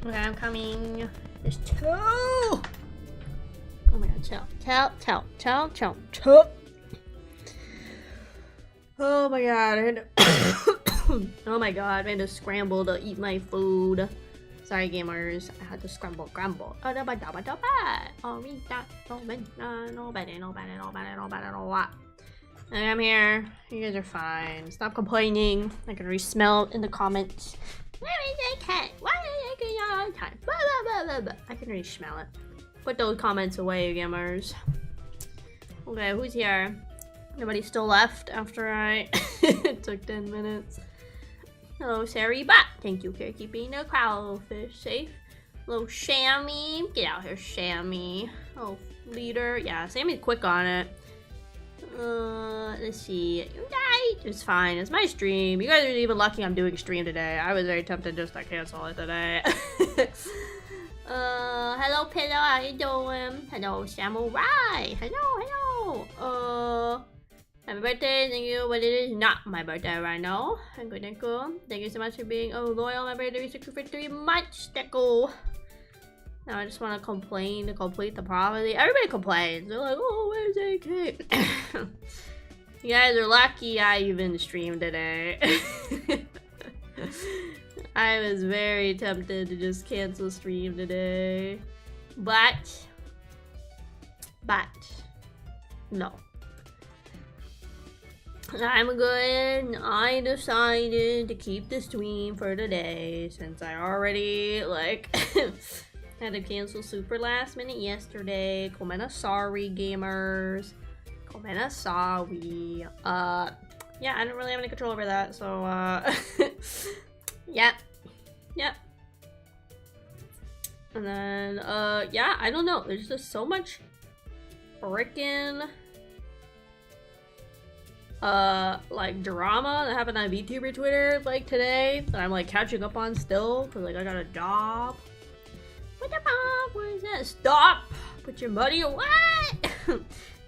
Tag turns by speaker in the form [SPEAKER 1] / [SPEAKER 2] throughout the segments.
[SPEAKER 1] Okay, I'm coming. There's two! Oh my god, chill. Oh my god, I had to oh my god, I had to scramble to eat my food. Sorry gamers, I had to scramble. And I'm here. You guys are fine. Stop complaining. I can already smell it in the comments. Why is I cat? Why is I getting all the time? Blah, blah, blah, blah. I can already smell it. Put those comments away, gamers. Okay, who's here? Nobody still left after I it took 10 minutes. Hello, Sari Bot. Thank you for keeping the Kraufish safe. Hello, Shammy. Get out here, Shammy. Oh, leader. Yeah, Sammy's quick on it. Let's see. You died. It's fine. It's my stream. You guys are even lucky I'm doing stream today. I was very tempted just to cancel it today. Hello, Pillow. How you doing? Hello, Samurai. Hello. Happy birthday, thank you, but it is not my birthday right now. I'm good, thank you. Thank you so much for being loyal. My birthday is 3 months, Deco. Now I just want to complain to complete the prophecy. Everybody complains. They're like, oh, where's AK? You guys are lucky I even streamed today. I was very tempted to just cancel stream today. But, no. I'm good. I decided to keep the stream for today since I already had to cancel super last minute yesterday. Komena sorry, gamers. Komena sorry. Yeah, I don't really have any control over that, so Yep. And then yeah, I don't know. There's just so much frickin' drama that happened on VTuber Twitter today that I'm catching up on still because I got a job. What the fuck? What is that? Stop! Put your money away!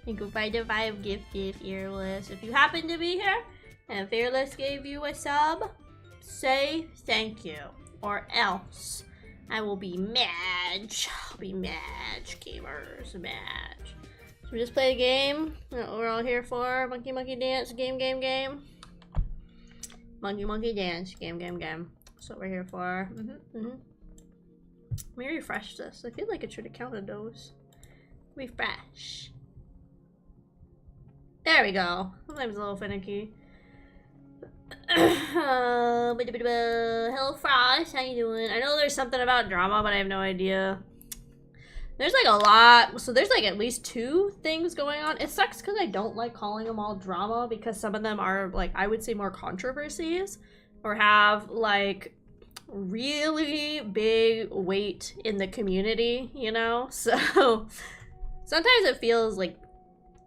[SPEAKER 1] And goodbye to 5 gifted Fearless. If you happen to be here and Fearless gave you a sub, say thank you or else I will be mad. I'll be mad, gamers, mad. Should we just play a game that we're all here for? Monkey dance, game. Monkey dance, game. That's what we're here for. Let me refresh this. I feel like it should have counted those. Refresh. There we go. Sometimes a little finicky. Hello Frost, how you doing? I know there's something about drama, but I have no idea. There's a lot, so there's at least 2 things going on. It sucks because I don't like calling them all drama because some of them are I would say more controversies or have really big weight in the community, you know? So sometimes it feels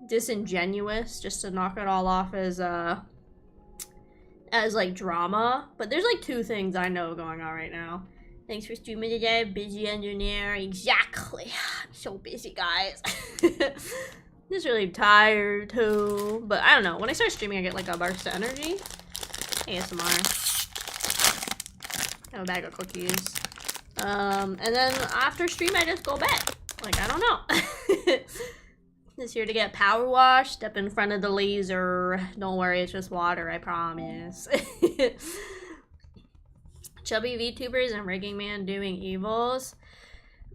[SPEAKER 1] disingenuous just to knock it all off as drama. But there's 2 things I know going on right now. Thanks for streaming today. Busy engineer. Exactly. I'm so busy, guys. Just really tired too. But I don't know. When I start streaming, I get a burst of energy. ASMR. I have a bag of cookies. And then after stream, I just go bed. I don't know. Just here to get Powerwash. Step in front of the laser. Don't worry, it's just water, I promise. Chubby VTubers and Rigging Man doing evils.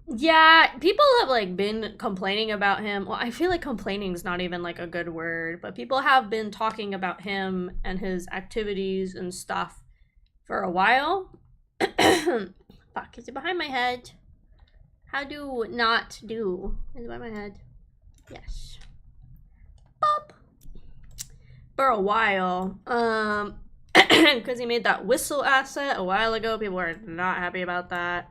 [SPEAKER 1] Yeah, people have been complaining about him. Well, I feel like complaining is not even a good word, but people have been talking about him and his activities and stuff for a while. Fuck, is it behind my head? How do not do? Is it behind my head? Yes. Bop. For a while. Because he made that whistle asset a while ago. People were not happy about that.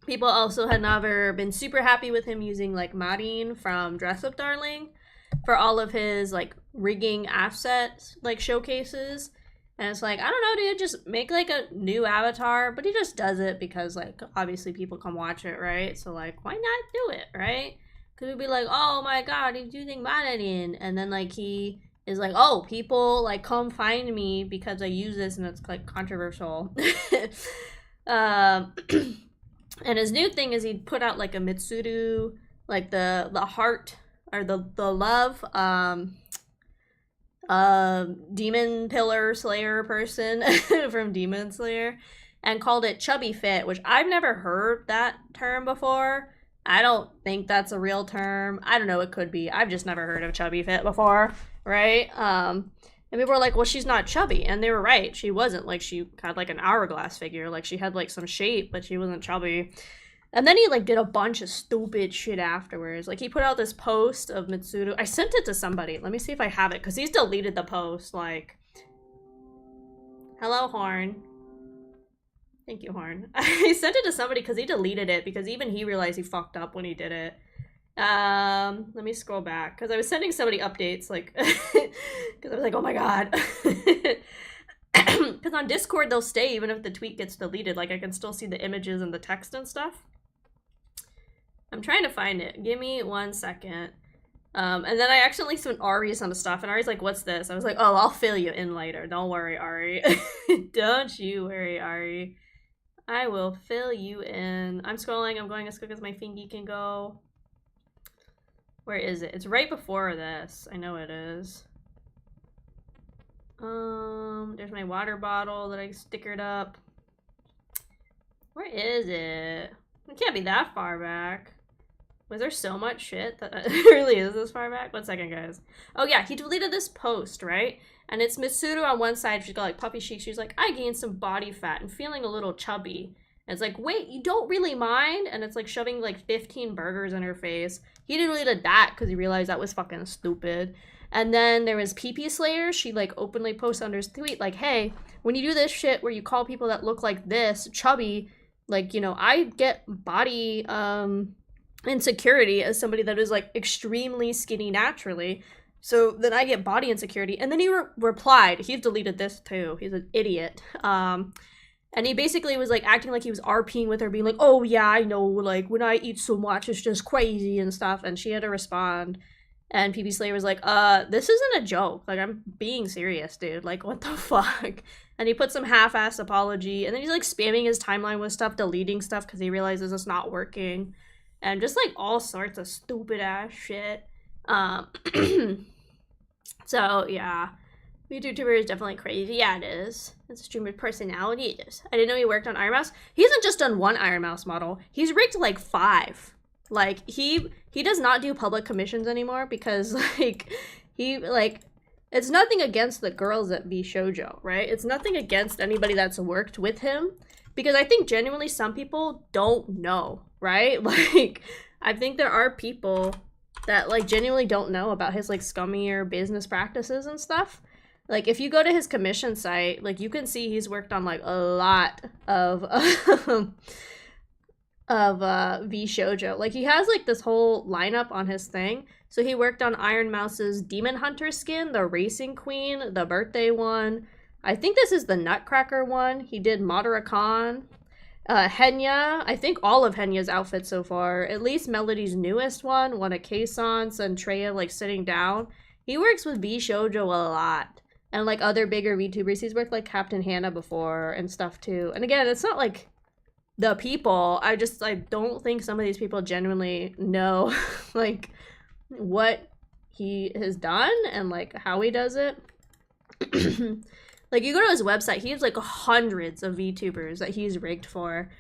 [SPEAKER 1] People also had never been super happy with him using Marine from Dress Up Darling for all of his rigging assets showcases. And it's I don't know, dude, just make a new avatar. But he just does it because obviously people come watch it, right? So why not do it, right? Because we'd be oh my god, he's using Marine. And then he is oh, people come find me because I use this and it's controversial. Um, and his new thing is he put out like a Mitsuru, like the heart or the love demon pillar slayer person from Demon Slayer, and called it chubby fit, which I've never heard that term before. I don't think that's a real term. I don't know, it could be. I've just never heard of chubby fit before, right? And people were like, well, she's not chubby. And they were right. She wasn't. Like, she had like an hourglass figure. Like, she had like some shape, but she wasn't chubby. And then he like did a bunch of stupid shit afterwards. Like, he put out this post of Mitsuru. I sent it to somebody. Let me see if I have it, because he's deleted the post. Like, hello, Horn. Thank you, Horn. I sent it to somebody because he deleted it, because even he realized he fucked up when he did it. Let me scroll back, because I was sending somebody updates, like, because I was like, oh my god. Because on Discord they'll stay even if the tweet gets deleted. Like, I can still see the images and the text and stuff. I'm trying to find it. Give me 1 second. And then I accidentally sent Ari some stuff, and Ari's like, what's this? I was like, oh, I'll fill you in later. Don't worry, Ari. Don't you worry, Ari. I will fill you in. I'm scrolling. I'm going as quick as my fingy can go. Where is it? It's right before this. I know it is. There's my water bottle that I stickered up. Where is it? It can't be that far back. Was there so much shit that it really is this far back? 1 second, guys. Oh yeah, he deleted this post, right? And it's Mitsuru on one side. She's got like puffy cheeks. She's like, I gained some body fat and feeling a little chubby. And it's like, wait, you don't really mind? And it's like shoving like 15 burgers in her face. He deleted that because he realized that was fucking stupid. And then there was PP Slayer. She like openly posted under his tweet like, hey, when you do this shit where you call people that look like this chubby, like, you know, I get body insecurity as somebody that is like extremely skinny naturally. So then I get body insecurity. And then he replied, he's deleted this too. He's an idiot. And he basically was like acting like he was RPing with her, being like, oh yeah, I know, like when I eat so much, it's just crazy and stuff. And she had to respond. And PP Slayer was like, this isn't a joke. Like, I'm being serious, dude. Like, what the fuck? And he put some half-assed apology. And then he's like spamming his timeline with stuff, deleting stuff because he realizes it's not working. And just like all sorts of stupid ass shit. So yeah, YouTuber is definitely crazy. Yeah, it is. It's a streamer personality. It is. I didn't know he worked on Iron Mouse. He hasn't just done one Iron Mouse model. He's rigged like 5. Like he does not do public commissions anymore because like it's nothing against the girls at V Shoujo, right? It's nothing against anybody that's worked with him, because I think genuinely some people don't know, right? Like I think there are people that like genuinely don't know about his like scummier business practices and stuff. Like if you go to his commission site, like you can see he's worked on like a lot of V Shoujo. Like he has like this whole lineup on his thing. So he worked on Iron Mouse's Demon Hunter skin, the Racing Queen, the birthday one. I think this is the Nutcracker one. He did Madara Khan. Henya, I think all of Henya's outfits so far. At least Melody's newest one of Kaison's and Treya like sitting down. He works with V Shoujo a lot. And like other bigger VTubers. He's worked like Captain Hannah before and stuff too. And again, it's not like the people. I don't think some of these people genuinely know like what he has done and like how he does it. Like you go to his website, he has like hundreds of VTubers that he's rigged for.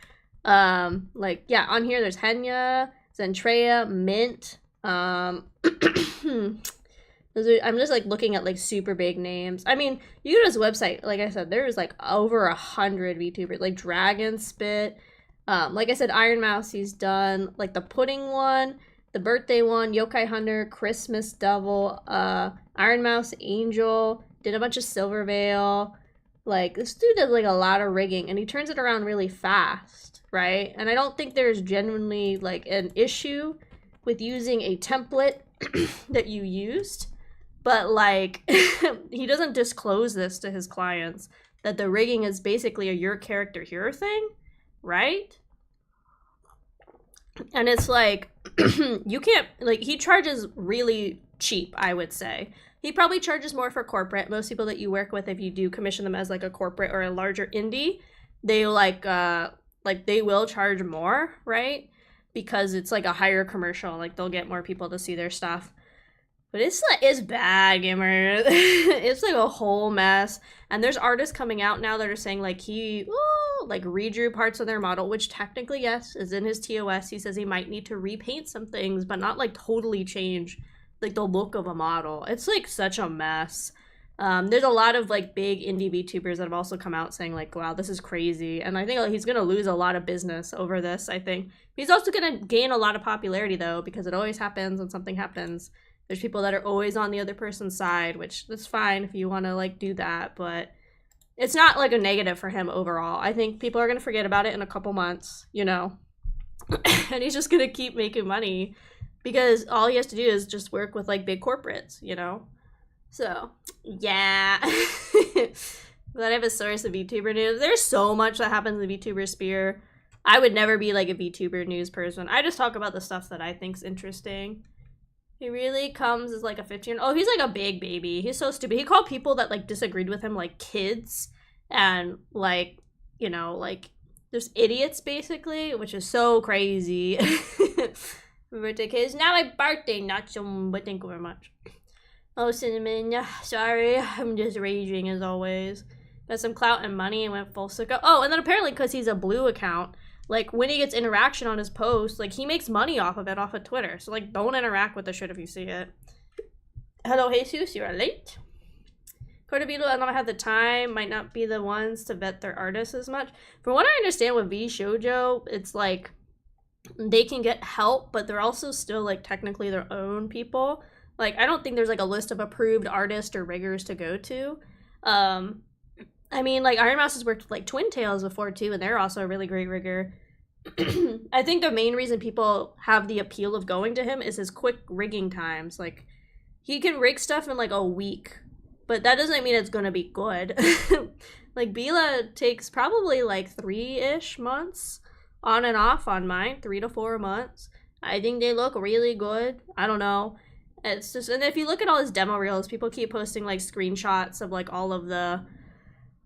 [SPEAKER 1] Like yeah, on here there's Henya, Zentreya, Mint. I'm just like looking at like super big names. I mean, you go to his website, like I said, there's like over 100 VTubers, like Dragon Spit. Like I said, Iron Mouse, he's done like the pudding one, the birthday one, Yokai Hunter, Christmas Devil, Iron Mouse, Angel, did a bunch of Silver Veil. Like this dude does like a lot of rigging and he turns it around really fast, right? And I don't think there's genuinely like an issue with using a template that you used. But like he doesn't disclose this to his clients, that the rigging is basically a your character hero thing, right? And it's like you can't, like he charges really cheap, I would say. He probably charges more for corporate. Most people that you work with, if you do commission them as like a corporate or a larger indie, they they will charge more, right? Because it's like a higher commercial, like they'll get more people to see their stuff. But it's bad, gamer. It's like a whole mess. And there's artists coming out now that are saying like he redrew parts of their model, which technically, yes, is in his TOS. He says he might need to repaint some things, but not like totally change like the look of a model. It's like such a mess. There's a lot of like big indie VTubers that have also come out saying like, wow, this is crazy. And I think like, he's going to lose a lot of business over this, I think. He's also going to gain a lot of popularity though, because it always happens when something happens. There's people that are always on the other person's side, which that's fine if you want to like do that, but it's not like a negative for him overall. I think people are going to forget about it in a couple months, you know, and he's just going to keep making money because all he has to do is just work with like big corporates, you know? So, yeah. But I have a source of VTuber news. There's so much that happens in the VTuber sphere. I would never be like a VTuber news person. I just talk about the stuff that I think's interesting. He really comes as like a 15. Oh, he's like a big baby. He's so stupid. He called people that like disagreed with him like kids and like, you know, like just idiots basically, which is so crazy. My birthday kid is now my birthday, not some, but thank you very much. Oh, Cinnamon, sorry, I'm just raging as always. Got some clout and money and went full sicko. Oh, and then apparently because he's a blue account, like, when he gets interaction on his post, like, he makes money off of it off of Twitter. So, like, don't interact with the shit if you see it. Hello, Jesus, you are late. Coda Beetle, I don't have the time, might not be the ones to vet their artists as much. From what I understand with V Shoujo, it's like, they can get help, but they're also still, like, technically their own people. Like, I don't think there's, like, a list of approved artists or riggers to go to. I mean, like, Iron Mouse has worked with, like, Twin Tails before, too, and they're also a really great rigger. I think the main reason people have the appeal of going to him is his quick rigging times. Like, he can rig stuff in, like, a week, but that doesn't mean it's gonna be good. Like, Bila takes probably, like, 3-ish months on and off on mine, 3 to 4 months. I think they look really good. I don't know. It's just, and if you look at all his demo reels, people keep posting, like, screenshots of, like, all of the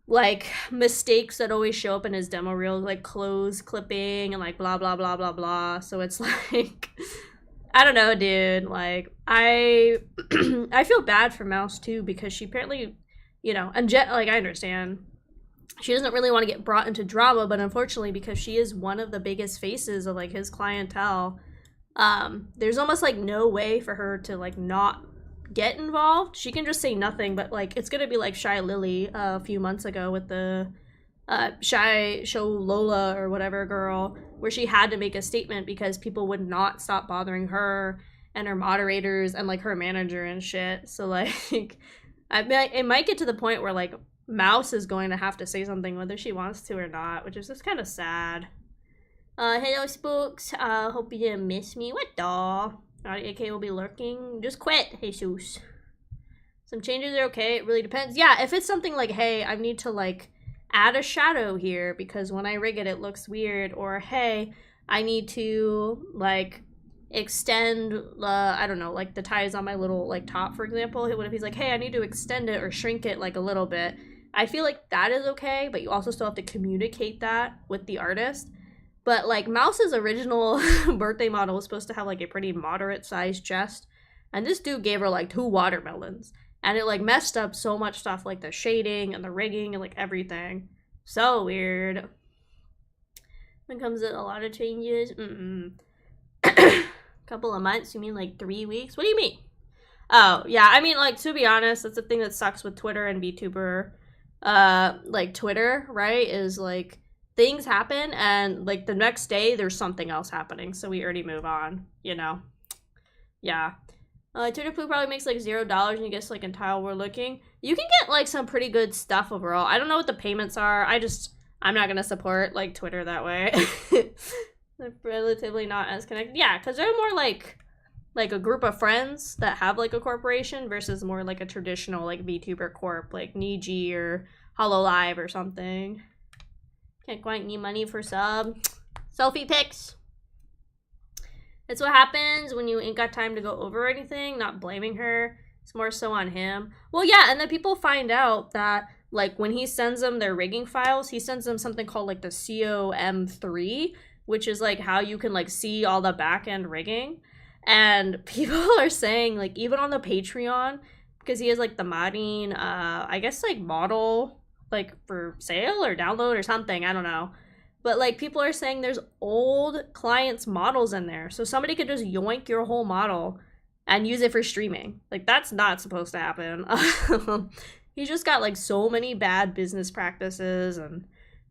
[SPEAKER 1] like mistakes that always show up in his demo reels, like clothes clipping and like blah blah blah blah blah. So it's like I don't know, dude. Like I feel bad for Mouse too because she apparently, you know, and like I understand she doesn't really want to get brought into drama, but unfortunately because she is one of the biggest faces of like his clientele, there's almost like no way for her to like not get involved. She can just say nothing, but like it's gonna be like Shy Lily a few months ago with the Shy Show Lola or whatever girl, where she had to make a statement because people would not stop bothering her and her moderators and like her manager and shit. So like it might get to the point where like Mouse is going to have to say something whether she wants to or not, which is just kind of sad. Hello Spooks, hope you didn't miss me. What the? AK will be lurking. Just quit, Jesus. Some changes are okay. It really depends. Yeah, if it's something like, hey, I need to, like, add a shadow here because when I rig it, it looks weird. Or, hey, I need to, like, extend, I don't know, like, the ties on my little, like, top, for example. What if he's like, hey, I need to extend it or shrink it, like, a little bit. I feel like that is okay, but you also still have to communicate that with the artist. But, like, Mouse's original birthday model was supposed to have, like, a pretty moderate-sized chest. And this dude gave her, like, 2 watermelons. And it, like, messed up so much stuff, like the shading and the rigging and, like, everything. So weird. When comes to a lot of changes, couple of months? You mean, like, 3 weeks? What do you mean? Oh, yeah, I mean, like, to be honest, that's the thing that sucks with Twitter and VTuber. Like, Twitter, right, is, like, things happen and like the next day there's something else happening, so we already move on, you know. Yeah. Twitter Poo probably makes like $0 and you guess like in tile we're looking. You can get like some pretty good stuff overall. I don't know what the payments are. I'm not gonna support like Twitter that way. They're relatively not as connected. Yeah, because they're more like a group of friends that have like a corporation versus more like a traditional like VTuber corp like Niji or Hololive or something. Can't quite need money for sub. Selfie pics. It's what happens when you ain't got time to go over anything. Not blaming her. It's more so on him. Well, yeah, and then people find out that, like, when he sends them their rigging files, he sends them something called, like, the COM3, which is, like, how you can, like, see all the back-end rigging. And people are saying, like, even on the Patreon, because he has, like, the modding, I guess, like, model, like, for sale or download or something, I don't know. But, like, people are saying there's old clients' models in there. So somebody could just yoink your whole model and use it for streaming. Like, that's not supposed to happen. He's just got, like, so many bad business practices and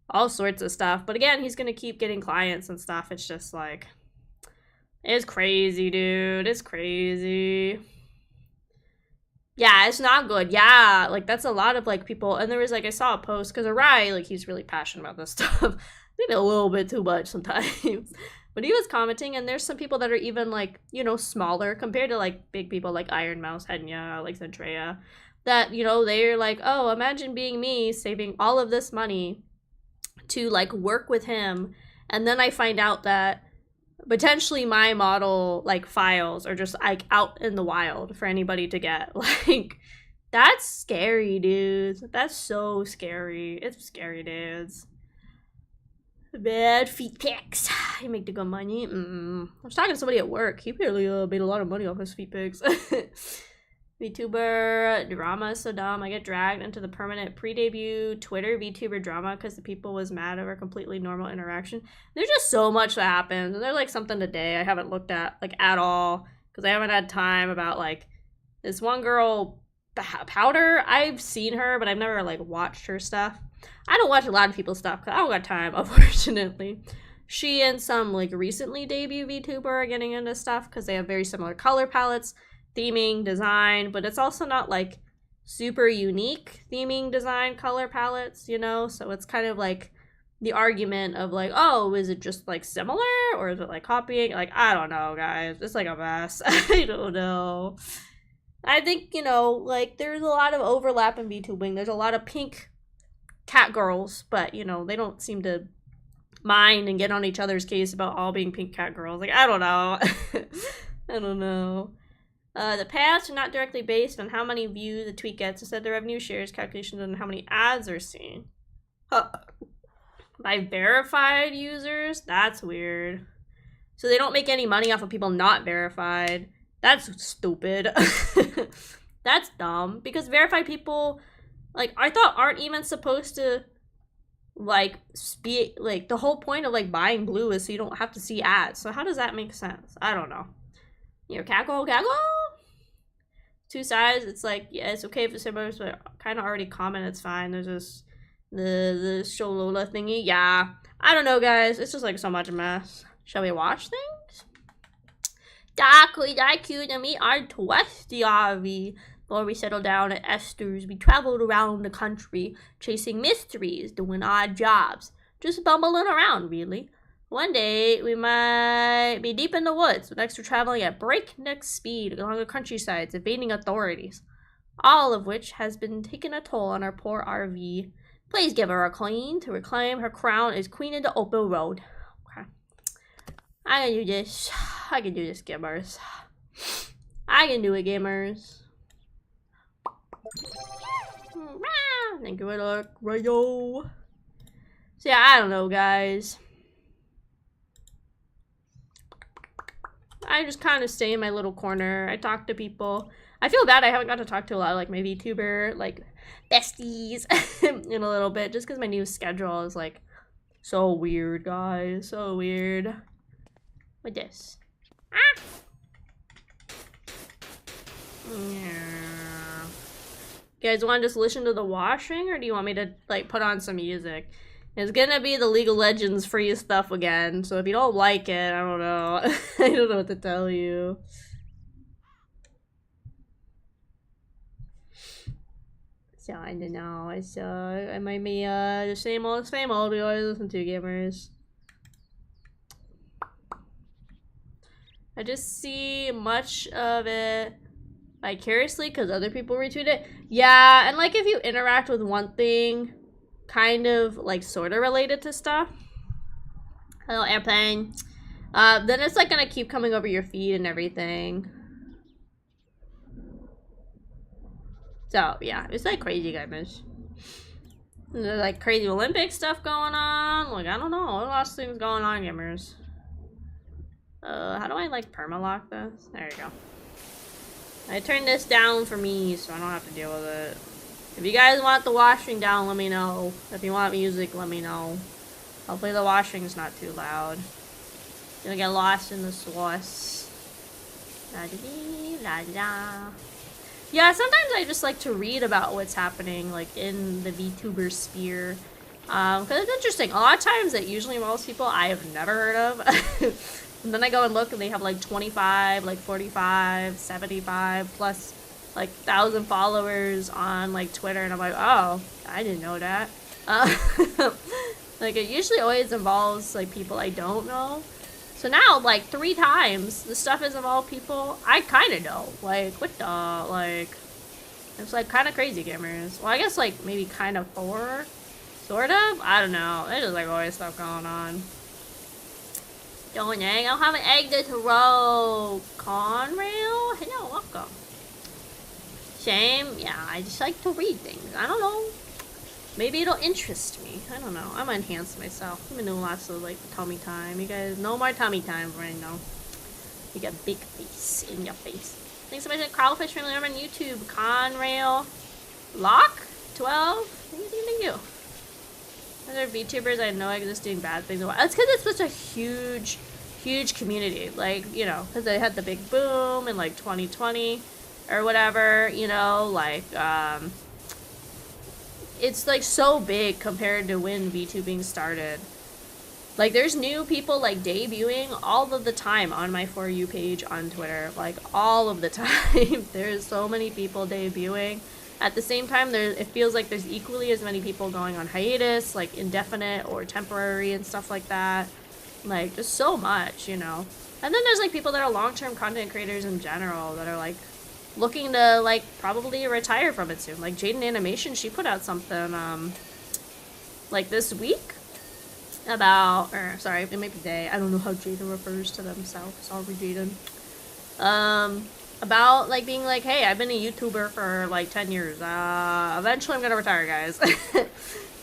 [SPEAKER 1] all sorts of stuff. But again, he's gonna keep getting clients and stuff. It's just, like, it's crazy, dude. It's crazy. Yeah, it's not good. Yeah, like, that's a lot of, like, people. And there was, like, I saw a post, because Arai, like, he's really passionate about this stuff. Maybe a little bit too much sometimes. But he was commenting, and there's some people that are even, like, you know, smaller compared to, like, big people like Iron Mouse, Henya, like Zentreya, that, you know, they're like, oh, imagine being me, saving all of this money to, like, work with him, and then I find out that potentially my model, like, files are just, like, out in the wild for anybody to get. Like, that's scary, dudes. That's so scary. It's scary, dudes. Bad feet pics. You make the good money. I was talking to somebody at work. He really made a lot of money off his feet pics. VTuber drama is so dumb. I get dragged into the permanent pre-debut Twitter VTuber drama because the people was mad over completely normal interaction. There's just so much that happens. And there's, like, something today I haven't looked at, like, at all, because I haven't had time, about, like, this one girl, Powder. I've seen her, but I've never, like, watched her stuff. I don't watch a lot of people's stuff because I don't got time, unfortunately. She and some, like, recently debut VTuber are getting into stuff because they have very similar color palettes, theming, design, but it's also not, like, super unique theming, design, color palettes, you know? So it's kind of like the argument of, like, oh, is it just, like, similar, or is it, like, copying? Like, I don't know, guys. It's, like, a mess. I don't know. I think, you know, like, there's a lot of overlap in VTubing. There's a lot of pink cat girls, but, you know, they don't seem to mind and get on each other's case about all being pink cat girls. Like, I don't know. I don't know. The payouts are not directly based on how many views a tweet gets. Instead, the revenue shares calculations on how many ads are seen. By verified users? That's weird. So they don't make any money off of people not verified. That's stupid. That's dumb. Because verified people, like, I thought aren't even supposed to, like, be, like, the whole point of, like, buying blue is so you don't have to see ads. So how does that make sense? I don't know. You know, cackle. Two sides, it's like, yeah, it's okay if it's similar, but kind of already common, it's fine. There's this, the Sholola thingy. Yeah. I don't know, guys. It's just, like, so much a mess. Shall we watch things? And we are twisty RV. Before we settled down at Esther's, we traveled around the country, chasing mysteries, doing odd jobs. Just bumbling around, really. One day, we might be deep in the woods, with extra traveling at breakneck speed along the countrysides, evading authorities. All of which has been taking a toll on our poor RV. Please give her a clean to reclaim her crown as queen of the open road. Okay. I can do this. I can do this, gamers. I can do it, gamers. Thank you, Rayo. So yeah, I don't know, guys. I just kind of stay in my little corner. I talk to people. I feel bad I haven't got to talk to a lot of, like, my VTuber, like, besties in a little bit, just because my new schedule is, like, so weird, guys. So weird. With this. Ah! Yeah. You guys want to just listen to the washing, or do you want me to, like, put on some music? It's gonna be the League of Legends free stuff again, so if you don't like it, I don't know. I don't know what to tell you. So, I don't know. It might be, the same old you always listen to, gamers. I just see much of it vicariously because other people retweet it. Yeah, and, like, if you interact with one thing kind of, like, sort of related to stuff, hello airplane, then it's, like, gonna keep coming over your feed and everything. So yeah, it's like crazy, guys. There's like crazy Olympic stuff going on. Like I don't know, a lot of things going on, gamers. How do I like permalock this? There you go. I turned this down for me, so I don't have to deal with it. If you guys want the washing down, let me know. If you want music, let me know. Hopefully the washing's not too loud. Gonna get lost in the sauce. La -dee, la -da. Yeah, sometimes I just like to read about what's happening, like, in the VTuber sphere. Because it's interesting. A lot of times it usually involves people I have never heard of. And then I go and look and they have, like, 25, like, 45, 75 plus, like, 1,000 followers on, like, Twitter. And I'm like, oh, I didn't know that. Like, it usually always involves, like, people I don't know. So now, like, 3 times, the stuff has involved people I kind of know. Like, what the, like, it's, like, kind of crazy, gamers. Well, I guess, like, maybe kind of 4, sort of? I don't know. There's just, like, always stuff going on. Don't egg. I don't have an egg to throw. Conrail? Hello, welcome. Shame. Yeah, I just like to read things. I don't know. Maybe it'll interest me. I don't know. I'm gonna enhance myself. I'm gonna do lots of, like, tummy time. You guys know my tummy time right now. You got big face in your face. Thanks so much to Kraufish family member on YouTube. Conrail. Lock? 12? Thank you. Other VTubers I know exist doing bad things. It's because it's such a huge community. Like, you know, because they had the big boom in, like, 2020 or whatever, you know, like, it's, like, so big compared to when VTubing started. Like, there's new people, like, debuting all of the time on my For You page on Twitter. Like, all of the time. There's so many people debuting. At the same time, it feels like there's equally as many people going on hiatus, like, indefinite or temporary and stuff like that. Like, just so much, you know. And then there's, like, people that are long-term content creators in general that are, like, looking to, like, probably retire from it soon. Like, Jaden Animation, she put out something, like, this week about, or, sorry, it may be day. I don't know how Jaden refers to themselves. Sorry, Jaden. About, like, being like, hey, I've been a YouTuber for, like, 10 years. Eventually I'm gonna retire, guys.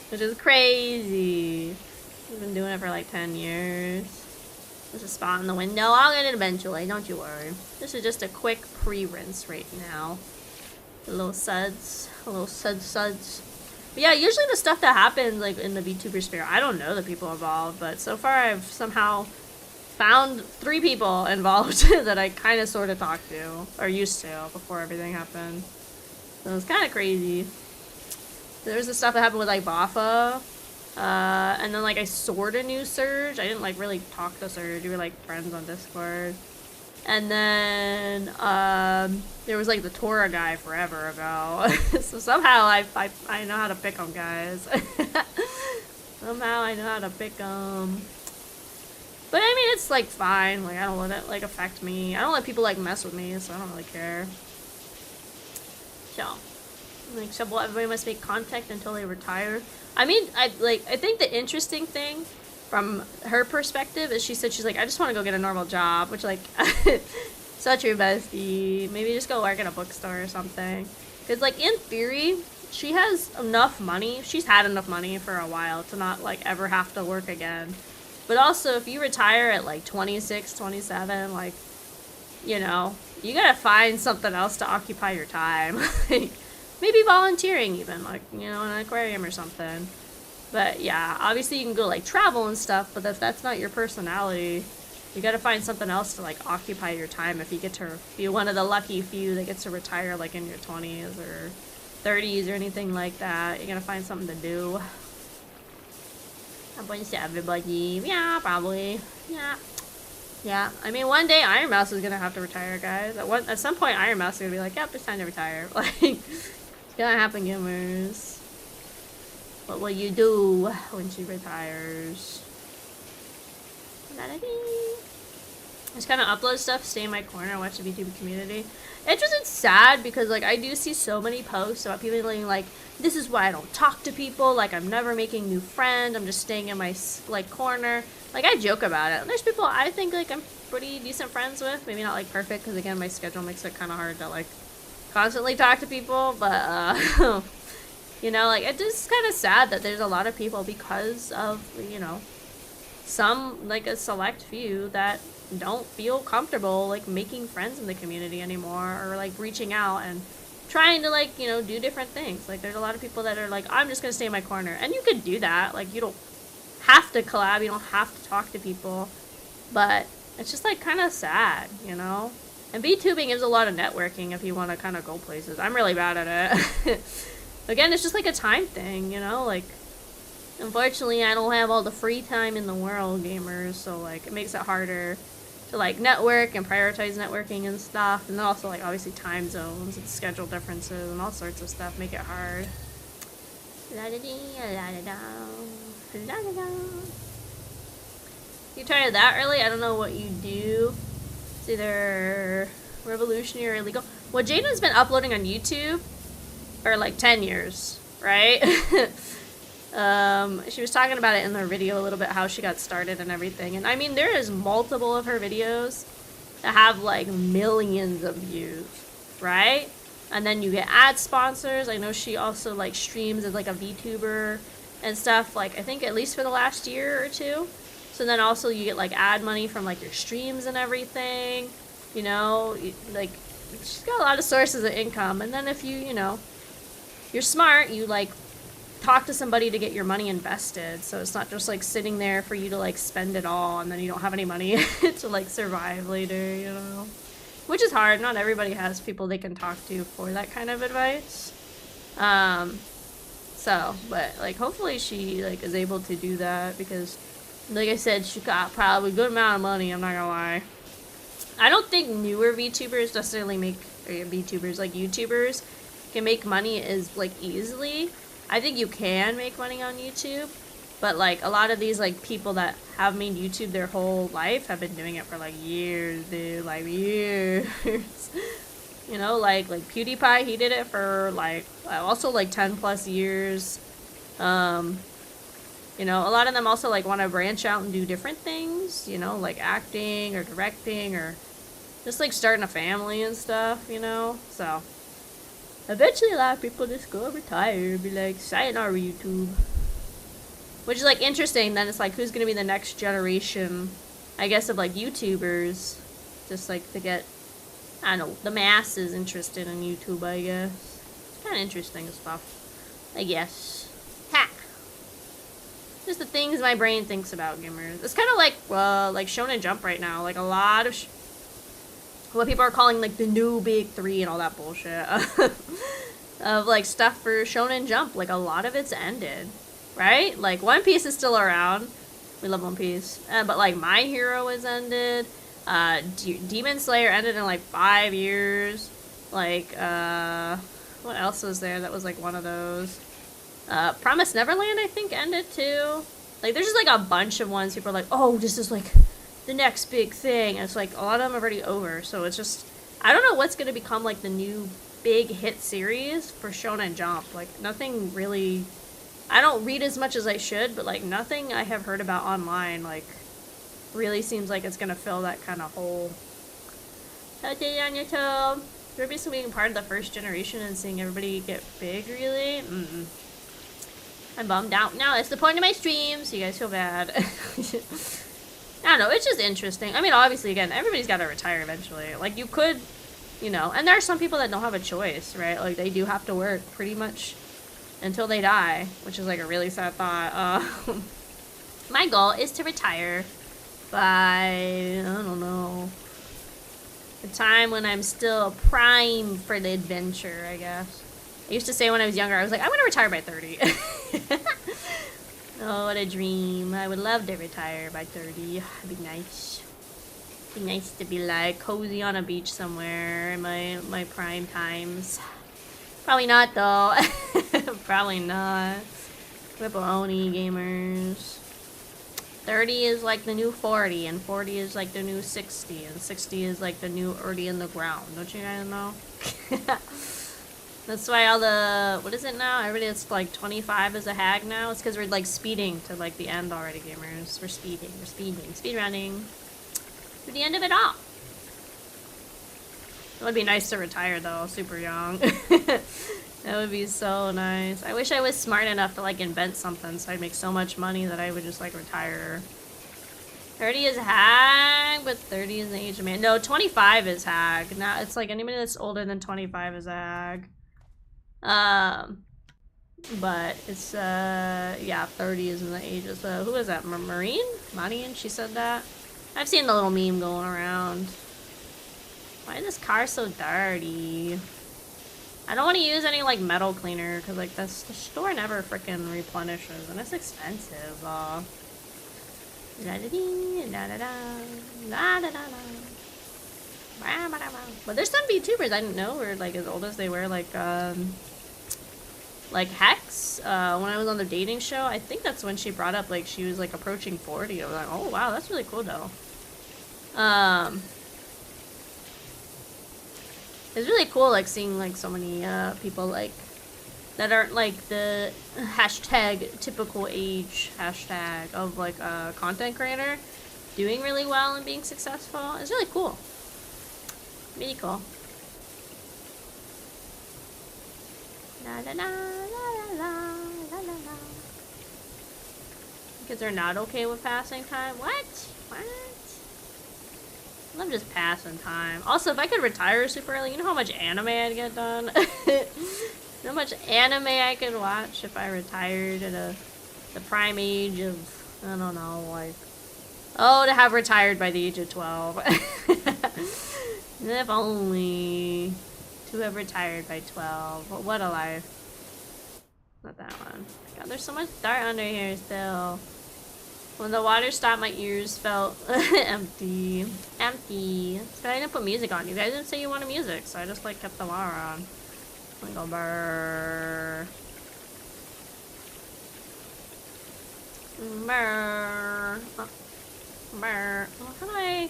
[SPEAKER 1] Which is crazy. I've been doing it for, like, 10 years. There's a spot in the window. I'll get it eventually. Don't you worry. This is just a quick pre-rinse right now. A little suds. A little suds. But yeah, usually the stuff that happens, like, in the VTuber sphere, I don't know the people involved, but so far I've somehow found 3 people involved that I kind of sort of talked to, or used to, before everything happened. So it was kind of crazy. There was the stuff that happened with, like, Bafa, and then, like, I sort of knew Surge. I didn't, like, really talk to Surge. We were, like, friends on Discord. And then, there was, like, the Tora guy forever ago. So somehow I know how to pick them, guys. Somehow I know how to pick them. But I mean, it's, like, fine. Like, I don't let it, like, affect me. I don't let people, like, mess with me, so I don't really care. So, like, so well, everybody must make content until they retire. I mean, I think the interesting thing from her perspective is she's like, I just want to go get a normal job, which, like, such your bestie. Maybe just go work at a bookstore or something. Because, like, in theory, she has enough money. She's had enough money for a while to not, like, ever have to work again. But also, if you retire at, like, 26, 27, like, you know, you gotta find something else to occupy your time. Like, maybe volunteering even, like, you know, in an aquarium or something. But, yeah, obviously you can go, like, travel and stuff, but if that's not your personality, you gotta find something else to, like, occupy your time if you get to be one of the lucky few that gets to retire, like, in your 20s or 30s or anything like that. You gotta find something to do. Happens to everybody. Yeah, probably. Yeah. Yeah. I mean, one day Iron Mouse is gonna have to retire, guys. At some point, Iron Mouse is gonna be like, yep, it's time to retire. Like, it's gonna happen, gamers. What will you do when she retires? Just kind of upload stuff, stay in my corner, watch the VTuber community. It's sad because, like, I do see so many posts about people being like, this is why I don't talk to people, like, I'm never making new friends, I'm just staying in my, like, corner. Like, I joke about it. And there's people I think, like, I'm pretty decent friends with. Maybe not, like, perfect, because, again, my schedule makes it kind of hard to, like, constantly talk to people, but you know, like, it's just kind of sad that there's a lot of people, because of, you know, some, like, a select few that don't feel comfortable, like, making friends in the community anymore, or, like, reaching out and trying to, like, you know, do different things. Like, there's a lot of people that are like, I'm just gonna stay in my corner. And you could do that. Like, you don't have to collab, you don't have to talk to people. But it's just, like, kind of sad, you know? And VTubing is a lot of networking if you want to kind of go places. I'm really bad at it. Again, it's just, like, a time thing, you know? Like, unfortunately, I don't have all the free time in the world, gamers. So, like, it makes it harder to, like, network and prioritize networking and stuff. And then also, like, obviously time zones and schedule differences and all sorts of stuff make it hard. You tried that early? I don't know what you do. It's either revolutionary or illegal. Well, Jaden's been uploading on YouTube for, like, 10 years, right? She was talking about it in her video a little bit, how she got started and everything. And I mean, there is multiple of her videos that have like millions of views, right? And then you get ad sponsors. I know she also like streams as like a VTuber and stuff, like I think at least for the last year or two. So then also you get like ad money from like your streams and everything, you know, like she's got a lot of sources of income. And then if you know, you're smart, you like talk to somebody to get your money invested, so it's not just like sitting there for you to like spend it all and then you don't have any money to like survive later, you know, which is hard. Not everybody has people they can talk to for that kind of advice. So but like hopefully she like is able to do that, because like I said, she got probably a good amount of money, I'm not gonna lie. I don't think newer VTubers necessarily make, or VTubers, like YouTubers can make money as like easily. I think you can make money on YouTube, but like a lot of these like people that have made YouTube their whole life have been doing it for like years, dude, like years. You know, like PewDiePie, he did it for like also like 10 plus years. You know, a lot of them also like want to branch out and do different things, you know, like acting or directing or just like starting a family and stuff, you know. So eventually a lot of people just go retire and be like, sayonara YouTube. Which is like interesting. Then it's like, who's gonna be the next generation, I guess, of like YouTubers, just like to get, I don't know, the masses interested in YouTube, I guess. It's kind of interesting stuff, I guess. Ha! Just the things my brain thinks about gamers. It's kind of like Shonen Jump right now. Like a lot of what people are calling like the new big three and all that bullshit of like stuff for Shonen Jump. Like a lot of it's ended, right? Like One Piece is still around. We love One Piece. But like My Hero is ended. Demon Slayer ended in like 5 years. Like what else was there that was like one of those? Promised Neverland I think ended too. Like there's just like a bunch of ones people are like, oh, this is like the next big thing. And it's like a lot of them are already over, so it's just, I don't know what's gonna become like the new big hit series for Shonen Jump. Like nothing really, I don't read as much as I should, but like nothing I have heard about online like really seems like it's gonna fill that kind of hole. Touch on your toe. You're basically being part of the first generation and seeing everybody get big, really? I'm bummed out. No, it's the point of my stream, so you guys feel bad. I don't know, it's just interesting. I mean, obviously, again, everybody's got to retire eventually. Like, you could, you know, and there are some people that don't have a choice, right? Like, they do have to work pretty much until they die, which is, like, a really sad thought. My goal is to retire by, I don't know, the time when I'm still prime for the adventure, I guess. I used to say when I was younger, I was like, I'm going to retire by 30. Oh, what a dream. I would love to retire by 30. It'd be nice. It'd be nice to be like cozy on a beach somewhere in my prime times. Probably not though. Probably not. Ripperoni gamers. 30 is like the new 40, and 40 is like the new 60, and 60 is like the new early in the ground. Don't you guys know? That's why all the, what is it now? Everybody that's like 25 is a hag now. It's because we're like speeding to like the end already, gamers. We're speed running to the end of it all. It would be nice to retire though, super young. That would be so nice. I wish I was smart enough to like invent something so I'd make so much money that I would just like retire. 30 is hag, but 30 is the age of man. No, 25 is hag. Now it's like anybody that's older than 25 is hag. But it's yeah, 30 is in the age of who is that? Marine? She said that. I've seen the little meme going around. Why is this car so dirty? I don't want to use any like metal cleaner because like the store never freaking replenishes and it's expensive. But there's some VTubers I didn't know were like as old as they were, like Hex. When I was on the dating show, I think that's when she brought up like she was like approaching 40. I was like, oh wow, that's really cool though. It's really cool like seeing like so many people like that aren't like the hashtag typical age hashtag of like a content creator doing really well and being successful. It's really cool. Really cool. La la la la la la la la. Because they're not okay with passing time. What? What? I'm just passing time. Also, if I could retire super early, you know how much anime I'd get done? You know how much anime I could watch if I retired at the prime age of, I don't know, like, oh, to have retired by the age of 12. If only to have retired by 12. But what a life. Not that one. God, there's so much dirt under here still. When the water stopped, my ears felt empty. Empty. So I didn't put music on. You guys didn't say you wanted music, so I just like kept the water on. I'm gonna go brrr. Brrr. Oh. Brrr. Oh, how do I...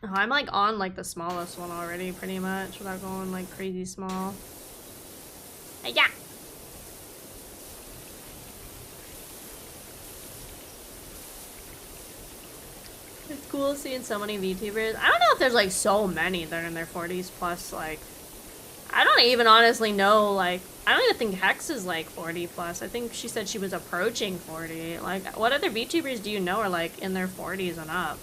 [SPEAKER 1] Oh, I'm like on like the smallest one already, pretty much, without going like crazy small. Yeah. It's cool seeing so many VTubers. I don't know if there's like so many that are in their 40s plus, like, I don't even honestly know, like, I don't even think Hex is like 40 plus. I think she said she was approaching 40. Like, what other VTubers do you know are like in their 40s and up?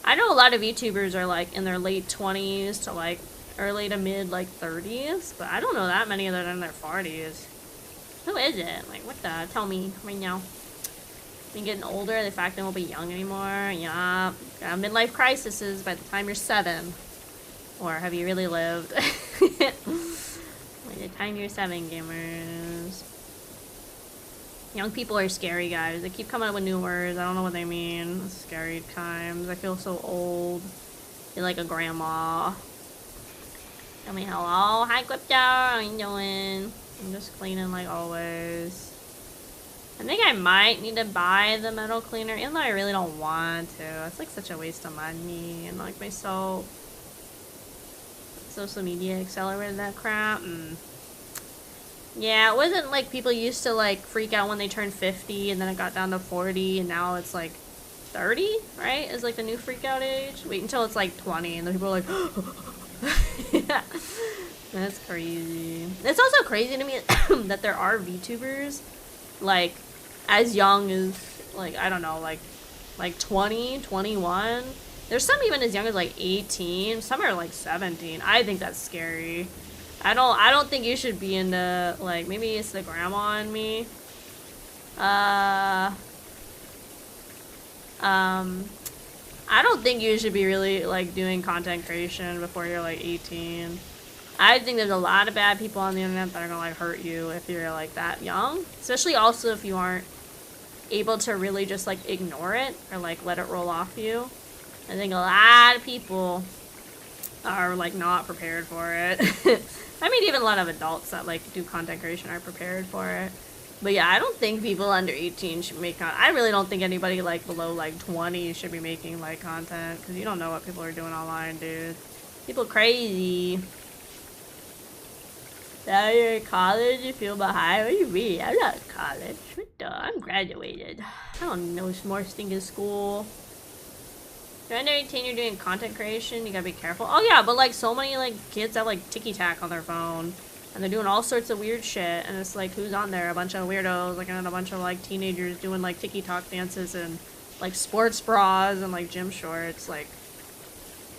[SPEAKER 1] I know a lot of VTubers are like in their late 20s to like early to mid like 30s, but I don't know that many that are in their 40s. Who is it? Like, what the? Tell me right now. Been getting older, the fact they won't be young anymore. Yeah. Midlife crises by the time you're 7. Or have you really lived? By the time you're 7, gamers. Young people are scary, guys. They keep coming up with new words. I don't know what they mean. It's scary times. I feel so old. I feel like a grandma. Tell me hello. Hi, Crypto. How you doing? I'm just cleaning like always. I think I might need to buy the metal cleaner, even though I really don't want to. It's like such a waste of money. And like my social media accelerated that crap. Yeah, it wasn't like people used to like freak out when they turned 50 and then it got down to 40 and now it's like 30, right? Is like the new freak out age. Wait until it's like 20 and then people are like, yeah. That's crazy. It's also crazy to me that there are VTubers like as young as like, I don't know, like 20, 21. There's some even as young as like 18. Some are like 17. I think that's scary. I don't think you should be into, like, maybe it's the grandma in me. I don't think you should be really, like, doing content creation before you're, like, 18. I think there's a lot of bad people on the internet that are gonna, like, hurt you if you're, like, that young. Especially also if you aren't able to really just, like, ignore it or, like, let it roll off you. I think a lot of people are, like, not prepared for it. I mean, even a lot of adults that, like, do content creation are prepared for it. But yeah, I don't think people under 18 should make content. I really don't think anybody, like, below, like, 20 should be making, like, content. Because you don't know what people are doing online, dude. People crazy. Now you're in college, you feel behind? What do you mean? I'm not in college. I'm graduated. I don't know more stinking school. If you're under 18, you're doing content creation, you gotta be careful. Oh yeah, but like so many like kids have like ticky-tack on their phone. And they're doing all sorts of weird shit. And it's like, who's on there? A bunch of weirdos, like, and a bunch of like teenagers doing like ticky-tack dances and like sports bras and like gym shorts. Like,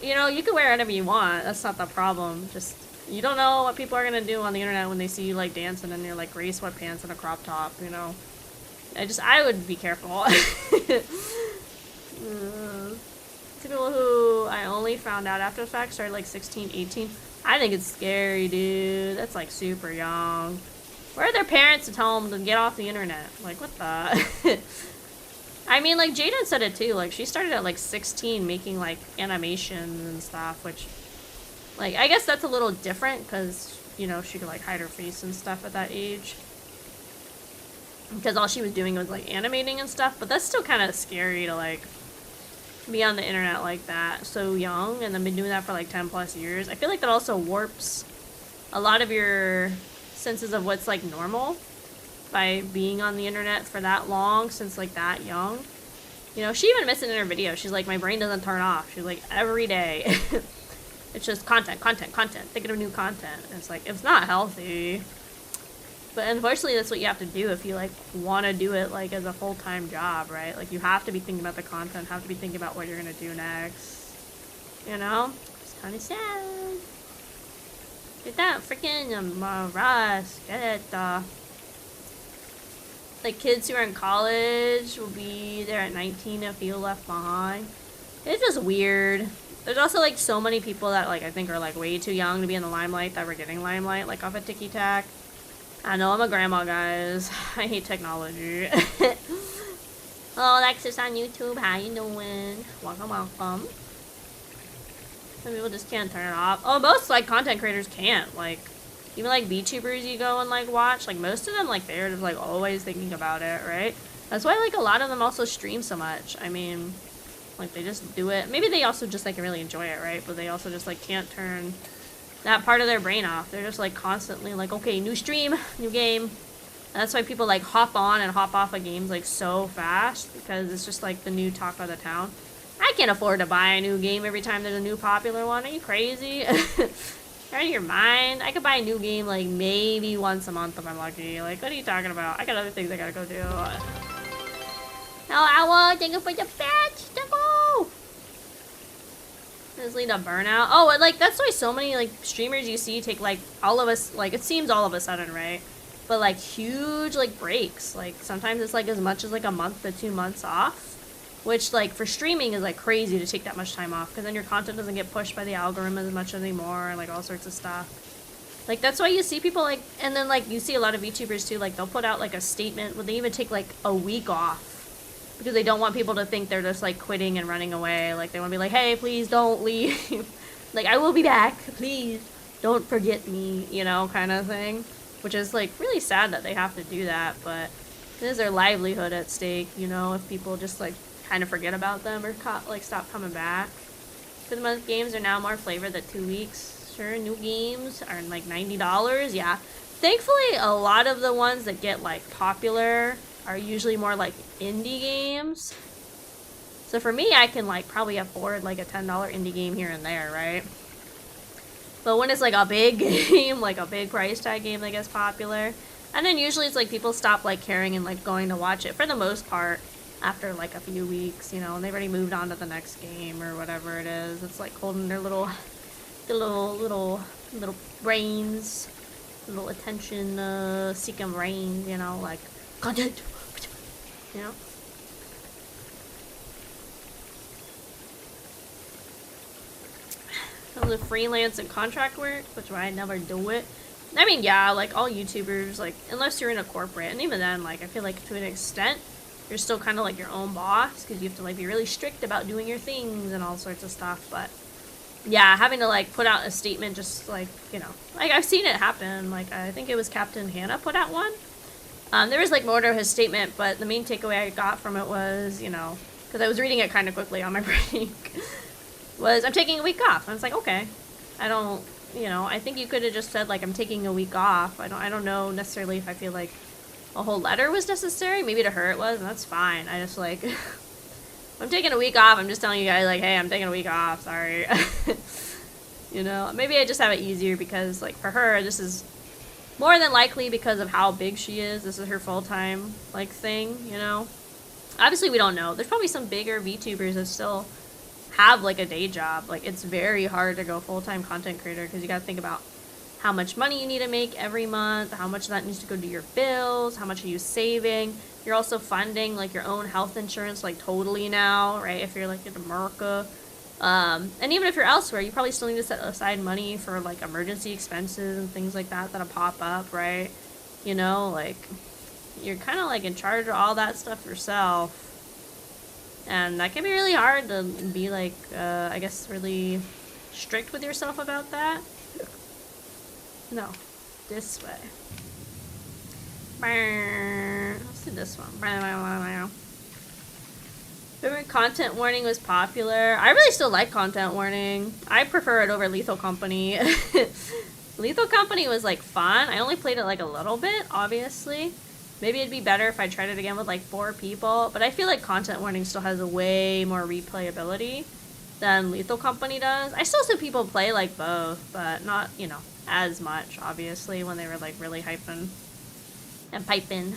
[SPEAKER 1] you know, you can wear whatever you want. That's not the problem. Just, you don't know what people are gonna do on the internet when they see you like dancing in your like gray sweatpants and a crop top, you know? I would be careful. People who I only found out after the fact started like 16, 18. I think it's scary, dude. That's like super young. Where are their parents to tell them to get off the internet? Like, what the? I mean, like, Jaden said it too. Like, she started at like 16 making like animations and stuff, which, like, I guess that's a little different because, you know, she could like hide her face and stuff at that age. Because all she was doing was like animating and stuff, but that's still kind of scary to like be on the internet like that so young and then been doing that for like 10 plus years. I feel like that also warps a lot of your senses of what's like normal by being on the internet for that long since like that young. You know, she even mentioned in her video, she's like, my brain doesn't turn off. She's like, every day it's just content, thinking of new content. And it's like, it's not healthy. But unfortunately, that's what you have to do if you, like, want to do it, like, as a full-time job, right? Like, you have to be thinking about the content, have to be thinking about what you're going to do next. You know? It's kind of sad. Get that freaking, Russ. Get it, like, kids who are in college will be there at 19 and feel left behind. It's just weird. There's also, like, so many people that, like, I think are, like, way too young to be in the limelight that were getting limelight, like, off of ticky-tack. I know I'm a grandma, guys. I hate technology. Hello, Alexis on YouTube. How you doing? Welcome, welcome. Some people just can't turn it off. Oh, most, like, content creators can't. Like, even, like, VTubers you go and, like, watch. Like, most of them, like, they're just, like, always thinking about it, right? That's why, like, a lot of them also stream so much. I mean, like, they just do it. Maybe they also just, like, really enjoy it, right? But they also just, like, can't turn that part of their brain off. They're just like constantly like, okay, new stream, new game. And that's why people like hop on and hop off of games like so fast, because it's just like the new talk of the town. I can't afford to buy a new game every time there's a new popular one. Are you crazy? You're out of your mind? I could buy a new game like maybe once a month if I'm lucky. Like, what are you talking about? I got other things I gotta go do. Hello, Owl. Thank you for the patch. Thank you. Does lead to burnout. Oh, like, that's why so many, like, streamers you see take, like, all of us, like, it seems all of a sudden, right? But, like, huge, like, breaks. Like, sometimes it's, like, as much as, like, a month to 2 months off. Which, like, for streaming is, like, crazy to take that much time off. Because then your content doesn't get pushed by the algorithm as much anymore. And, like, all sorts of stuff. Like, that's why you see people, like, and then, like, you see a lot of VTubers, too. Like, they'll put out, like, a statement where they even take, like, a week off. Because they don't want people to think they're just, like, quitting and running away. Like, they want to be like, hey, please don't leave. Like, I will be back. Please don't forget me, you know, kind of thing. Which is, like, really sad that they have to do that. But there's their livelihood at stake, you know, if people just, like, kind of forget about them or, like, stop coming back. For the month, games are now more flavored than 2 weeks. Sure, new games are, like, $90. Yeah. Thankfully, a lot of the ones that get, like, popular are usually more like indie games. So for me, I can like probably afford like a $10 indie game here and there, right? But when it's like a big game, like a big price tag game that gets popular, and then usually it's like people stop like caring and like going to watch it for the most part after like a few weeks, you know, and they've already moved on to the next game or whatever it is. It's like holding their little brains, little attention seeking brains, you know, like content. You know? Some of the freelance and contract work, which I never do it. I mean, yeah, like all YouTubers, like unless you're in a corporate, and even then, like I feel like to an extent, you're still kind of like your own boss because you have to like be really strict about doing your things and all sorts of stuff. But yeah, having to like put out a statement, just like, you know, like I've seen it happen. Like I think it was Captain Hannah put out one. There was like more to his statement, but the main takeaway I got from it was, you know, because I was reading it kind of quickly on my break, was I'm taking a week off. And it's like, okay, I don't, you know, I think you could have just said like I'm taking a week off. I don't know necessarily if I feel like a whole letter was necessary. Maybe to her it was, and that's fine. I just like, I'm taking a week off. I'm just telling you guys, like, hey, I'm taking a week off. Sorry. You know, maybe I just have it easier because, like, for her, this is more than likely because of how big she is. This is her full-time, like, thing, you know? Obviously, we don't know. There's probably some bigger VTubers that still have, like, a day job. Like, it's very hard to go full-time content creator because you gotta think about how much money you need to make every month, how much of that needs to go to your bills, how much are you saving. You're also funding, like, your own health insurance, like, totally now, right? If you're, like, in America. And even if you're elsewhere, you probably still need to set aside money for, like, emergency expenses and things like that that'll pop up, right? You know, like, you're kind of, like, in charge of all that stuff yourself. And that can be really hard to be, like, I guess, really strict with yourself about that. No, this way. Let's do this one. Remember Content Warning was popular. I really still like Content Warning. I prefer it over Lethal Company. Lethal Company was, like, fun. I only played it, like, a little bit, obviously. Maybe it'd be better if I tried it again with, like, 4 people. But I feel like Content Warning still has a way more replayability than Lethal Company does. I still see people play, like, both, but not, you know, as much, obviously, when they were, like, really hyping and piping.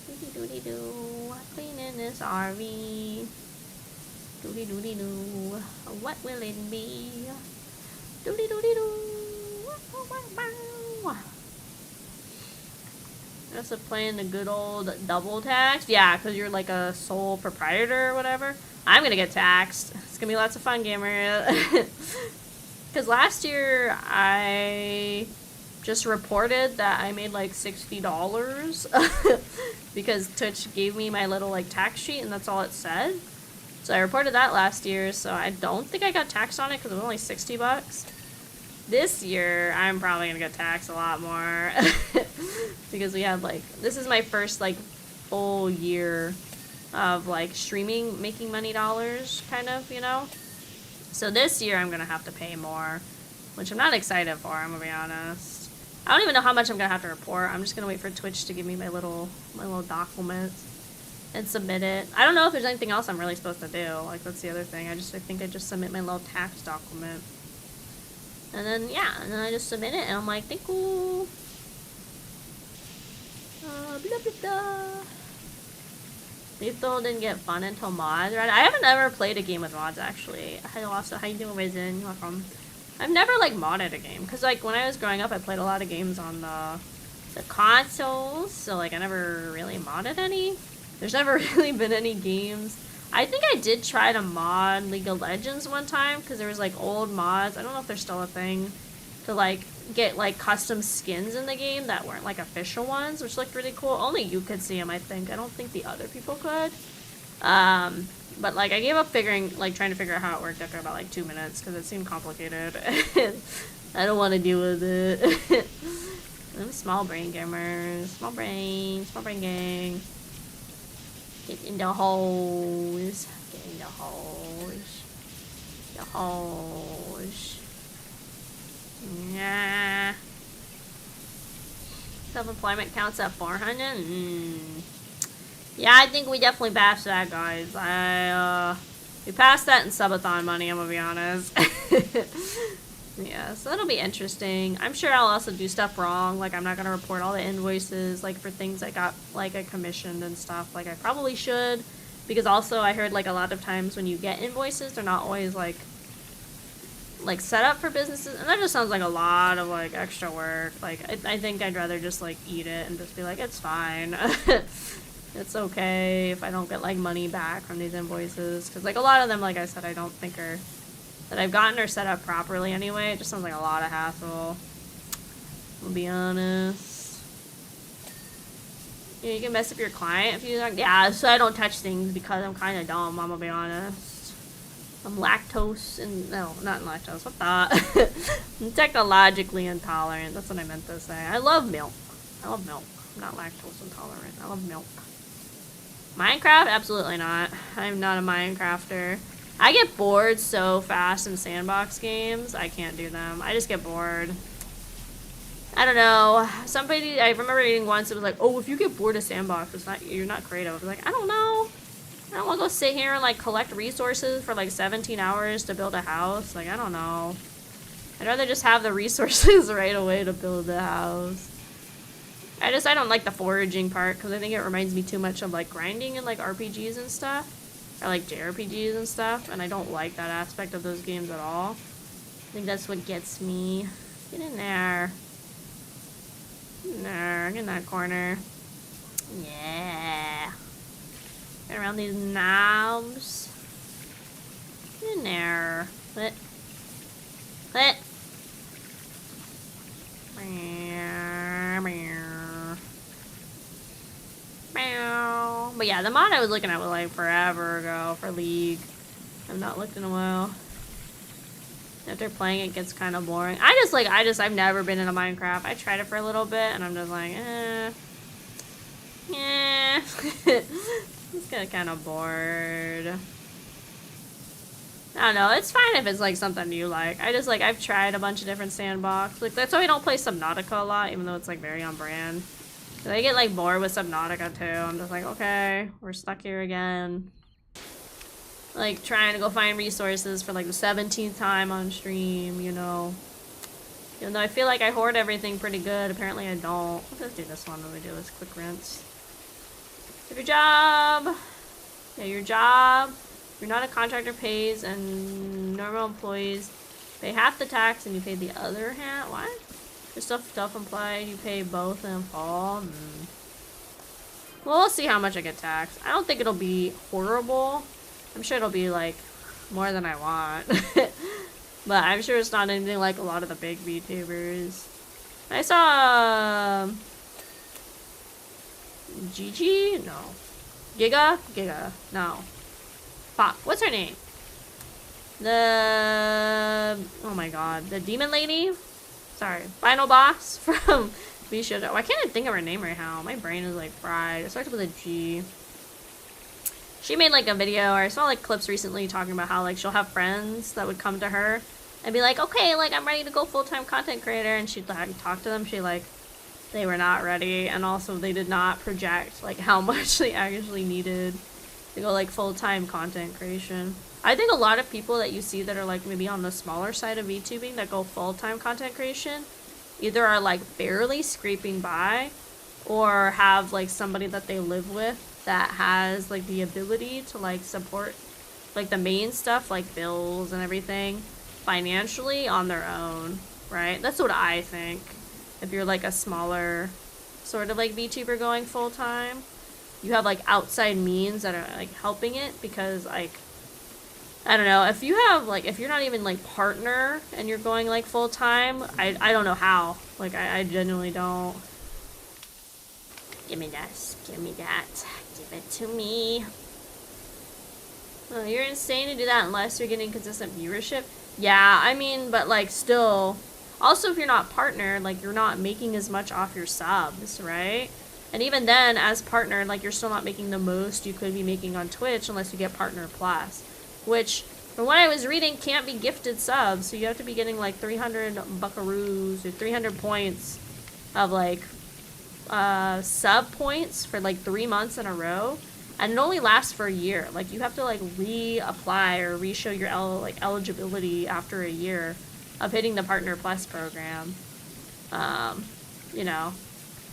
[SPEAKER 1] Doody-doody-doo, cleaning this RV. Doody-doody-doo, what will it be? Doody-doody-doo. Also playing the good old double tax. Yeah, because you're like a sole proprietor or whatever. I'm going to get taxed. It's going to be lots of fun, gamer. Because last year I just reported that I made like $60 because Twitch gave me my little like tax sheet and that's all it said. So I reported that last year, so I don't think I got taxed on it because it was only $60. This year, I'm probably going to get taxed a lot more because we have like, this is my first like full year of like streaming, making money dollars kind of, you know? So this year I'm going to have to pay more, which I'm not excited for, I'm going to be honest. I don't even know how much I'm going to have to report. I'm just going to wait for Twitch to give me my little document and submit it. I don't know if there's anything else I'm really supposed to do. Like, that's the other thing. I think I just submit my little tax document. And then, yeah, and then I just submit it, and I'm like, thank you. Blah, blah, blah. Lethal didn't get fun until mods, right? I haven't ever played a game with mods, actually. Hello, also, how you doing, Raisin? You're welcome. I've never, like, modded a game. Because, like, when I was growing up, I played a lot of games on the consoles. So, like, I never really modded any. There's never really been any games. I think I did try to mod League of Legends one time. Because there was, like, old mods. I don't know if there's still a thing. To, like, get, like, custom skins in the game that weren't, like, official ones. Which looked really cool. Only you could see them, I think. I don't think the other people could. But, like, I gave up trying to figure out how it worked after about, like, 2 minutes, because it seemed complicated. I don't want to deal with it. I'm a small brain gamer. Small brain gang. Get in the holes. Get in the holes. The holes. Nah. Self-employment counts at 400? Yeah, I think we definitely passed that, guys. We passed that in subathon money, I'm gonna be honest. Yeah, so that'll be interesting. I'm sure I'll also do stuff wrong. Like, I'm not gonna report all the invoices, like, for things I got, like, I commissioned and stuff. Like, I probably should. Because also, I heard, like, a lot of times when you get invoices, they're not always, like, set up for businesses. And that just sounds like a lot of, like, extra work. Like, I think I'd rather just, like, eat it and just be like, it's fine. It's okay if I don't get, like, money back from these invoices. Because, like, a lot of them, like I said, I don't think are... that I've gotten are set up properly anyway. It just sounds like a lot of hassle. I'll be honest. You know, you can mess up your client if you like... Yeah, so I don't touch things because I'm kind of dumb, I'm gonna be honest. I'm lactose and... No, not lactose. What the... I'm technologically intolerant. That's what I meant to say. I love milk. I love milk. I'm not lactose intolerant. I love milk. Minecraft? Absolutely not. I'm not a Minecrafter. I get bored so fast in sandbox games. I can't do them. I just get bored. I don't know. Somebody, I remember reading once, it was like, oh, if you get bored of Sandbox, you're not creative. I was like, I don't know. I don't want to go sit here and like collect resources for like 17 hours to build a house. Like, I don't know. I'd rather just have the resources right away to build the house. I don't like the foraging part because I think it reminds me too much of like grinding and like RPGs and stuff. Or like JRPGs and stuff. And I don't like that aspect of those games at all. I think that's what gets me. Get in there. Get in there. Get in that corner. Yeah. Get around these knobs. Get in there. What? What? But yeah, the mod I was looking at was like forever ago for League. I've not looked in a while. After playing it gets kind of boring. I've never been into Minecraft. I tried it for a little bit and I'm just like, Just get kind of bored. I don't know, it's fine if it's like something you like. I've tried a bunch of different sandbox. Like, that's why I don't play Subnautica a lot, even though it's like very on brand. Cause I get like bored with Subnautica too. I'm just like, okay, we're stuck here again. Like, trying to go find resources for like the 17th time on stream, you know. Even though I feel like I hoard everything pretty good, apparently I don't. Let's just do this one when we do this quick rinse. Do your job. Yeah, your job. You're not a contractor pays, and normal employees pay half the tax and you pay the other half. What? Your stuff implied you pay both in full. Well, we'll see how much I get taxed. I don't think it'll be horrible. I'm sure it'll be like more than I want. But I'm sure it's not anything like a lot of the big VTubers. I saw Gigi? No. Giga? Giga. No. Fuck. What's her name? Oh my god. The demon lady? Sorry. Final boss from Bishojo. Why can't I think of her name right now? My brain is like fried. It starts with a G. She made like a video, or I saw like clips recently talking about how like she'll have friends that would come to her and be like, okay, like I'm ready to go full-time content creator, and she'd like talk to them. They were not ready, and also they did not project like how much they actually needed to go like full-time content creation. I think a lot of people that you see that are like maybe on the smaller side of VTubing that go full-time content creation either are like barely scraping by or have like somebody that they live with that has like the ability to like support like the main stuff like bills and everything financially on their own, right? That's what I think. If you're like a smaller sort of like VTuber going full-time, you have like outside means that are like helping it, because like I don't know, if you have like, if you're not even like partner and you're going like full-time, I don't know how. Like I genuinely don't. Give me that. Give me that. Give it to me. Oh, you're insane to do that unless you're getting consistent viewership. Yeah, I mean, but like still. Also, if you're not partnered, like you're not making as much off your subs, right? And even then, as partnered, like you're still not making the most you could be making on Twitch unless you get Partner Plus. Which, from what I was reading, can't be gifted subs. So you have to be getting like 300 buckaroos or 300 points of like sub points for like 3 months in a row, and it only lasts for a year. Like you have to like reapply or re-show your eligibility after a year of hitting the Partner Plus program. You know,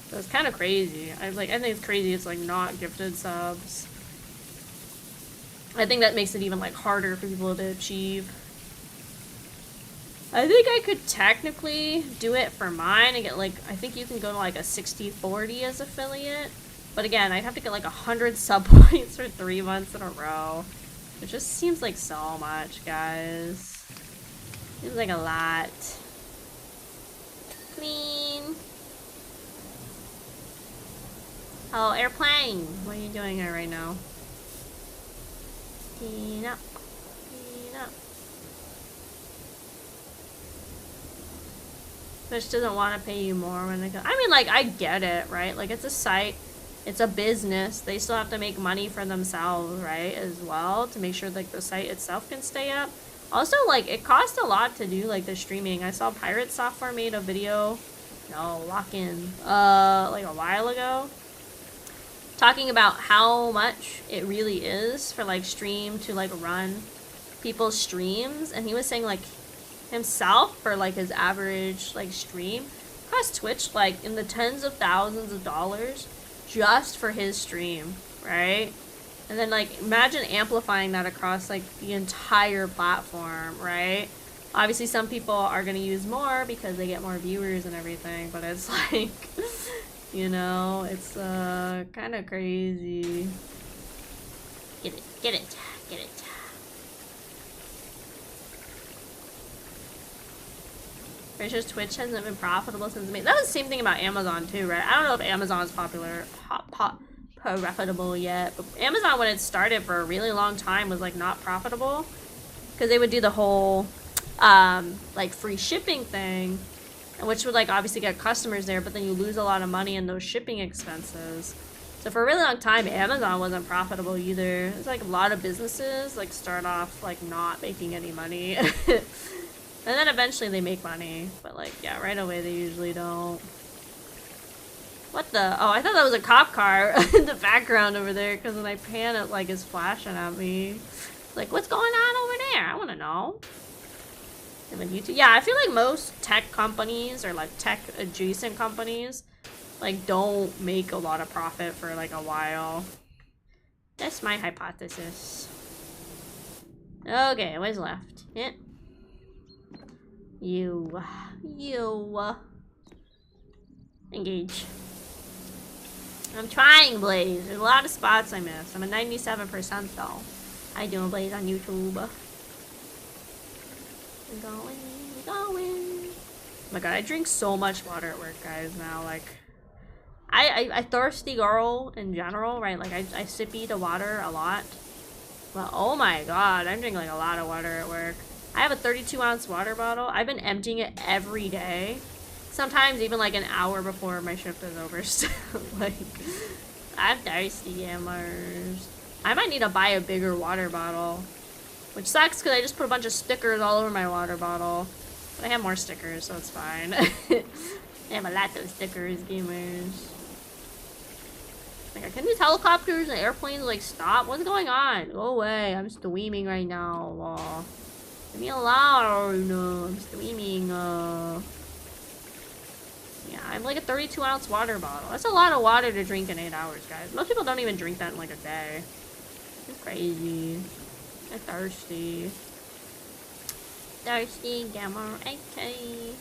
[SPEAKER 1] so it's kind of crazy. I think it's crazy it's like not gifted subs. I think that makes it even like harder for people to achieve. I think I could technically do it for mine and get like, I think you can go to like a 60-40 as affiliate. But again, I'd have to get like 100 sub points for 3 months in a row. It just seems like so much, guys. Seems like a lot. Clean. Oh, airplane. What are you doing here right now? Clean up. Clean up. Twitch doesn't want to pay you more when they go. I mean, like, I get it, right? Like, it's a site. It's a business. They still have to make money for themselves, right? As well, to make sure, like, the site itself can stay up. Also, like, it costs a lot to do, like, the streaming. I saw Pirate Software made a video No, lock-in. Like a while ago. Talking about how much it really is for like stream to like run people's streams, and he was saying like himself for like his average like stream cost Twitch like in the tens of thousands of dollars just for his stream, right? And then like imagine amplifying that across like the entire platform, right? Obviously some people are gonna use more because they get more viewers and everything, but it's like you know, it's kind of crazy. Get it, get it, get it. Just Twitch hasn't been profitable since May. That was the same thing about Amazon too, right? I don't know if Amazon's profitable yet, but Amazon when it started for a really long time was like not profitable because they would do the whole like free shipping thing, which would like obviously get customers there, but then you lose a lot of money in those shipping expenses. So for a really long time, Amazon wasn't profitable either. It's like a lot of businesses like start off like not making any money. And then eventually they make money, but like, yeah, right away they usually don't. What the? Oh, I thought that was a cop car in the background over there, because when I pan it, like, is flashing at me. Like, what's going on over there? I want to know. YouTube. Yeah, I feel like most tech companies, or like tech adjacent companies, like, don't make a lot of profit for like a while. That's my hypothesis. Okay, what's left? Yeah. You. Engage. I'm trying Blaze. There's a lot of spots I missed. I'm at 97% though. I do Blaze on YouTube. We're going. Oh my god, I drink so much water at work, guys, now. Like, I thirsty girl in general, right? Like, I sippy the water a lot. But oh my god, I'm drinking like a lot of water at work. I have a 32-ounce water bottle. I've been emptying it every day. Sometimes even like an hour before my shift is over. So, like, I'm thirsty, gamers. I might need to buy a bigger water bottle. Which sucks because I just put a bunch of stickers all over my water bottle. But I have more stickers, so it's fine. I have a lot of stickers, gamers. Like, can these helicopters and airplanes like stop? What's going on? Go away. I'm streaming right now. Leave me alone. I'm streaming. Yeah, I'm like a 32-ounce water bottle. That's a lot of water to drink in 8 hours, guys. Most people don't even drink that in like a day. It's crazy. I'm thirsty. Thirsty, gamer, okay.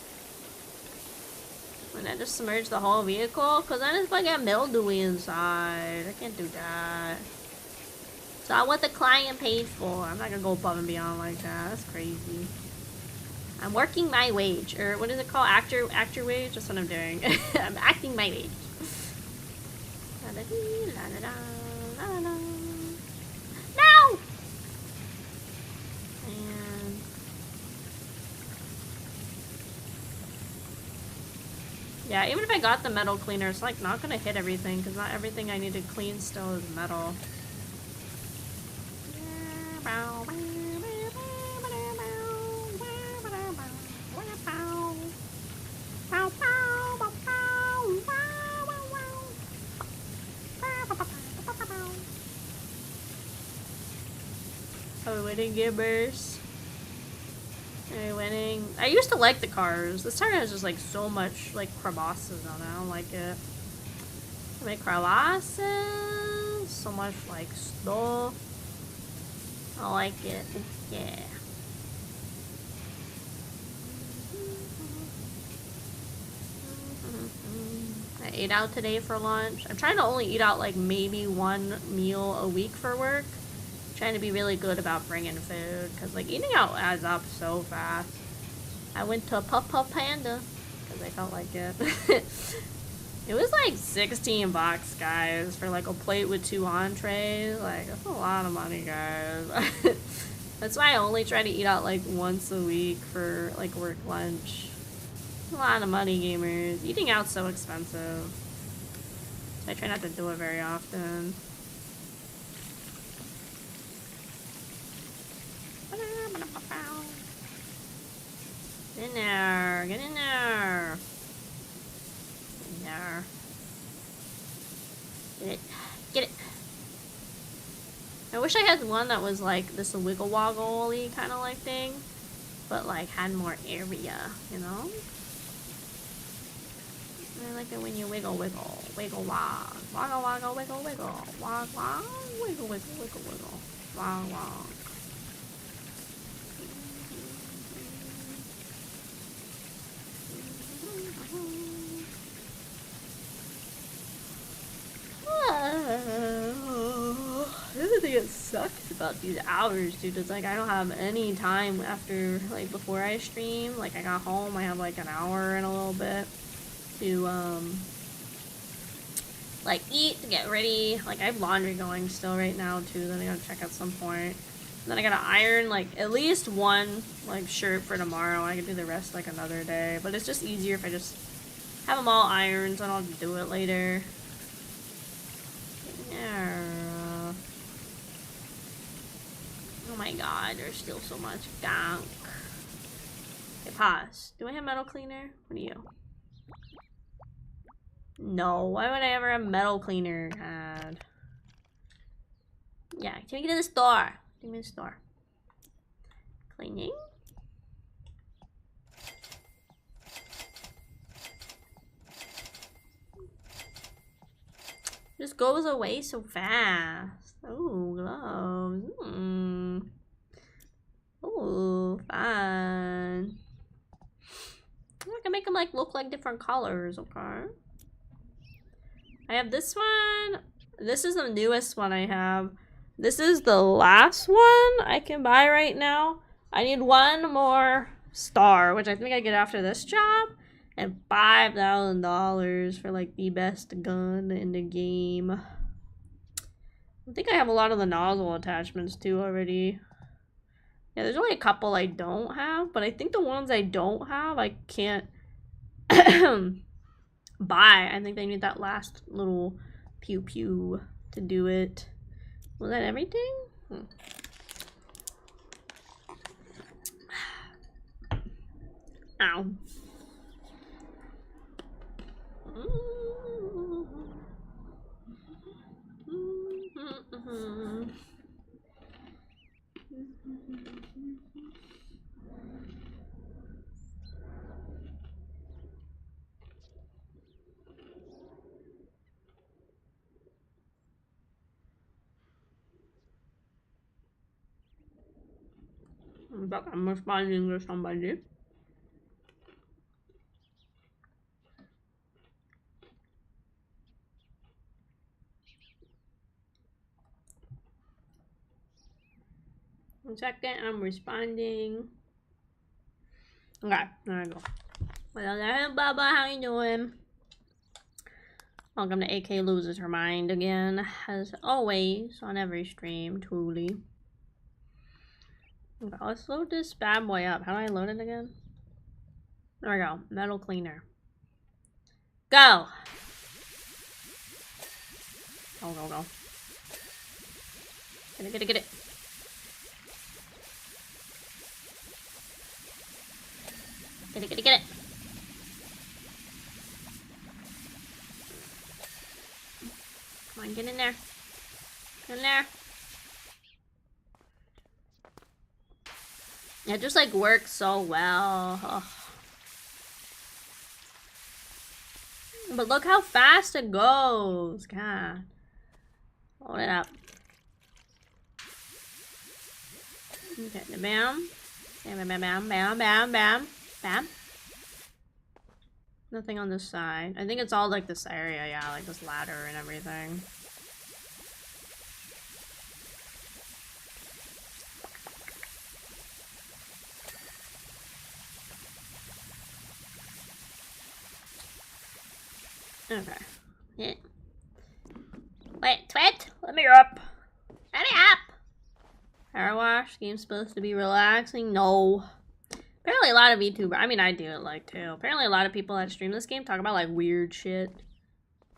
[SPEAKER 1] And I just submerge the whole vehicle? Because then it's like a mildewy inside. I can't do that. It's not what the client paid for. I'm not gonna go above and beyond like that. That's crazy. I'm working my wage. Or what is it called? Actor wage? That's what I'm doing. I'm acting my wage. No! And yeah, even if I got the metal cleaner, it's like not gonna hit everything because not everything I need to clean still is metal. Are we winning, gamers? Are we winning? I used to like the cars. This tire has just like so much like crevasses on it. I don't like it. So many crevasses. So much like stuff. I don't like it. Yeah. I ate out today for lunch. I'm trying to only eat out like maybe one meal a week for work. Trying to be really good about bringing food because like eating out adds up so fast. I went to Puff Puff Panda because I felt like it. It was like 16 bucks, guys, for like a plate with 2 entrees. Like, that's a lot of money, guys. That's why I only try to eat out like once a week for like work lunch. A lot of money, gamers. Eating out's so expensive. So I try not to do it very often. Get in there. Get in there. wish I had one that was like this wiggle woggle-y kind of like thing, but like had more area, you know? I like it when you wiggle wiggle, wiggle wog, woggle woggle, wiggle wiggle, wog wog, wiggle wiggle, wiggle wiggle, wog wog. The other thing that sucks about these hours, dude, is like I don't have any time after, like, before I stream. Like, I got home, I have like an hour and a little bit to like eat, to get ready. Like, I have laundry going still right now too that I gotta check at some point. And then I gotta iron like at least one like shirt for tomorrow. I can do the rest like another day, but it's just easier if I just have them all ironed so I don't have to do it later. Yeah. Oh my god, there's still so much gunk. Okay, pause. Do I have metal cleaner? What do you? No, why would I ever have metal cleaner? God. Yeah, take me to the store. Take me to the store. Cleaning? Just goes away so fast. Oh, gloves. Oh, fun. I can make them like look like different colors, okay? I have this one. This is the newest one I have. This is the last one I can buy right now. I need one more star, which I think I get after this job. And $5,000 for like the best gun in the game. I think I have a lot of the nozzle attachments too already. Yeah, there's only a couple I don't have, but I think the ones I don't have I can't buy. I think they need that last little pew pew to do it. Was that everything? Ow. I'm responding to somebody. One second, I'm responding. Okay, there I go. Hello, Baba, how you doing? Welcome to AK Loses Her Mind again, as always, on every stream, truly. Okay, let's load this bad boy up. How do I load it again? There we go. Metal cleaner. Go! Go, go, go. Get it, get it, get it. Get it, get it, get it. Come on, get in there. Get in there. It just like works so well. Ugh. But look how fast it goes. God. Hold it up. Okay, bam. Bam, bam, bam, bam, bam, bam, bam. Nothing on this side. I think it's all like this area, yeah, like this ladder and everything. Okay. Yeah. Wait, twit! Let me up! Let me up! Powerwash, game's supposed to be relaxing? No. Apparently a lot of VTubers, I mean I do it like too. Apparently a lot of people that stream this game talk about like weird shit.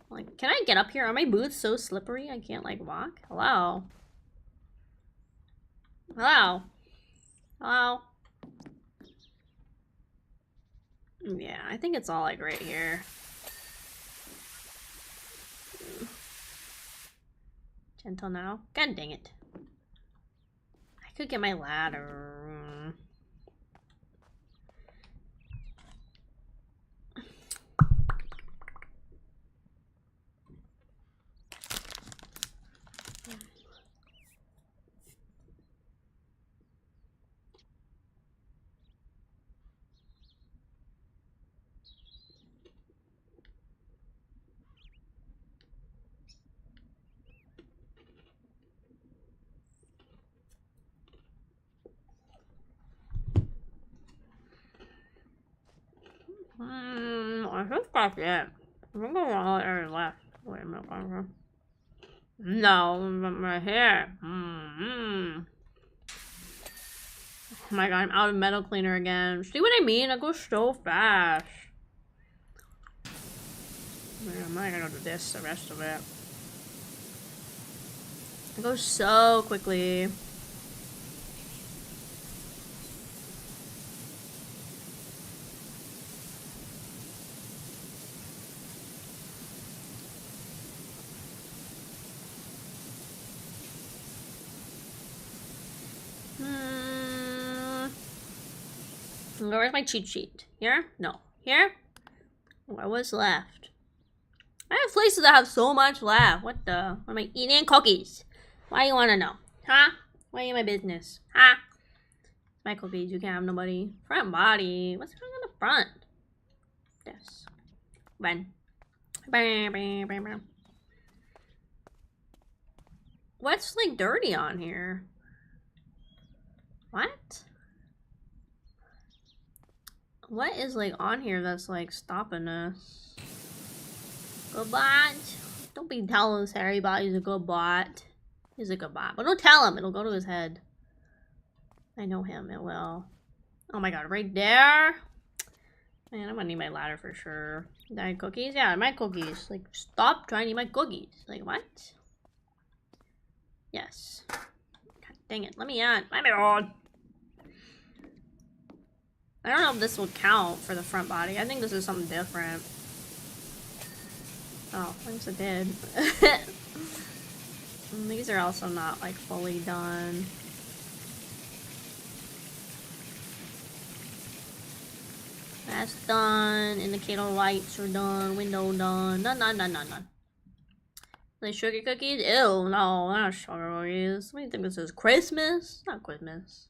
[SPEAKER 1] Like, can I get up here? Are my boots so slippery I can't like walk? Hello? Hello? Hello? Yeah, I think it's all like right here. Gentle now. God dang it. I could get my ladder. I think that's it. I think there's one area left. Wait a minute. No, my hair. Oh my god, I'm out of metal cleaner again. See what I mean? It goes so fast. I'm not gonna do this the rest of it. It goes so quickly. Where's my cheat sheet? Here? No. Here? What was left? I have places that have so much left. What the? What am I eating? Cookies. Why you wanna know? Huh? Why you my business? Huh? My cookies. You can't have nobody. Front body. What's wrong on the front? This. When? What's like dirty on here? What? What is like on here that's like stopping us? Good bot. Don't be telling us everybody he's a good bot. He's a good bot. But don't tell him, it'll go to his head. I know him, it will. Oh my god, right there? Man, I'm gonna need my ladder for sure. Diet cookies? Yeah, my cookies. Like, stop trying to eat my cookies. Like, what? Yes. God dang it, let me on. Let me on. I don't know if this will count for the front body. I think this is something different. Oh, I guess it did. These are also not like fully done. That's done. Indicator lights are done. Window done. None. Like sugar cookies? Ew, no, not sugar cookies. What do you think this is? Christmas? Not Christmas.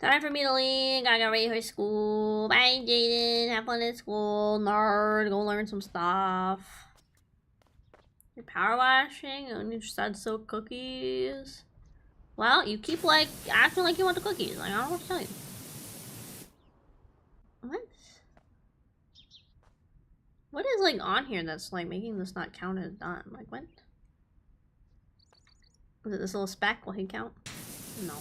[SPEAKER 1] Time for me to leave. Gotta get ready for school. Bye, Jaden. Have fun at school. Nerd. Go learn some stuff. You're power washing and you said soak cookies. Well, you keep like acting like you want the cookies. Like, I don't know what to tell you. What? What is like on here that's like making this not count as done? Like, what? Is it this little speck? Will he count? No.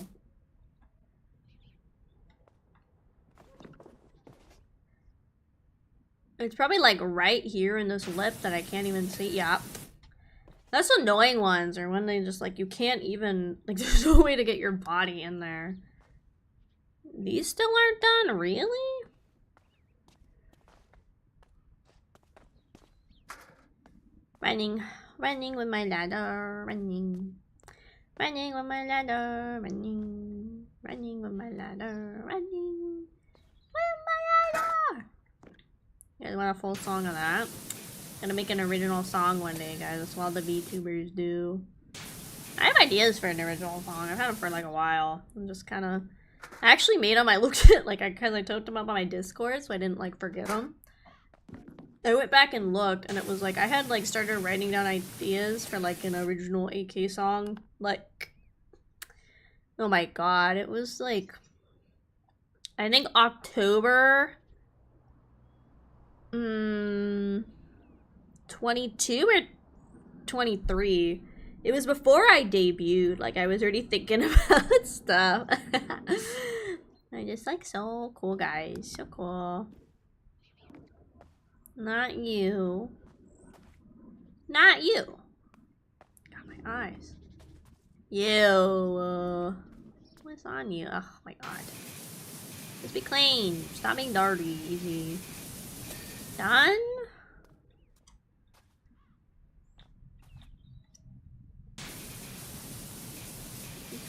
[SPEAKER 1] It's probably like right here in this lip that I can't even see. Yeah. That's annoying ones, or when they just like, you can't even, like there's no way to get your body in there. These still aren't done? Really? Running with my ladder, running with my ladder, running with my ladder, running with my ladder. You guys want a full song of that? Gonna make an original song one day, guys. That's what all the VTubers do. I have ideas for an original song. I've had them for like a while. I'm just kind of... I actually made them. I looked at like, because I typed them up on my Discord, so I didn't like forget them. I went back and looked, and it was like I had like started writing down ideas for like an original AK song. Like, oh my god, it was like, I think October 22 or 23. It was before I debuted. Like, I was already thinking about stuff. I just like so cool, guys. So cool. Not you. Not you. Got my eyes. You. What's on you? Oh my god. Just be clean. Stop being dirty. Easy. Done?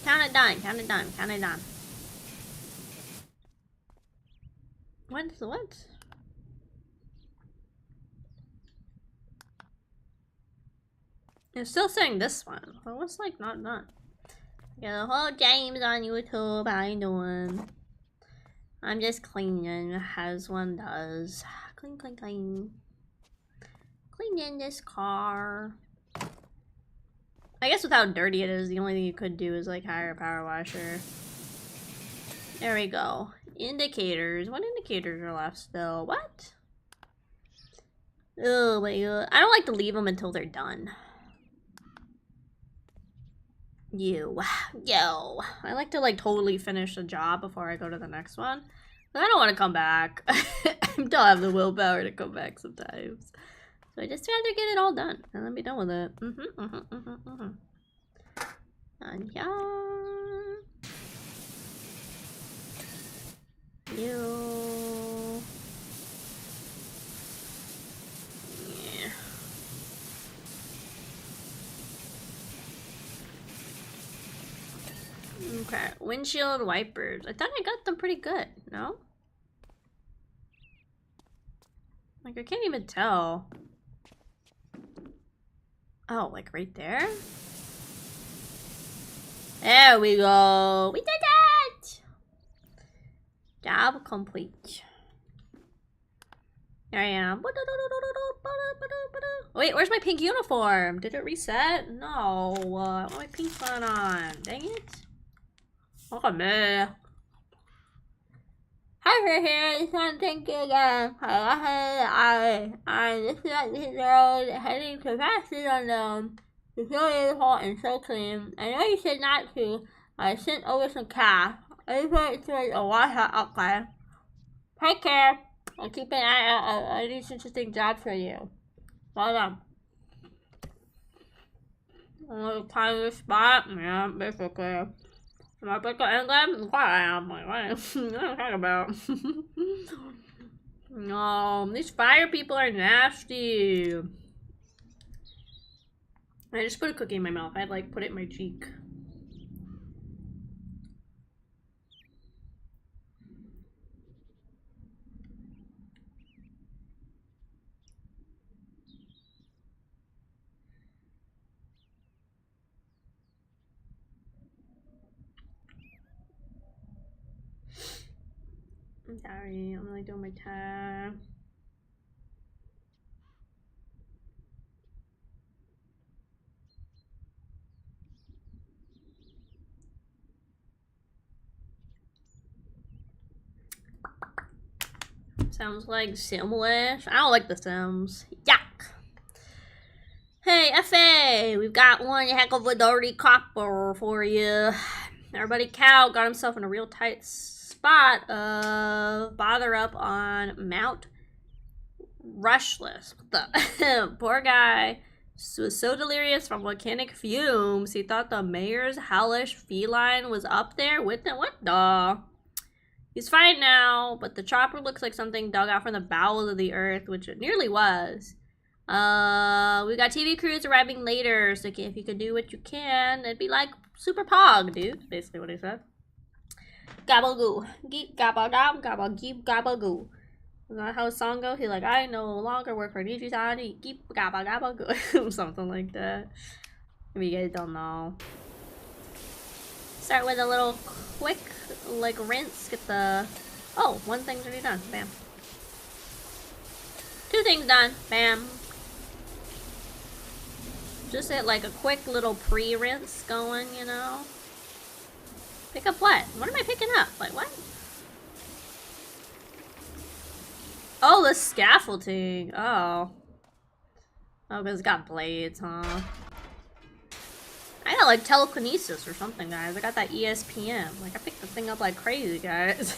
[SPEAKER 1] count it done, count it done, count it done. What? It's still saying this one. Well, what's like not done? Yeah, the whole game's on YouTube. How you doing? I'm just cleaning as one does. Clean, clean, clean. Cleaning this car. I guess with how dirty it is, the only thing you could do is like hire a power washer. There we go. Indicators. What indicators are left still? What? Oh my god. I don't like to leave them until they're done. Yo. I like to like totally finish a job before I go to the next one. But I don't want to come back. I don't have the willpower to come back sometimes. So I just rather get it all done and then be done with it. And yeah. You. Yeah. Okay, windshield wipers. I thought I got them pretty good, no? Like, I can't even tell. Oh, like right there? There we go. We did it! Job complete. There I am. Wait, where's my pink uniform? Did it reset? No. I want my pink one on. Dang it. Look at me. Hi, here. Just want to thank you again. This is like this road heading to Fastest Unknown. It's so beautiful and so clean. I know you said not to. I sent over some cash. I just wanted to like a washout outside. Take care. I'll keep an eye out on these interesting jobs for you. Well done. A little tiny spot. Yeah, basically. Am I back at England? What I am? Like, what are you talking about? No, these fire people are nasty. I just put a cookie in my mouth. I'd like put it in my cheek. I'm sorry, I'm like doing my time. Sounds like Simlish. I don't like the Sims. Yuck. Hey, FA, we've got one heck of a dirty copper for you. Everybody cow got himself in a real tight spot of bother up on Mount Rushless. The poor guy was so delirious from volcanic fumes, he thought the mayor's hellish feline was up there with him. What the? He's fine now, but the chopper looks like something dug out from the bowels of the earth, which it nearly was. We got TV crews arriving later, so if you could do what you can, it'd be like super pog, dude. Basically what he said. Gabble goo. Geep gabble gab gabble geep gabble goo. Is that how his song goes? He's like, I no longer work for Digitani. Geep gabble gabble goo. Something like that. If you guys don't know. Start with a little quick, like, rinse. Get the... Oh, one thing's already done. Bam. Two things done. Bam. Just at, like, a quick little pre-rinse going, you know? Pick up what? What am I picking up? Like, what? Oh, the scaffolding. Oh. Oh, because it's got blades, huh? I got like telekinesis or something, guys. I got that ESPN. Like, I picked the thing up like crazy, guys.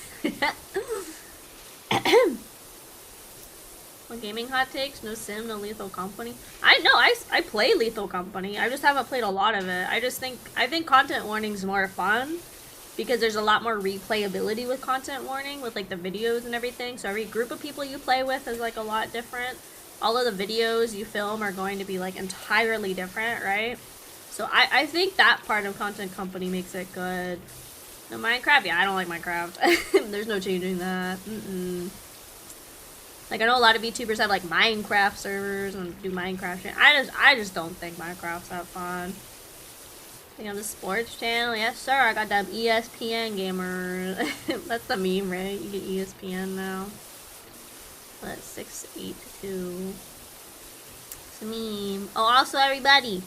[SPEAKER 1] What gaming hot takes? No Sim, no Lethal Company. I play Lethal Company. I just haven't played a lot of it. I think content warning's more fun because there's a lot more replayability with content warning with like the videos and everything. So every group of people you play with is like a lot different. All of the videos you film are going to be like entirely different, right? So I think that part of content company makes it good. No, Minecraft? Yeah, I don't like Minecraft. There's no changing that. Like, I know a lot of VTubers have, like, Minecraft servers and do Minecraft shit. I just don't think Minecraft's that fun. Think on the sports channel? Yes, sir. I got that ESPN gamer. That's the meme, right? You get ESPN now. That's 682. It's a meme. Oh, also, everybody.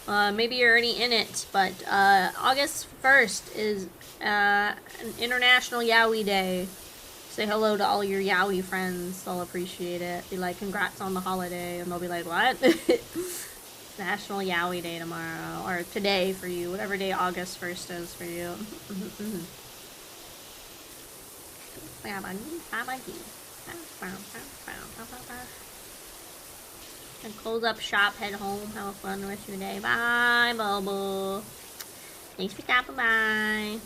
[SPEAKER 1] Maybe you're already in it, but August 1st is an International Yowie Day. Say hello to all your Yowie friends. They'll appreciate it. Be like, congrats on the holiday. And they'll be like, what? National Yowie Day tomorrow. Or today for you. Whatever day August 1st is for you. And close up shop, head home, have fun the rest of your day. Bye, Bubble. Thanks for stopping by.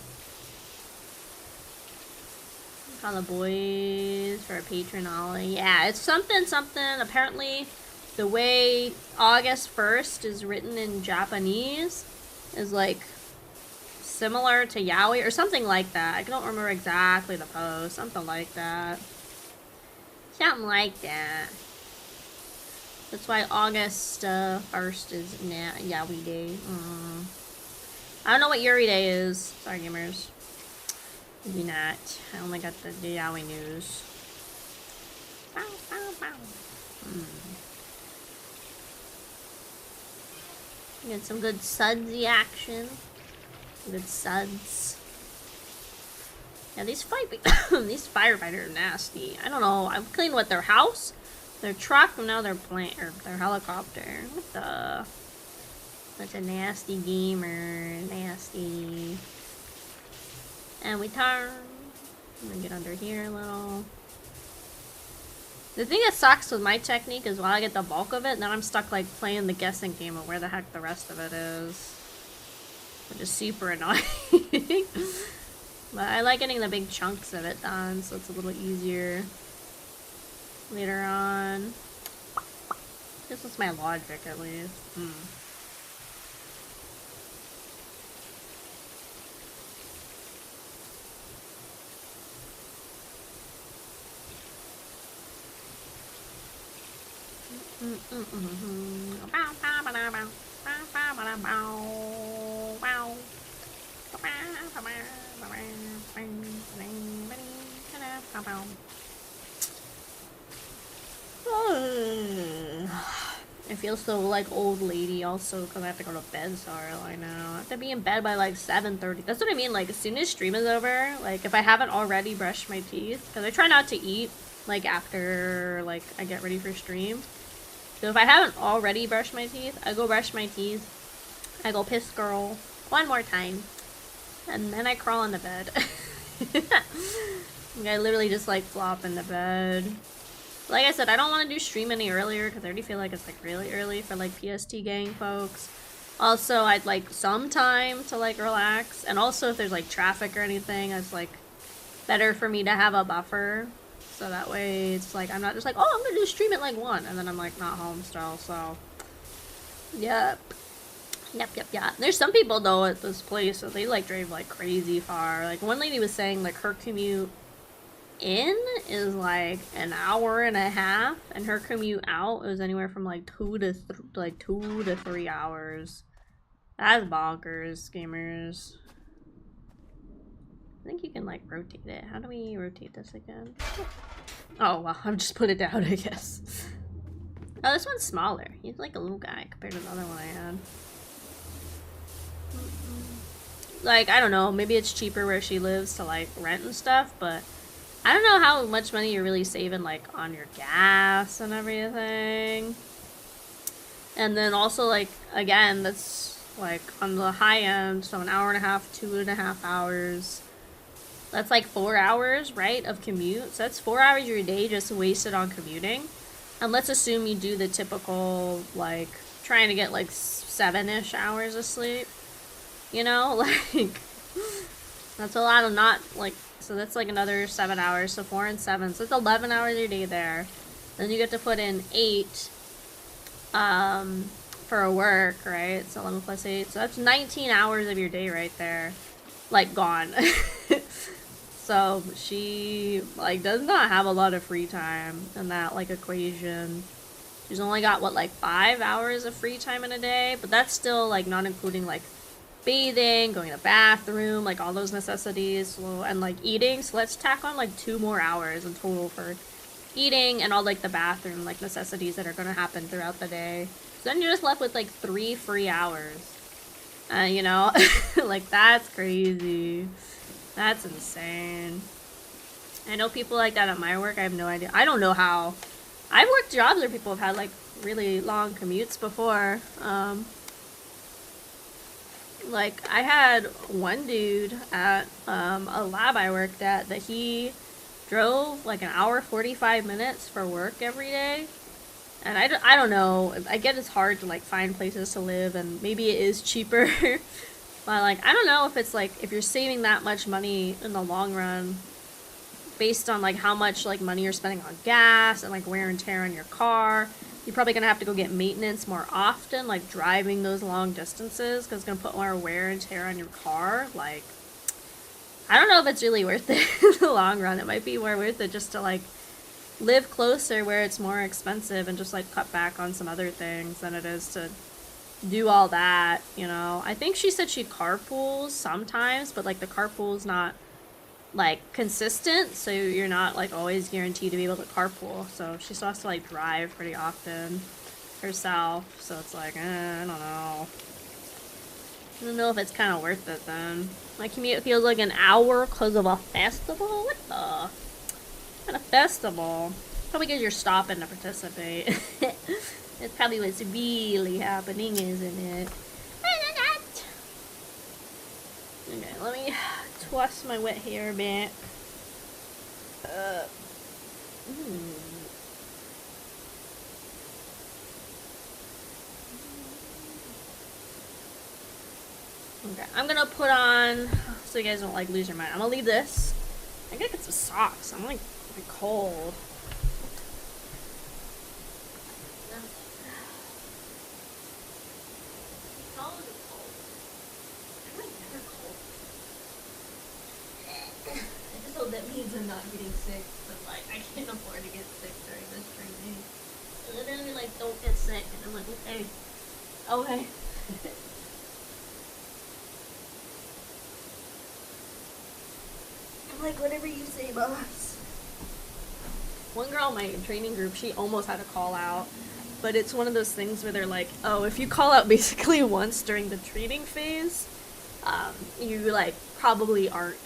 [SPEAKER 1] Call the boys for a patron ollie. Yeah, it's something. Apparently, the way August 1st is written in Japanese is like similar to yaoi or something like that. I don't remember exactly the post. Something like that. Something like that. That's why August 1st is Yaoi Day. I don't know what Yuri Day is. Sorry, gamers. Maybe not. I only got the Yaoi news. Bow, bow, bow. Get some good sudsy action. Good suds. Yeah, these firefighters are nasty. I don't know. I've cleaned with their house, their truck, and now their plane or their helicopter. What the? That's a nasty gamer. Nasty. And we turn. I'm gonna get under here a little. The thing that sucks with my technique is while I get the bulk of it, then I'm stuck like playing the guessing game of where the heck the rest of it is. Which is super annoying. But I like getting the big chunks of it done, so it's a little easier later on. This was my logic, at least. I feel so like old lady also because I have to go to bed so early now. I have to be in bed by like 7:30. That's what I mean, like as soon as stream is over, like if I haven't already brushed my teeth, because I try not to eat like after like I get ready for stream. So if I haven't already brushed my teeth, I go brush my teeth, I go piss girl one more time, and then I crawl into bed. I literally just like flop into bed. Like I said, I don't want to do stream any earlier because I already feel like it's like really early for like PST gang folks. Also, I'd like some time to like relax, and also if there's like traffic or anything, it's like better for me to have a buffer. So that way it's like I'm not just like, oh, I'm gonna do stream at like 1 and then I'm like not home still. So yep. There's some people though at this place so they like drive like crazy far. Like one lady was saying like her commute in is like an hour and a half, and her commute out is anywhere from like 2 to 3 hours. That's bonkers, gamers. I think you can like rotate it. How do we rotate this again? Oh well, I've just put it down, I guess. Oh, this one's smaller. He's like a little guy compared to the other one I had. Like, I don't know, maybe it's cheaper where she lives to like rent and stuff, but I don't know how much money you're really saving like on your gas and everything. And then also like, again, that's like on the high end, so an hour and a half, 2.5 hours. That's like 4 hours, right, of commute. So that's 4 hours of your day just wasted on commuting. And let's assume you do the typical, like, trying to get like 7-ish hours of sleep. You know, like, that's a lot of not, like, so that's like another 7 hours. So 4 and 7, so it's 11 hours of your day there. Then you get to put in 8 for for work, right? It's 11 plus 8, so that's 19 hours of your day right there, like, gone. So she, like, does not have a lot of free time in that, like, equation. She's only got, what, like, 5 hours of free time in a day, but that's still, like, not including, like, bathing, going to the bathroom, like, all those necessities, so, and, like, eating. So let's tack on, like, 2 more hours in total for eating and all, like, the bathroom, like, necessities that are gonna happen throughout the day. So then you're just left with, like, 3 free hours. You know? Like, that's crazy. That's insane. I know people like that at my work. I have no idea. I don't know how. I've worked jobs where people have had, like, really long commutes before. Like, I had one dude at a lab I worked at that he drove, like, an hour 45 minutes for work every day. And I don't know. I get it's hard to, like, find places to live, and maybe it is cheaper. But, like, I don't know if it's, like, if you're saving that much money in the long run based on, like, how much, like, money you're spending on gas and, like, wear and tear on your car. You're probably gonna have to go get maintenance more often, like, driving those long distances, because it's gonna put more wear and tear on your car. Like, I don't know if it's really worth it in the long run. It might be more worth it just to, like, live closer where it's more expensive and just, like, cut back on some other things than it is to do all that, you know. I think she said she carpools sometimes, but, like, the carpool's not, like, consistent, so you're not, like, always guaranteed to be able to carpool. So she still has to, like, drive pretty often herself. So it's like, I don't know. I don't know if it's kind of worth it then. My commute feels like an hour because of a festival? What the? What kind of festival? Probably because you're stopping to participate. That's probably what's really happening, isn't it? Okay, let me toss my wet hair back. Okay, I'm gonna put on, so you guys don't, like, lose your mind. I'm gonna leave this. I gotta get some socks. I'm, like cold. That means I'm not getting sick, but, like, I can't afford to get sick during this training. So literally, like, don't get sick, and I'm like, okay. Okay. I'm like, whatever you say, boss. One girl in my training group, she almost had a call out, but it's one of those things where they're like, oh, if you call out basically once during the training phase, you, like, probably aren't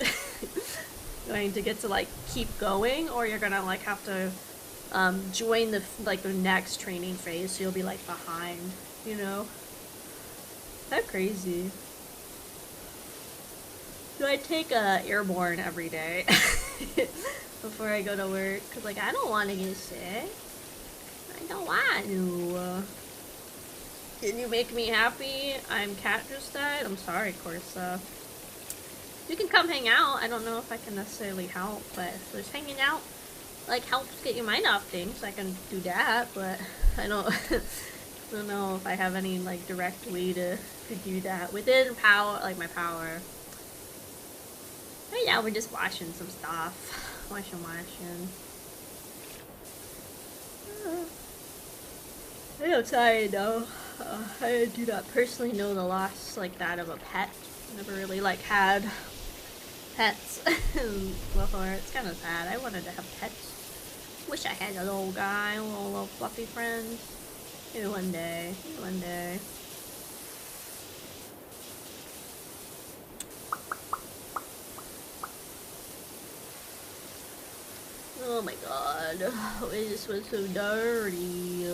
[SPEAKER 1] going to get to, like, keep going, or you're gonna, like, have to join the, like, the next training phase, so you'll be, like, behind, you know? That's crazy. So I take airborne every day before I go to work, because, like, I don't want to get sick. I don't want to. Can you make me happy? Cat just died. I'm sorry, Corsa. You can come hang out. I don't know if I can necessarily help, but if just hanging out, like, helps get your mind off things, I can do that, but I don't know if I have any, like, direct way to do that within power, like, my power. Right now we're just washing some stuff. Washing. I'm outside though. I do not personally know the loss like that of a pet. Never really, like, had pets before. It's kind of sad. I wanted to have pets. Wish I had a little guy, a little fluffy friend. Maybe one day. Oh my god. This was so dirty.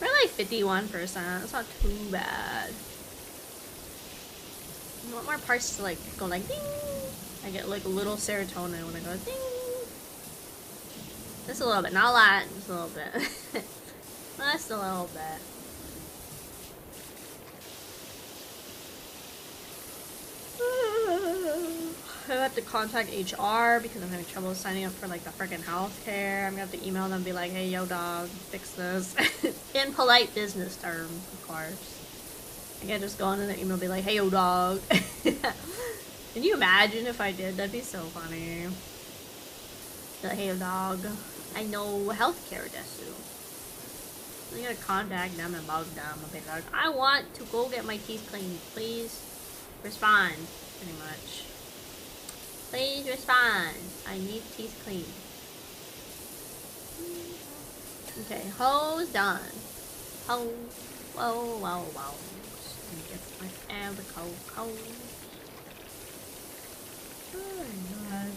[SPEAKER 1] We're like 51%. It's not too bad. I want more parts to, like, go like ding. I get, like, a little serotonin when I go ding. Just a little bit, not a lot, just a little bit. Just a little bit. I have to contact HR because I'm having trouble signing up for like the freaking healthcare. I'm gonna have to email them and be like, hey, yo, dog, fix this. In polite business terms, of course. I can't just go into their email and be like, hey, yo, dog. Can you imagine if I did? That'd be so funny. Like, hey, yo, dog. I know healthcare desu. I'm gonna contact them and bug them and be like, I want to go get my teeth cleaned. Please respond, pretty much. Please respond. I need teeth cleaned. Okay, ho's done. Ho, whoa, whoa, whoa. Let me get my avocado. Oh my god.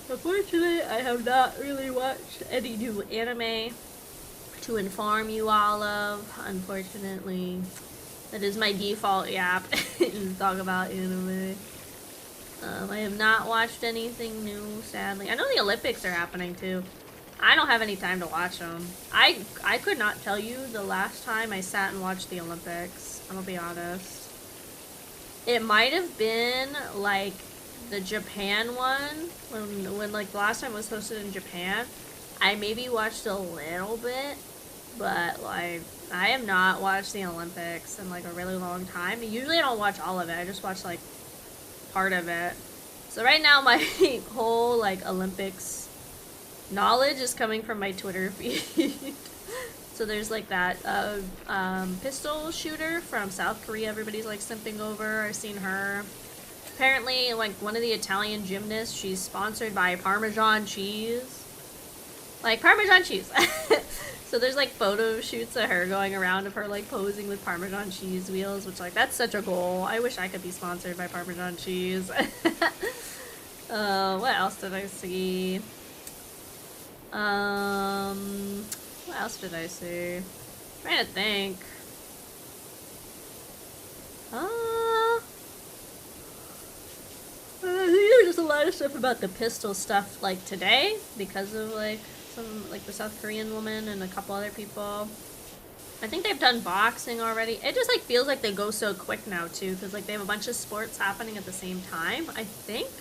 [SPEAKER 1] Unfortunately, I have not really watched any new anime to inform you all of. Unfortunately, that is my default yap is talk about anime. I have not watched anything new, sadly. I know the Olympics are happening too. I don't have any time to watch them. I could not tell you the last time I sat and watched the Olympics. I'm gonna be honest. It might have been like the Japan one when like the last time it was hosted in Japan. I maybe watched a little bit, but like I have not watched the Olympics in like a really long time. Usually I don't watch all of it. I just watch like part of it. So right now my whole like Olympics knowledge is coming from my Twitter feed. So there's like that pistol shooter from South Korea everybody's like simping over. I've seen her. Apparently like one of the Italian gymnasts, she's sponsored by Parmesan cheese. Like Parmesan cheese. So there's like photo shoots of her going around of her like posing with Parmesan cheese wheels, which like that's such a goal. I wish I could be sponsored by Parmesan cheese. What else did I see? What else did I see? I'm trying to think. I think there was just a lot of stuff about the pistol stuff like today because of like some like the South Korean woman and a couple other people. I think they've done boxing already. It just like feels like they go so quick now too because like they have a bunch of sports happening at the same time, I think.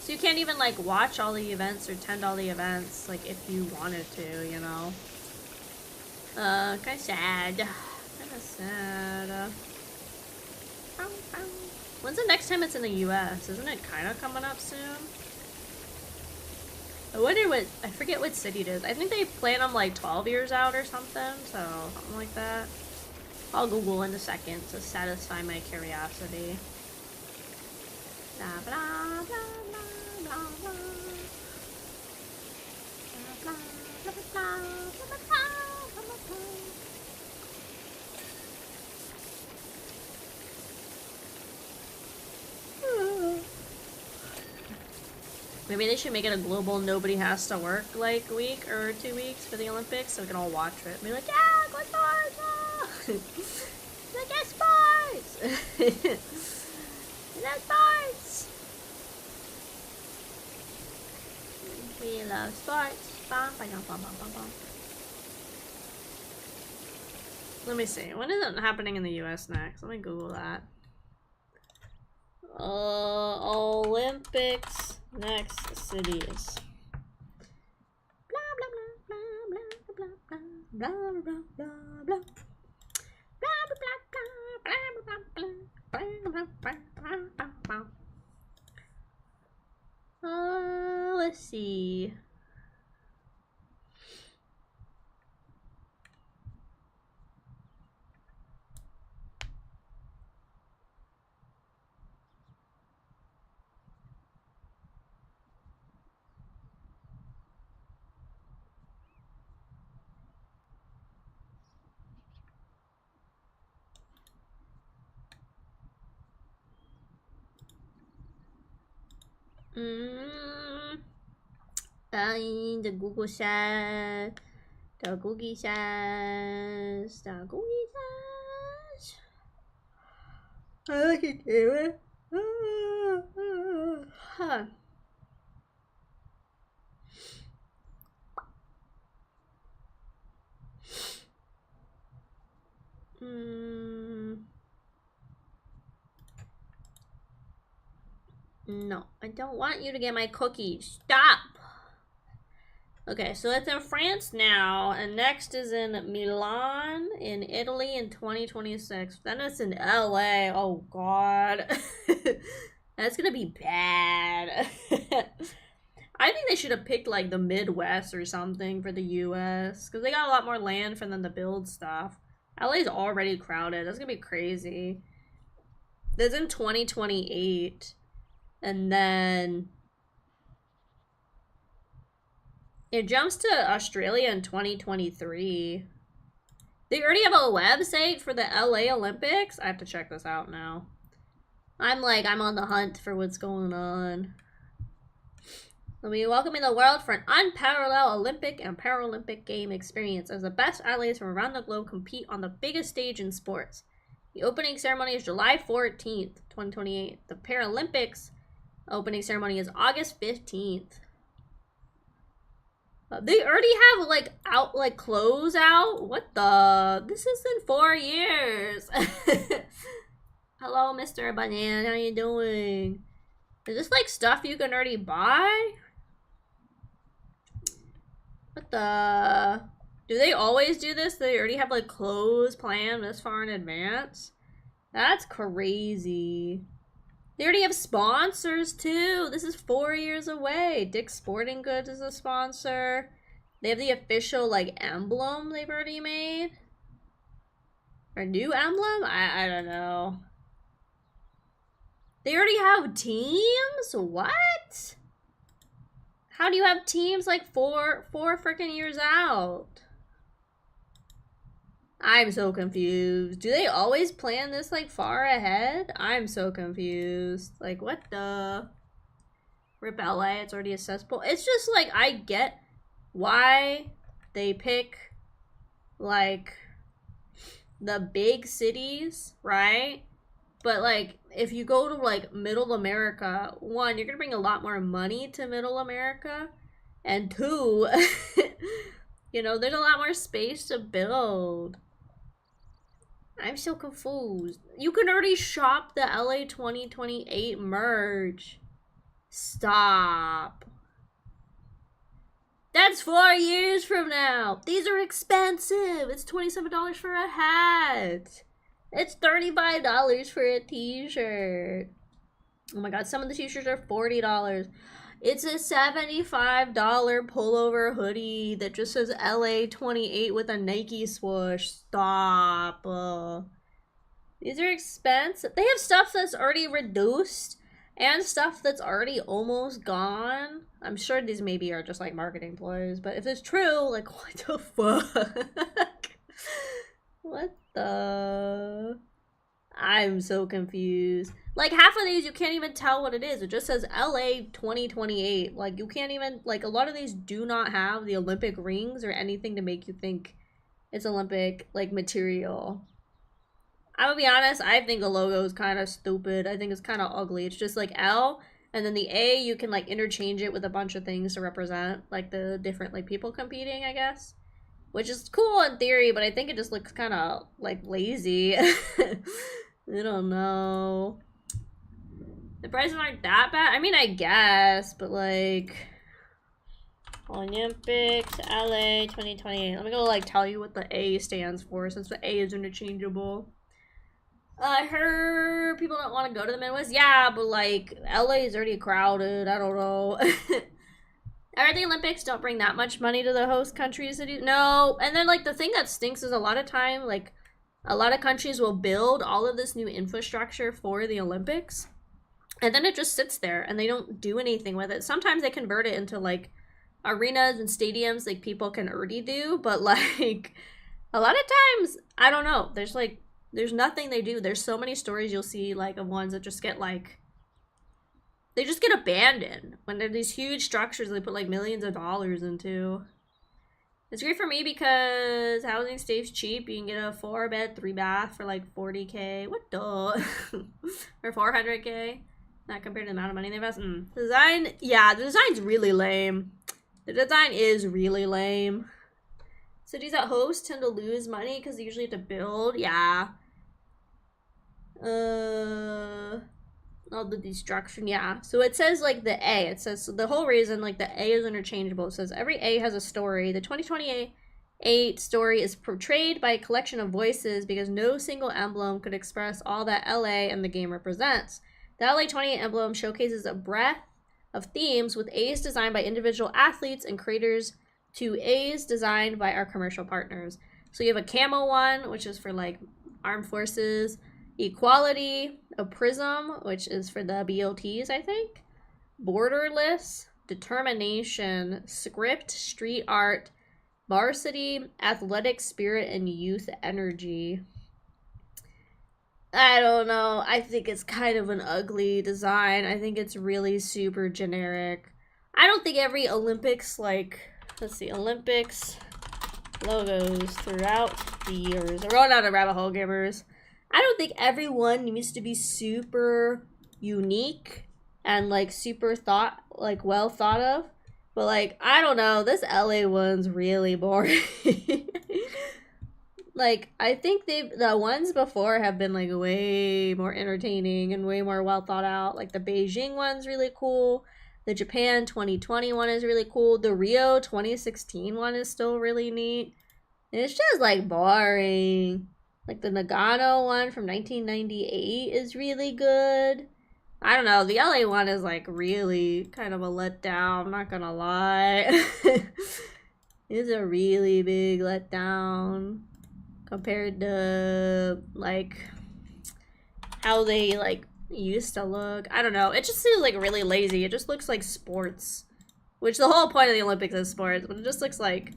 [SPEAKER 1] So you can't even like watch all the events or attend all the events like if you wanted to, you know. Kinda sad. Kinda sad. When's the next time it's in the US? Isn't it kinda coming up soon? I wonder what, I forget what city it is. I think they plan them like 12 years out or something, so something like that. I'll Google in a second to satisfy my curiosity. Blah, blah, blah, blah, blah, blah. Blah, blah, blah, blah, blah, blah, blah, blah, blah. Maybe they should make it a global nobody has to work like week or 2 weeks for the Olympics so we can all watch it. And be like, yeah, go sports! Ah! Like, yeah, sports! Yeah, sports! We love sports. Bum, bum, bum, bum, bum, bum. Let me see. When is it happening in the US next? Let me Google that. Olympics next cities. Blah blah blah blah blah blah blah blah blah blah blah. Let's see. The Google says. The Googie says. The Googie says. I can do it. Huh. No. don't want you to get my cookies. Stop! Okay, so it's in France now, and next is in Milan, in Italy in 2026. Then it's in LA. Oh, God. That's gonna be bad. I think they should have picked, like, the Midwest or something for the US, because they got a lot more land for them to build stuff. LA's already crowded. That's gonna be crazy. This is in 2028. And then it jumps to Australia in 2023. They already have a website for the LA Olympics. I have to check this out now. I'm on the hunt for what's going on. We'll be welcoming the world for an unparalleled Olympic and Paralympic game experience as the best athletes from around the globe compete on the biggest stage in sports. The opening ceremony is July 14th, 2028. The Paralympics opening ceremony is August 15th. They already have clothes out. What the? This is in 4 years. Hello, Mr. Banana. How you doing? Is this like stuff you can already buy? What the? Do they always do this? They already have like clothes planned this far in advance? That's crazy. They already have sponsors too. This is 4 years away. Dick's Sporting Goods is a sponsor. They have the official like emblem they've already made. Or new emblem? I don't know. They already have teams? What? How do you have teams like four freaking years out? I'm so confused. Do they always plan this like far ahead? I'm so confused. Like what the? Rip LA, it's already accessible. It's just like I get why they pick like the big cities, right? But like if you go to like middle America, one, you're gonna bring a lot more money to middle America, and two, you know, there's a lot more space to build. I'm so confused. You can already shop the LA 2028 merch. Stop. That's 4 years from now. These are expensive. It's $27 for a hat. It's $35 for a t-shirt. Oh my god, some of the t-shirts are $40. It's a $75 pullover hoodie that just says LA 28 with a Nike swoosh. Stop. These are expensive. They have stuff that's already reduced and stuff that's already almost gone. I'm sure these maybe are just like marketing ploys, but if it's true, like what the fuck? What the? I'm so confused. Like half of these you can't even tell what it is. It just says LA 2028. Like you can't even, like a lot of these do not have the Olympic rings or anything to make you think it's Olympic like material. I'm gonna be honest, I think the logo is kind of stupid. I think it's kind of ugly. It's just like L and then the A you can like interchange it with a bunch of things to represent like the different like people competing, I guess. Which is cool in theory, but I think it just looks kind of like lazy. I don't know. The prices aren't that bad. I mean, I guess, but like Olympics LA 2028. Let me go like tell you what the A stands for since the A is interchangeable. I heard people don't want to go to the Midwest. Yeah, but like LA is already crowded. I don't know. I heard the Olympics don't bring that much money to the host countries to do. No, and then like the thing that stinks is a lot of time like a lot of countries will build all of this new infrastructure for the Olympics. And then it just sits there and they don't do anything with it. Sometimes they convert it into like arenas and stadiums like people can already do. But like a lot of times, I don't know. There's nothing they do. There's so many stories you'll see like of ones that just get like, they just get abandoned when they're these huge structures they put like millions of dollars into. It's great for me because housing stays cheap. You can get a 4-bed, 3-bath for like $40K. What the? Or $400K. Not compared to the amount of money they invest. Design, yeah, the design's really lame. The design is really lame. Cities that host tend to lose money because they usually have to build. Yeah. all the destruction, yeah. So it says like the A. It says so the whole reason like the A is interchangeable. It says every A has a story. The 2028 story is portrayed by a collection of voices because no single emblem could express all that LA and the game represents. The LA 28 emblem showcases a breadth of themes with A's designed by individual athletes and creators to A's designed by our commercial partners. So you have a camo one, which is for like armed forces, equality, a prism, which is for the BOTs, I think, borderless, determination, script, street art, varsity, athletic spirit, and youth energy. I don't know. I think it's kind of an ugly design. I think it's really super generic. I don't think every Olympics, like, let's see, Olympics logos throughout the years. We're going down a rabbit hole, gamers. I don't think everyone needs to be super unique and like super well thought of. But like, I don't know, this LA one's really boring. Like, I think the ones before have been like way more entertaining and way more well thought out. Like the Beijing one's really cool. The Japan 2020 one is really cool. The Rio 2016 one is still really neat. It's just like boring. Like the Nagano one from 1998 is really good. I don't know. The LA one is like really kind of a letdown. I'm not gonna lie. It's a really big letdown compared to like how they like used to look. I don't know. It just seems like really lazy. It just looks like sports, which the whole point of the Olympics is sports, but it just looks like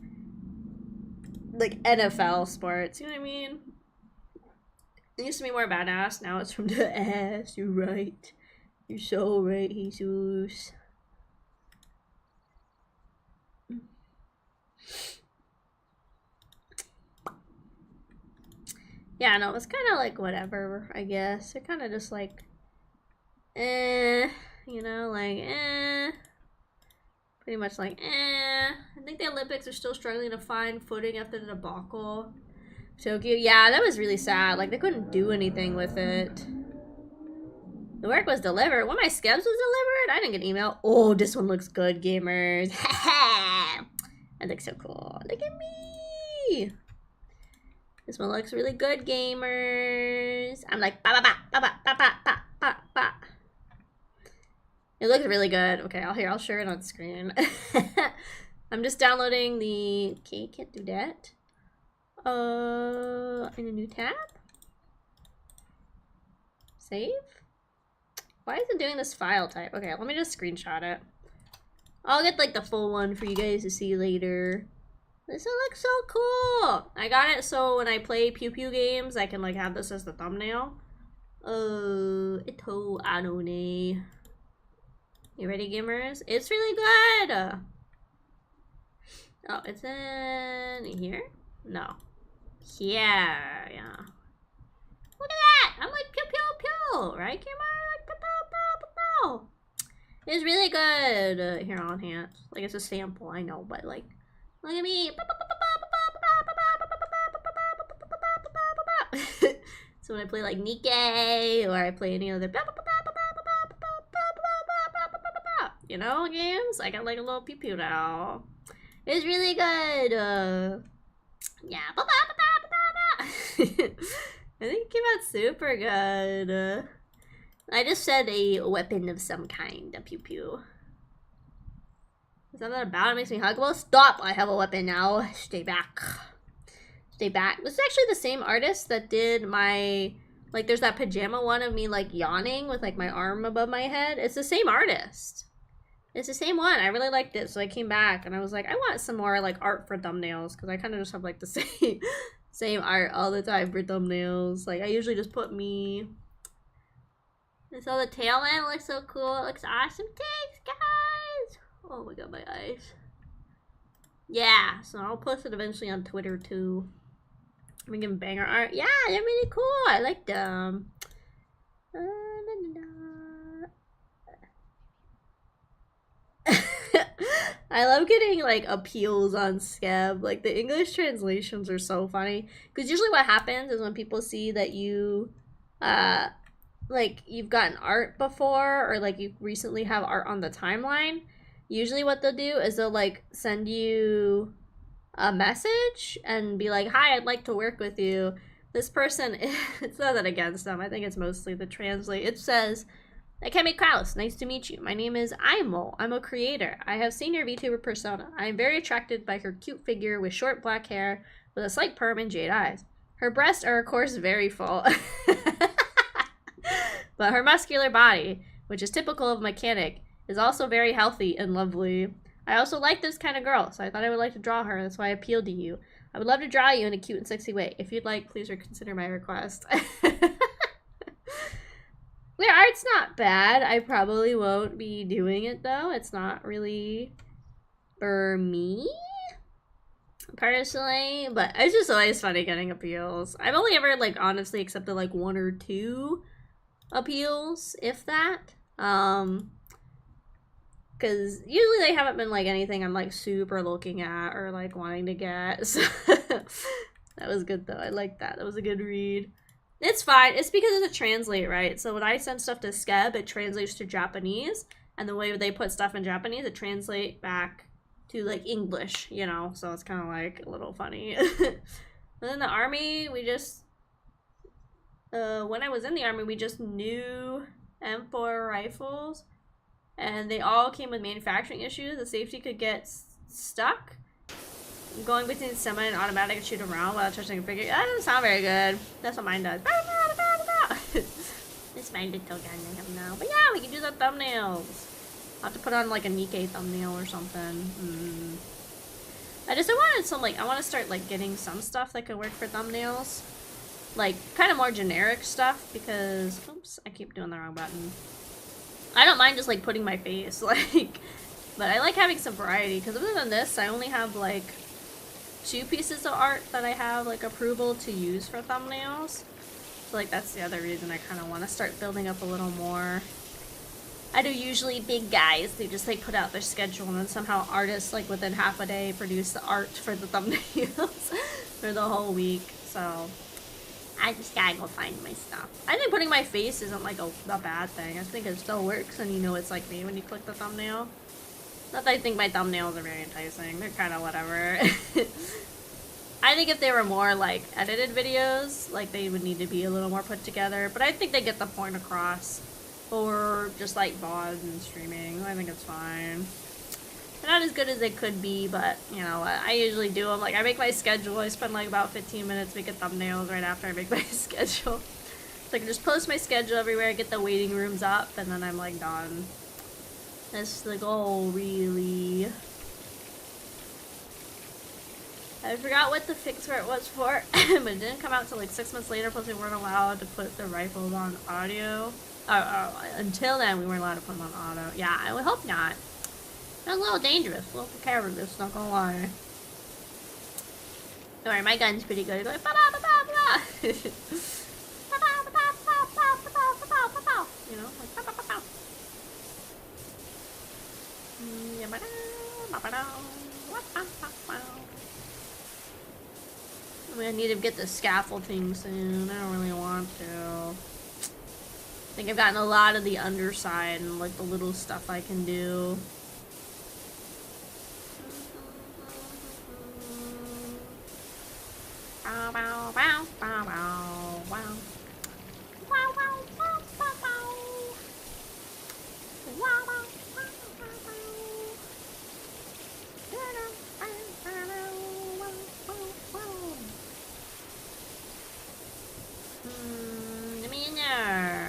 [SPEAKER 1] NFL sports. You know what I mean? It used to be more badass. Now it's from the ass. You're right. You're so right, Jesus. Yeah, no, it's kind of like whatever, I guess. They're kind of just like, you know, like, pretty much like, I think the Olympics are still struggling to find footing after the debacle. Tokyo, yeah, that was really sad. Like, they couldn't do anything with it. The work was delivered. One of my scabs was delivered? I didn't get an email. Oh, this one looks good, gamers. That looks so cool. Look at me. This one looks really good, gamers. I'm like, ba ba ba ba ba ba ba ba ba ba. It looks really good. Okay, I'll share it on screen. I'm just downloading the. Okay, can't do that. In a new tab. Save. Why is it doing this file type? Okay, let me just screenshot it. I'll get like the full one for you guys to see later. This looks so cool. I got it so when I play Pew Pew games, I can like have this as the thumbnail. Ito anone. You ready, gamers? It's really good. Oh, it's in here? No. Yeah. Look at that! I'm like pew pew pew, right, gamer? Like pew pew pew pew pew. It's really good. Here, I'll enhance. Like it's a sample, I know, but like, look at me. So when I play like Nikkei or I play any other, you know, games, I got like a little pew pew now. It's really good. Yeah. I think it came out super good. I just said a weapon of some kind, a pew pew. Is that not about? It makes me huggable. Stop! I have a weapon now. Stay back. Stay back. This is actually the same artist that did my, like, there's that pajama one of me like yawning with like my arm above my head. It's the same artist. It's the same one. I really liked it, so I came back and I was like, I want some more like art for thumbnails because I kind of just have like the same art all the time for thumbnails. Like I usually just put me. And so the tail end looks so cool. It looks awesome. Thanks, guys. Oh my god, my eyes. Yeah, so I'll post it eventually on Twitter too. We can banger art. Yeah, they're really cool. I like them. I love getting like appeals on Scab. Like the English translations are so funny because usually what happens is when people see that you like you've gotten art before, or like you recently have art on the timeline, usually what they'll do is they'll like send you a message and be like, "Hi, I'd like to work with you." This person, it's not that against them. I think it's mostly the translate. It says, "Akemi Kraus, nice to meet you. My name is Imo. I'm a creator. I have seen your VTuber persona. I am very attracted by her cute figure with short black hair, with a slight perm and jade eyes. Her breasts are, of course, very full." But her muscular body, which is typical of a mechanic, is also very healthy and lovely. I also like this kind of girl, so I thought I would like to draw her. That's why I appealed to you. I would love to draw you in a cute and sexy way. If you'd like, please reconsider my request. Their art's not bad. I probably won't be doing it, though. It's not really for me, personally. But it's just always funny getting appeals. I've only ever, like, honestly accepted, like, 1 or 2 appeals, if that. Because usually they haven't been, like, anything I'm, like, super looking at or, like, wanting to get. So that was good, though. I like that. That was a good read. It's fine. It's because it's a translate, right? So when I send stuff to Skeb, it translates to Japanese. And the way they put stuff in Japanese, it translates back to, like, English, you know? So it's kind of, like, a little funny. And then the army, we just... when I was in the army, we just knew M4 rifles. And they all came with manufacturing issues. The safety could get stuck. Going between semi and automatic and shoot around without touching a figure. That doesn't sound very good. That's what mine does. This mine did tell now. But yeah, we can do the thumbnails. I'll have to put on like a Nikkei thumbnail or something. I just wanted some like, I want to start like getting some stuff that can work for thumbnails. Like kind of more generic stuff because, oops, I keep doing the wrong button. I don't mind just like putting my face like, but I like having some variety because other than this, I only have like 2 pieces of art that I have like approval to use for thumbnails. So like that's the other reason I kind of want to start building up a little more. I do usually big guys who just like put out their schedule and then somehow artists like within half a day produce the art for the thumbnails for the whole week. So I just gotta go find my stuff. I think putting my face isn't like a bad thing. I think it still works and you know it's like me when you click the thumbnail. Not that I think my thumbnails are very enticing. They're kind of whatever. I think if they were more like edited videos, like they would need to be a little more put together. But I think they get the point across. Or just like VODs and streaming. I think it's fine. They're not as good as they could be, but you know what? I usually do them. Like I make my schedule. I spend like about 15 minutes making thumbnails right after I make my schedule. So I can just post my schedule everywhere, get the waiting rooms up, and then I'm like done. That's the goal, really. I forgot what the fix for it was for, but it didn't come out until like 6 months later, plus we weren't allowed to put the rifles on audio. Until then, we weren't allowed to put them on auto. Yeah, I would hope not. That's a little dangerous, a little precarious, not gonna lie. Alright, my gun's pretty good. It's going ba-da-ba-da-ba-da. You know, like ba-ba-ba-ba. I'm gonna need to get the scaffolding soon. I don't really want to. I think I've gotten a lot of the underside and like the little stuff I can do.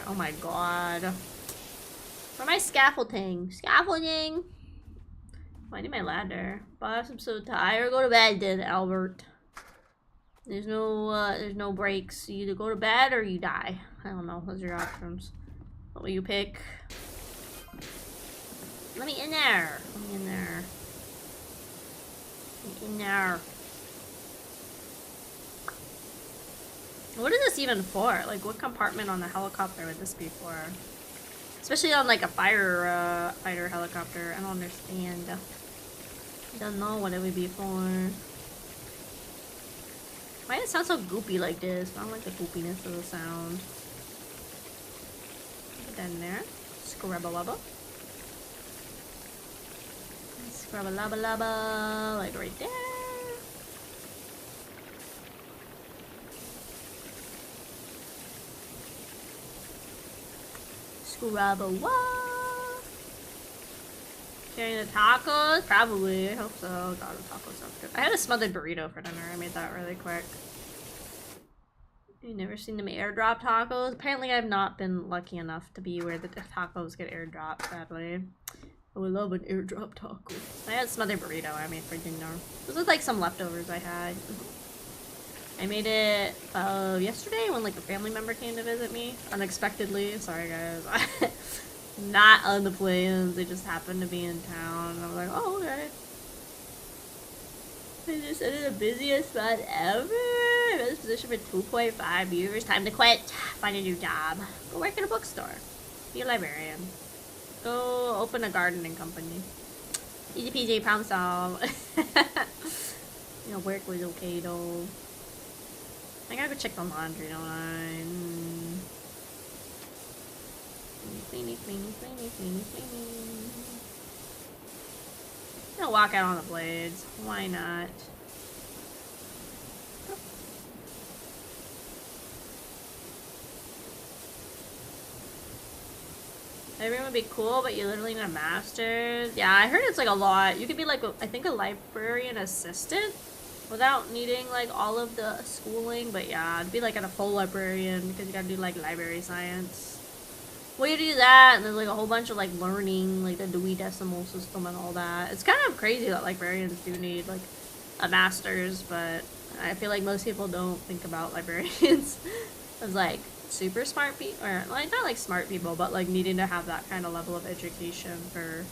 [SPEAKER 1] Oh my god. Where am I scaffolding? Scaffolding! Oh, I need my ladder. Boss, I'm so tired. Go to bed then, Albert. There's no breaks. You either go to bed or you die. I don't know. Those are your options. What will you pick? Let me in there. Let me in there. Let me in there. What is this even for? Like, what compartment on the helicopter would this be for? Especially on, like, a fighter helicopter. I don't understand. I don't know what it would be for. Why does it sound so goopy like this? I don't like the goopiness of the sound. down there. Scrubba-lubba. Scrubba-lubba-lubba. Like right there. Scrubba-wah. Getting the tacos? Probably. I hope so. God, the tacos sounds good. I had a smothered burrito for dinner. I made that really quick. You've never seen them airdrop tacos? Apparently I've not been lucky enough to be where the tacos get airdropped, sadly. I would love an airdrop taco. I had a smothered burrito I made for dinner. This was like some leftovers I had. I made it yesterday when like a family member came to visit me unexpectedly. Sorry guys. Not on the plans. They just happened to be in town. And I was like, oh okay. I just ended the busiest spot ever. I'm in this position for 2.5 years. Time to quit. Find a new job. Go work in a bookstore. Be a librarian. Go open a gardening company. Easy peasy, problem solved. You know, work was okay though. I gotta go check the laundry, don't I? Cleany, cleany, cleany, cleany, cleany. I'm gonna walk out on the blades. Why not? Everyone would be cool, but you literally need a master's. Yeah, I heard it's like a lot. You could be like, I think a librarian assistant without needing like all of the schooling. But yeah, it'd be like a full librarian because you gotta do like library science. Well, you do that, and there's like a whole bunch of like learning, like the Dewey Decimal System and all that. It's kind of crazy that librarians do need like a master's, but I feel like most people don't think about librarians as like super smart people, or like not like smart people, but like needing to have that kind of level of education for.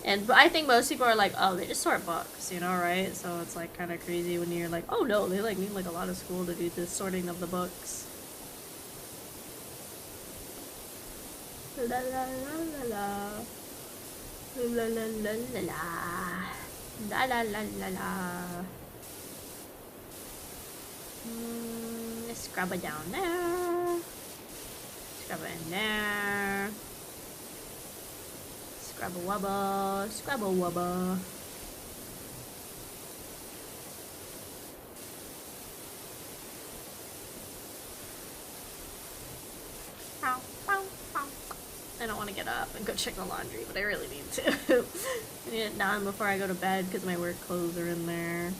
[SPEAKER 1] And I think most people are like, oh, they just sort books, you know, right? So it's like kind of crazy when you're like, oh no, they like need like a lot of school to do this sorting of the books. La la la la la. La la la la la. La la la la la. Let's scrub it down there. Scrub it in there. Scrub a wubba. Scrub a wubba. I don't want to get up and go check the laundry, but I really need to. I need it done before I go to bed because my work clothes are in there.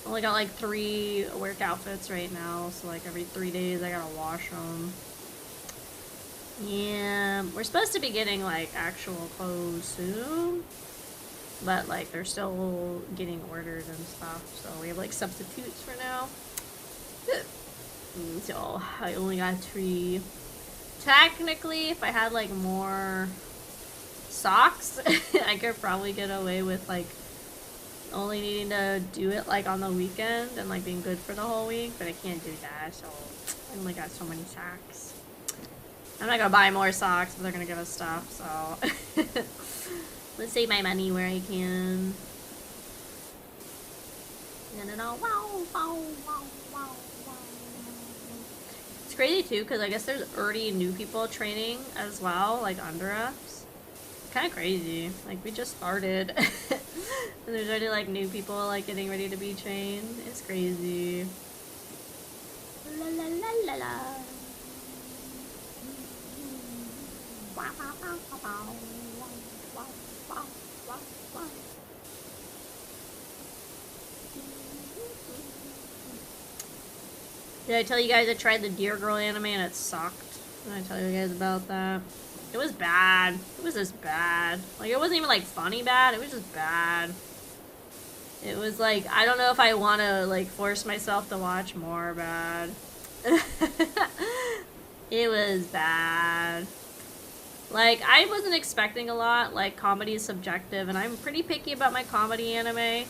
[SPEAKER 1] I only got like 3 work outfits right now, so like every 3 days I gotta wash them. Yeah, we're supposed to be getting like actual clothes soon, but like they're still getting ordered and stuff, so we have like substitutes for now. So I only got 3. Technically, if I had like more socks, I could probably get away with like only needing to do it like on the weekend and like being good for the whole week, but I can't do that, so I only got so many socks. I'm not gonna buy more socks, but they're gonna give us stuff, so let's save my money where I can. Wow, wow, wow, wow. It's crazy too, because I guess there's already new people training as well, like under us. It's kind of crazy. Like, we just started. And there's already like new people like getting ready to be trained. It's crazy. La la la la la. Wow, wow, wow, wow, wow. Wow, wow, wow, wow. Did I tell you guys I tried the Deer Girl anime and it sucked? Did I tell you guys about that? It was bad. It was just bad. Like, it wasn't even like funny bad. It was just bad. It was like, I don't know if I want to like force myself to watch more bad. It was bad. Like, I wasn't expecting a lot. Like, comedy is subjective, and I'm pretty picky about my comedy anime.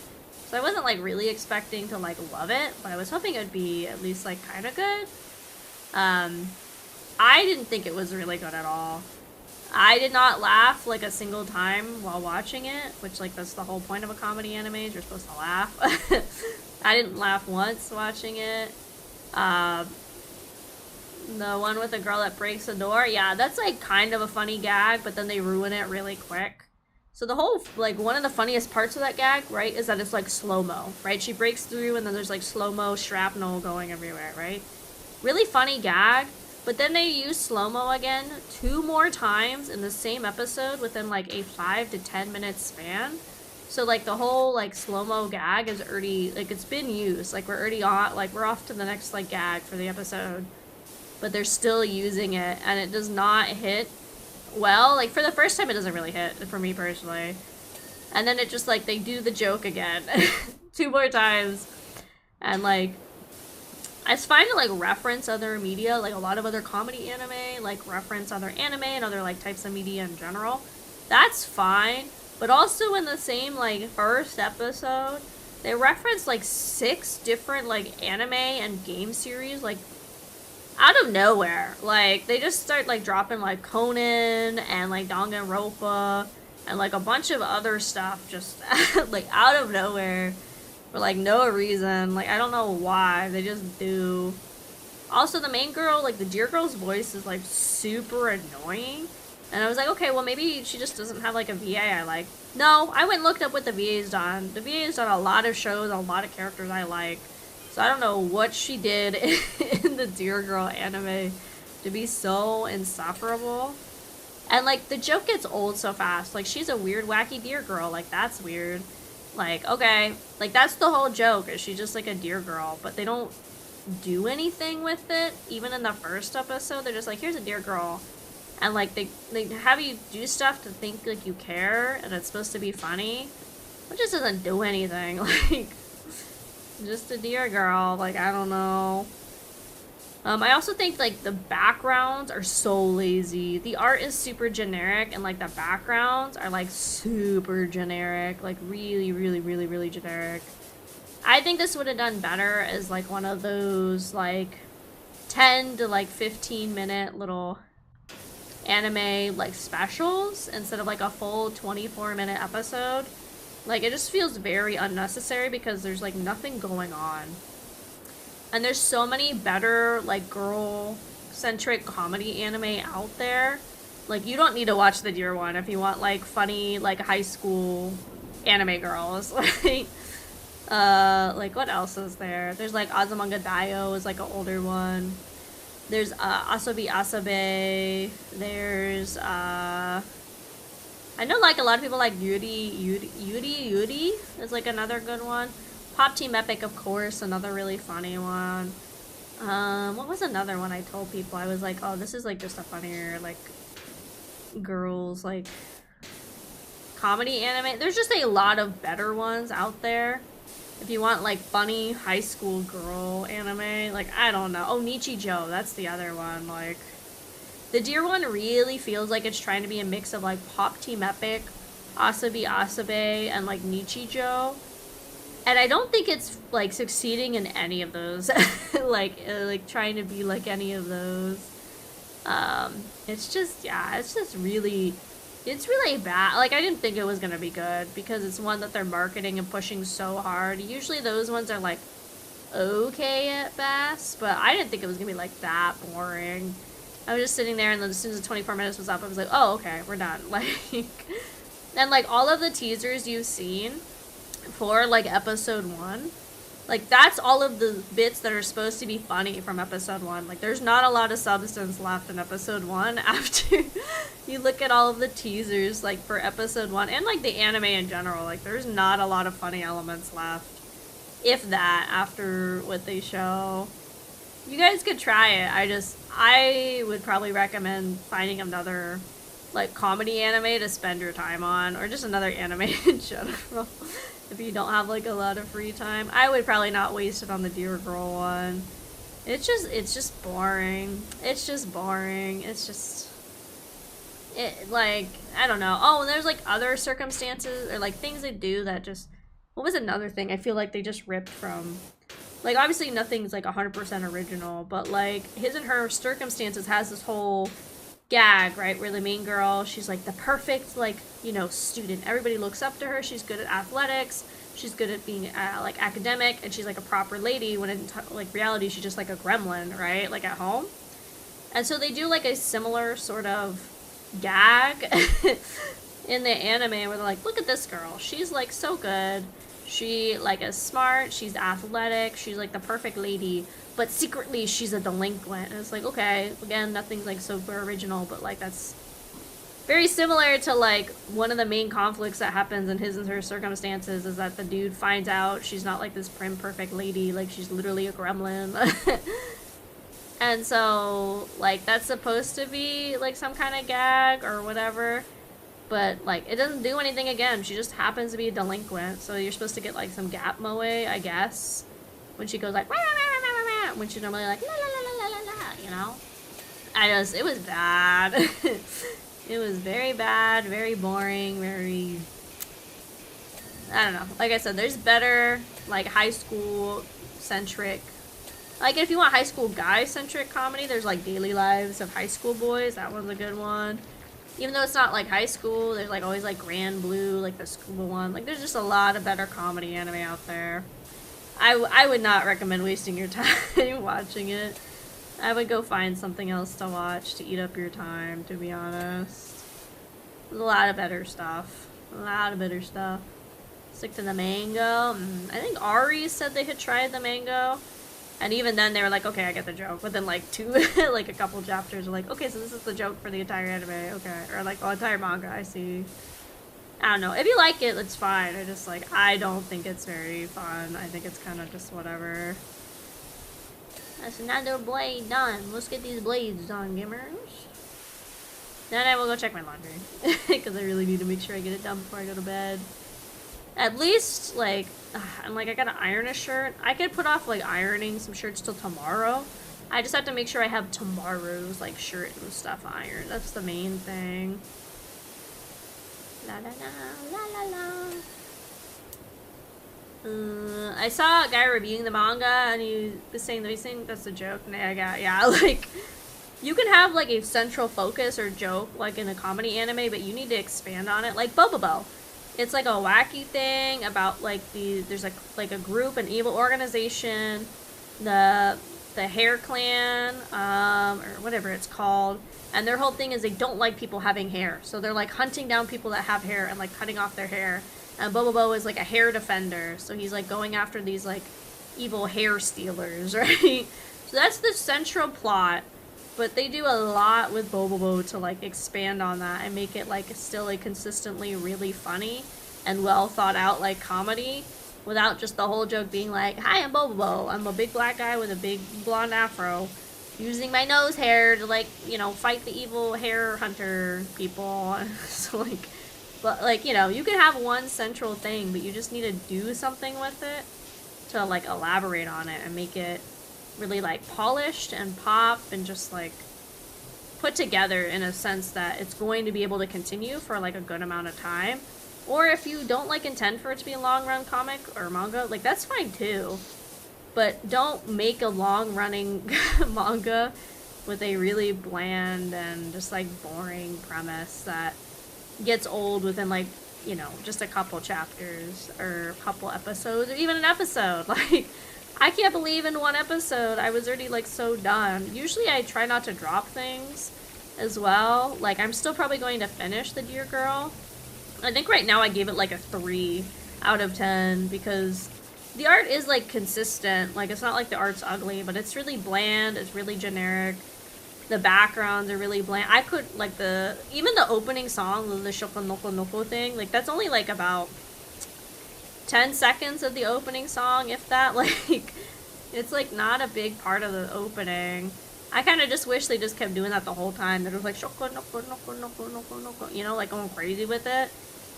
[SPEAKER 1] So I wasn't like really expecting to like love it, but I was hoping it would be at least like kind of good. I didn't think it was really good at all. I did not laugh like a single time while watching it, which like that's the whole point of a comedy anime, is you're supposed to laugh. I didn't laugh once watching it. The one with the girl that breaks the door? Yeah, that's like kind of a funny gag, but then they ruin it really quick. So the whole, like, one of the funniest parts of that gag, right, is that it's like slow-mo, right? She breaks through and then there's like slow-mo shrapnel going everywhere, right? Really funny gag, but then they use slow-mo again 2 more times in the same episode within like a 5 to 10 minute span. So like the whole like slow-mo gag is already, like, it's been used. Like we're already on, like we're off to the next like gag for the episode. But they're still using it and it does not hit well. Like for the first time it doesn't really hit for me personally. And then it just like they do the joke again 2 more times. And like it's fine to like reference other media, like a lot of other comedy anime, like reference other anime and other like types of media in general. That's fine. But also in the same, like, first episode, they reference, like, 6 different, like, anime and game series, like, out of nowhere. Like, they just start, like, dropping, like, Conan and, like, Danganronpa and, like, a bunch of other stuff just, like, out of nowhere for, like, no reason. Like, I don't know why. They just do. Also, the main girl, like, the deer girl's voice is, like, super annoying. And I was like, okay, well, maybe she just doesn't have, like, a VA I like. No, I went and looked up what the VA's done. The VA's done a lot of shows, a lot of characters I like. So I don't know what she did in the Deer Girl anime to be so insufferable. And, like, the joke gets old so fast. Like, she's a weird, wacky deer girl. Like, that's weird. Like, okay. Like, that's the whole joke, is she's just, like, a deer girl. But they don't do anything with it. Even in the first episode, they're just like, here's a deer girl. And, like, they have you do stuff to think, like, you care, and it's supposed to be funny. It just doesn't do anything. Like, just a deer girl. Like, I don't know. I also think, like, the backgrounds are so lazy. The art is super generic, and, like, the backgrounds are, like, super generic. Like, really, really, really, really generic. I think this would have done better as, like, one of those, like, 10 to, like, 15-minute little anime like specials instead of like a full 24-minute episode. Like, it just feels very unnecessary because there's like nothing going on. And there's so many better like girl-centric comedy anime out there. Like, you don't need to watch the Deer one if you want like funny like high school anime girls. Like what else is there? There's like Azumanga Daioh is like an older one. There's Asobi Asabe. There's I know like a lot of people like Yuri is like another good one. Pop Team Epic, of course, another really funny one. What was another one I told people? I was like, oh, this is like just a funnier like girls like comedy anime. There's just a lot of better ones out there. If you want, like, funny high school girl anime, like, I don't know. Oh, Nichijou, that's the other one. Like, the Deer one really feels like it's trying to be a mix of, like, Pop Team Epic, Asabi Asabe, and, like, Nichijou. And I don't think it's, like, succeeding in any of those. like, trying to be like any of those. It's just, yeah, it's just really... It's really bad. Like, I didn't think it was gonna be good because it's one that they're marketing and pushing so hard. Usually those ones are, like, okay at best, but I didn't think it was gonna be, like, that boring. I was just sitting there, and then as soon as the 24 minutes was up, I was like, oh, okay, we're done. Like, and, like, all of the teasers you've seen for, like, episode 1, like, that's all of the bits that are supposed to be funny from episode 1. Like, there's not a lot of substance left in episode 1 after you look at all of the teasers, like, for episode 1. And, like, the anime in general. Like, there's not a lot of funny elements left. If that, after what they show. You guys could try it. I would probably recommend finding another, like, comedy anime to spend your time on. Or just another anime in general. If you don't have, like, a lot of free time. I would probably not waste it on the Deer Girl one. It's just boring. It's just boring. It's just... like, I don't know. Oh, and there's, like, other circumstances, or, like, things they do that just... What was another thing I feel like they just ripped from? Like, obviously nothing's, like, 100% original, but, like, His and Her Circumstances has this whole gag, right, where the main girl, she's like the perfect, like, you know, student. Everybody looks up to her. She's good at athletics. She's good at being like academic, and she's like a proper lady, when in like reality she's just like a gremlin, right, like at home. And so they do like a similar sort of gag in the anime where they're like, look at this girl. She's like so good. She like is smart. She's athletic. She's like the perfect lady. But secretly she's a delinquent. And it's like, okay, again, nothing's like super original, but like that's very similar to like one of the main conflicts that happens in his and her circumstances is that the dude finds out she's not like this prim perfect lady, like she's literally a gremlin. And so like that's supposed to be like some kind of gag or whatever, but like it doesn't do anything. Again, she just happens to be a delinquent, so you're supposed to get like some gap moe, I guess, when she goes like wah, wah, wah, wah, wah, when she's normally like la la la la la la, you know. It was bad. It was very bad, very boring, very, I don't know. Like I said, there's better, like, high school-centric, like, if you want high school guy-centric comedy, there's, like, Daily Lives of High School Boys. That one's a good one. Even though it's not, like, high school, there's, like, always, like, Grand Blue, like, the scuba one. Like, there's just a lot of better comedy anime out there. I would not recommend wasting your time watching it. I would go find something else to watch to eat up your time, to be honest. There's a lot of better stuff. A lot of better stuff. Stick to the mango. I think Ari said they had tried the mango. And even then they were like, okay, I get the joke. But then like like a couple chapters are like, okay, so this is the joke for the entire anime. Okay. Or like the entire manga, I see. I don't know. If you like it, it's fine. I just like, I don't think it's very fun. I think it's kind of just whatever. That's another blade done. Let's get these blades done, gamers. Then I will go check my laundry. Because I really need to make sure I get it done before I go to bed. At least, like, I'm like, I gotta iron a shirt. I could put off, like, ironing some shirts till tomorrow. I just have to make sure I have tomorrow's, like, shirt and stuff ironed. That's the main thing. La la la, la la la. I saw a guy reviewing the manga and he was saying that's a joke. Yeah, like, you can have like a central focus or joke like in a comedy anime, but you need to expand on it. Like Bobobo, it's like a wacky thing about like there's like a group, an evil organization, the Hair Clan, or whatever it's called, and their whole thing is they don't like people having hair, so they're like hunting down people that have hair and like cutting off their hair. And Bobobo is like a hair defender, so he's like going after these like evil hair stealers, right? So that's the central plot, but they do a lot with Bobobo to like expand on that and make it like still a consistently really funny and well thought out like comedy, without just the whole joke being like, hi, I'm Bobobo, I'm a big black guy with a big blonde afro, using my nose hair to like, you know, fight the evil hair hunter people. So like, but, like, you know, you can have one central thing, but you just need to do something with it to, like, elaborate on it and make it really, like, polished and pop and just, like, put together in a sense that it's going to be able to continue for, like, a good amount of time. Or if you don't, like, intend for it to be a long-run comic or manga, like, that's fine, too. But don't make a long-running manga with a really bland and just, like, boring premise that gets old within like, you know, just a couple chapters or a couple episodes or even an episode. Like, I can't believe in one episode I was already like so done. Usually I try not to drop things as well. Like, I'm still probably going to finish the Dear Girl. I think right now I gave it like a 3 out of 10 because the art is like consistent. Like, it's not like the art's ugly, but it's really bland, it's really generic. The backgrounds are really bland. I could, like, even the opening song, the Shoko Noko Noko thing, like, that's only, like, about 10 seconds of the opening song, if that. Like, it's, like, not a big part of the opening. I kind of just wish they just kept doing that the whole time. That it was, like, Shoko Noko Noko Noko Noko Noko, you know, like, going crazy with it.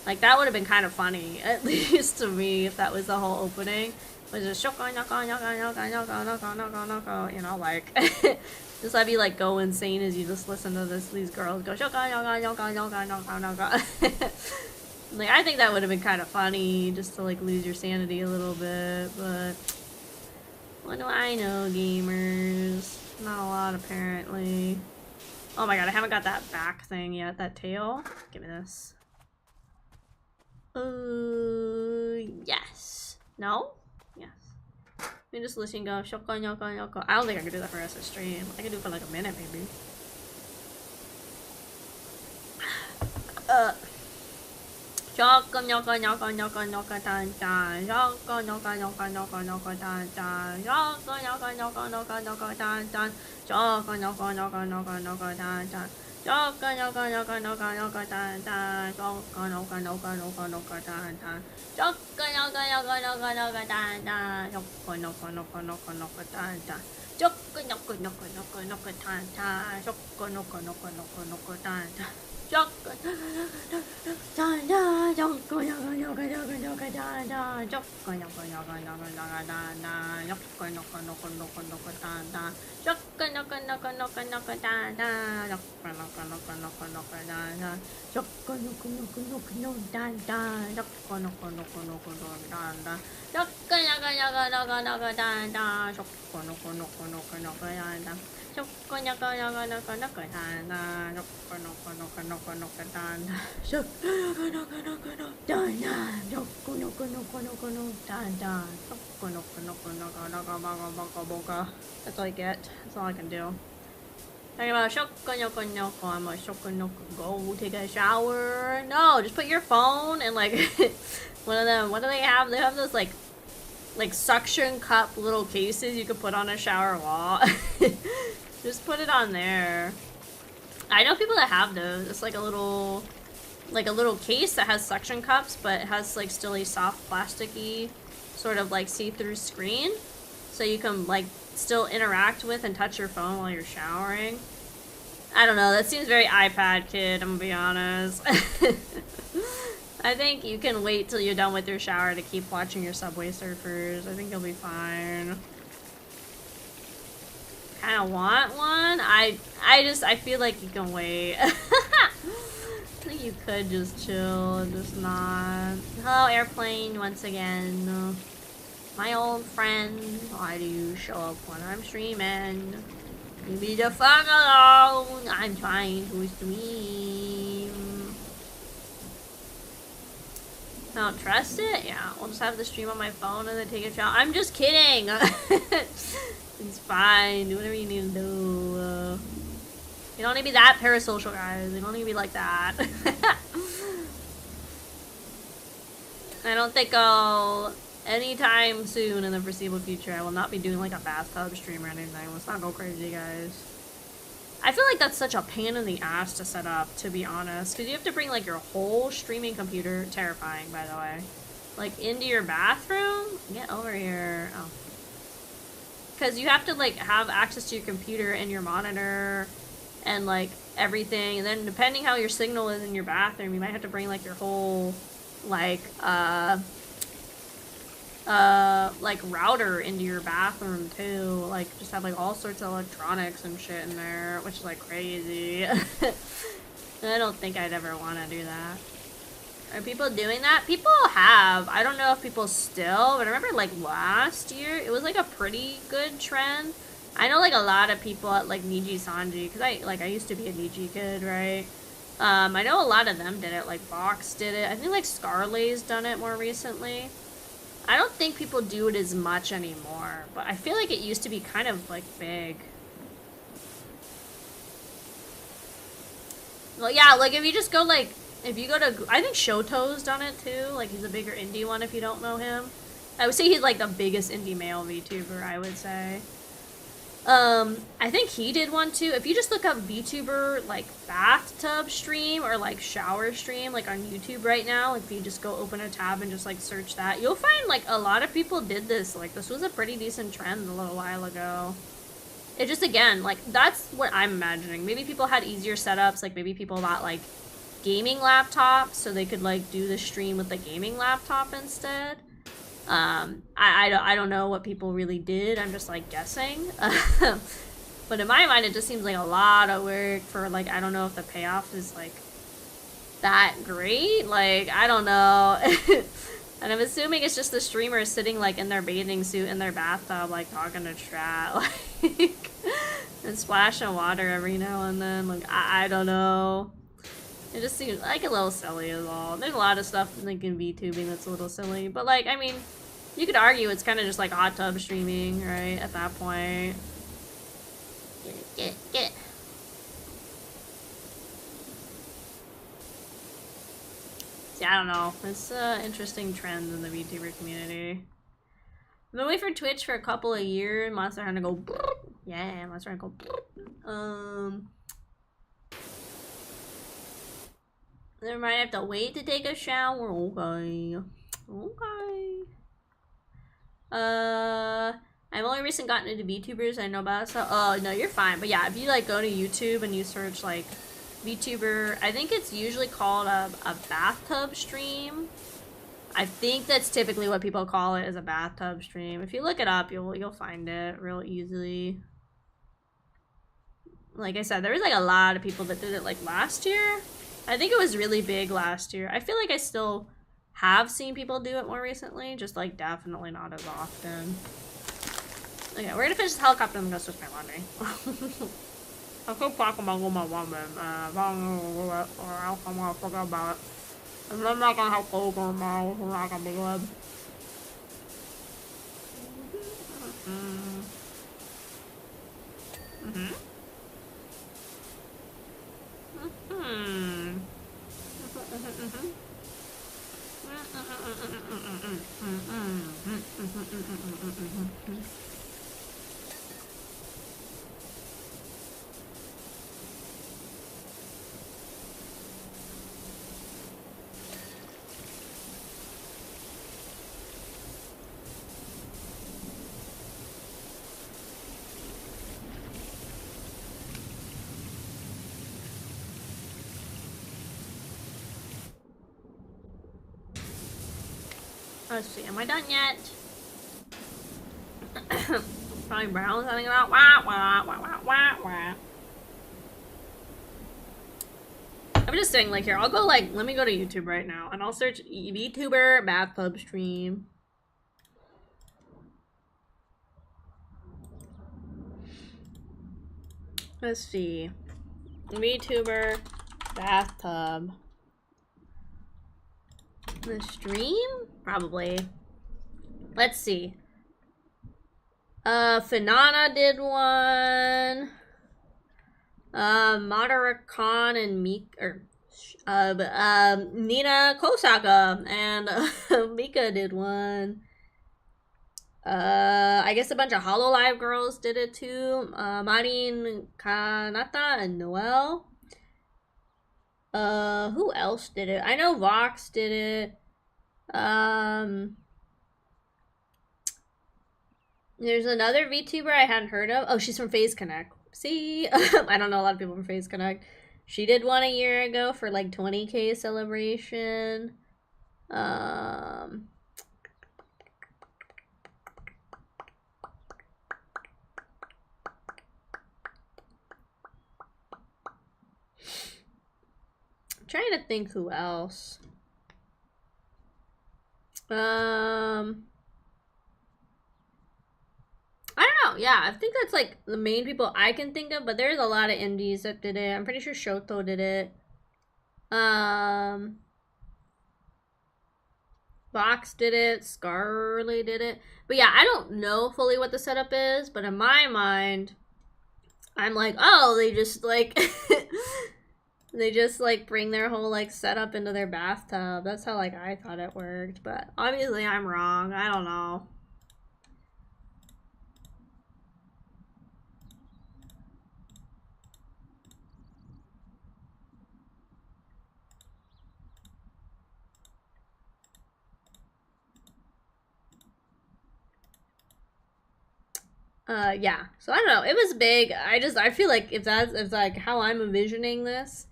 [SPEAKER 1] Like, that would have been kind of funny, at least to me, if that was the whole opening. It was just Shoko Noko Noko Noko Noko Noko Noko Noko, you know, like... Just have you like go insane as you just listen to these girls go shoka yoga yoga yoga yoga yoga. Like, I think that would have been kind of funny just to like lose your sanity a little bit, but what do I know, gamers? Not a lot apparently. Oh my god, I haven't got that back thing yet, that tail. Give me this. Yes. No? Yes. You just listen and go, shoko, yoko, yoko. I don't think I could do that for the rest of the stream. I could do it for like a minute, maybe. Shoko, yoko, yoko, yoko, yoko, tan, tan. Shoko, yoko, yoko, yoko, yoko, tan, tan. Shoko, yoko, yoko, yoko, yoko, tan, tan. Shoko, yoko, yoko, yoko, yoko, tan, tan. Shoko, yoko, yoko, yoko, yoko, tan, tan. Shoko, yoko, yoko, yoko, yoko, tan, tan. Shoko, yoko, yoko, yoko, yoko, tan, tan. Shoko, yoko, yoko, yoko, yoko, tan, tan. Shoko, yoko, yoko, yoko, yoko, tan, tan. Shoko, yoko, yoko, yoko, yoko, tan, tan. Shoko, tan, tan. Shoko, yoko, yoko, yoko, yoko, tan, tan. Shoko, yoko, yoko, yoko, yoko, tan, tan. Shoko, yoko, yoko, yoko, yoko, tan, tan. Shoko, yoko, yoko, yoko, yoko, tan, tan. Shoko, yoko, yoko, yoko, yoko, tan, tan. Shoko, yoko, yoko, yoko, yoko, tan, tan. Shoko, yoko, yoko, yoko, yoko, tan, tan. Shoko, yoko, yoko, yoko, yoko, tan, tan. Shoko, yoko, yoko, yoko, yoko, tan, tan. Shoko, yoko, yoko, yoko, yoko, tan, tan. Shoko, yoko, yoko, yoko, yoko, tan, tan. Shoko, yoko, yoko, yoko, yoko, tan, tan. Shoko, yoko, yoko, yoko, yoko, tan, tan. Shoko, yoko, yoko, yoko, yoko, boga, boga, boga. That's all I get. That's all I can do. Talking about shoko, yoko, yoko. I'm like, shoko, yoko, go take a shower. No, just put your phone and like one of them. What do they have? They have those like suction cup little cases you could put on a shower wall. Just put it on there. I know people that have those. It's like a little case that has suction cups, but it has like still a soft plasticky sort of like see-through screen, so you can like still interact with and touch your phone while you're showering. I don't know. That seems very iPad kid. I'm gonna be honest. I think you can wait till you're done with your shower to keep watching your Subway Surfers. I think you'll be fine. Kind of want one. I feel like you can wait. I think you could just chill and just not. Hello, airplane, once again. My old friend, why do you show up when I'm streaming? Leave me the fuck alone. I'm trying to stream. I don't trust it? Yeah, I'll just have the stream on my phone and then take a shower. I'm just kidding. It's fine. Do whatever you need to do. You don't need to be that parasocial, guys. You don't need to be like that. I don't think I'll... Anytime soon in the foreseeable future, I will not be doing like a bathtub stream or anything. Let's not go crazy, guys. I feel like that's such a pain in the ass to set up, to be honest. Because you have to bring like your whole streaming computer, terrifying by the way, like into your bathroom? Get over here. Oh. Because you have to like have access to your computer and your monitor and like everything. And then depending how your signal is in your bathroom, you might have to bring like your whole like router into your bathroom too. Like just have like all sorts of electronics and shit in there, which is like crazy. I don't think I'd ever want to do that. Are people doing that? People have. I don't know if people still, but I remember like last year it was like a pretty good trend. I know like a lot of people at like Niji Sanji, because I used to be a Niji kid, right? I know a lot of them did it. Like Box did it. I think like Scarlet's done it more recently. I don't think people do it as much anymore, but I feel like it used to be kind of like big. Well, yeah, like if you just go like, if you go to, I think Shoto's done it too. Like he's a bigger indie one if you don't know him. I would say he's like the biggest indie male VTuber, I would say. I think he did one too. If you just look up VTuber like bathtub stream or like shower stream like on YouTube right now, if you just go open a tab and just like search that, you'll find like a lot of people did this. Like this was a pretty decent trend a little while ago. It just, again, like that's what I'm imagining. Maybe people had easier setups, like maybe people got like gaming laptops so they could like do the stream with the gaming laptop instead. I don't know what people really did. I'm just like guessing. But in my mind, it just seems like a lot of work for like, I don't know if the payoff is like that great. Like, I don't know. And I'm assuming it's just the streamers sitting like in their bathing suit in their bathtub, like talking to Strat, like, and splashing water every now and then. Like, I don't know. It just seems like a little silly as all. There's a lot of stuff like in VTubing that's a little silly, but like, I mean, You could argue it's kind of just like hot tub streaming, right? At that point. Get it. See, I don't know. It's interesting trends in the VTuber community. I've been waiting for Twitch for a couple of years. Monster Hunter go. Yeah, Monster Hunter go. Then might have to wait to take a shower. Okay. I've only recently gotten into VTubers I know about, so oh no, you're fine. But yeah, if you like go to YouTube and you search like VTuber, I think it's usually called a bathtub stream. I think that's typically what people call it, is a bathtub stream. If you look it up, you'll find it real easily. Like I said, there was like a lot of people that did it like last year. I think it was really big last year. I feel like I still have seen people do it more recently, just like definitely not as often. Okay, we're gonna finish this helicopter and I'm gonna switch my laundry. I'll keep talking about what my woman, or else I'm gonna forget about it. And I'm not gonna have clothes on now, it's not gonna be good. Let's see, am I done yet? Probably Brown something about wah wah wah wah wah wah. I'm just saying, like, here, I'll go, like, let me go to YouTube right now and I'll search VTuber bathtub stream. Let's see. VTuber bathtub. The stream? Probably. Let's see. Finana did one. Madara Khan and Nina Kosaka and Mika did one. I guess a bunch of HoloLive girls did it too. Marin Kanata and Noelle. Who else did it? I know Vox did it. There's another VTuber I hadn't heard of. Oh, she's from FaZe Connect. See? I don't know a lot of people from FaZe Connect. She did one a year ago for like 20K celebration. Trying to think who else. I don't know. Yeah, I think that's like the main people I can think of, but there's a lot of indies that did it. I'm pretty sure Shoto did it. Vox did it. Scarly did it. But yeah, I don't know fully what the setup is, but in my mind, I'm like, oh, they just like they just like bring their whole like setup into their bathtub. That's how like I thought it worked, but obviously I'm wrong. I don't know. Yeah. So I don't know. It was big. I feel like if like how I'm envisioning this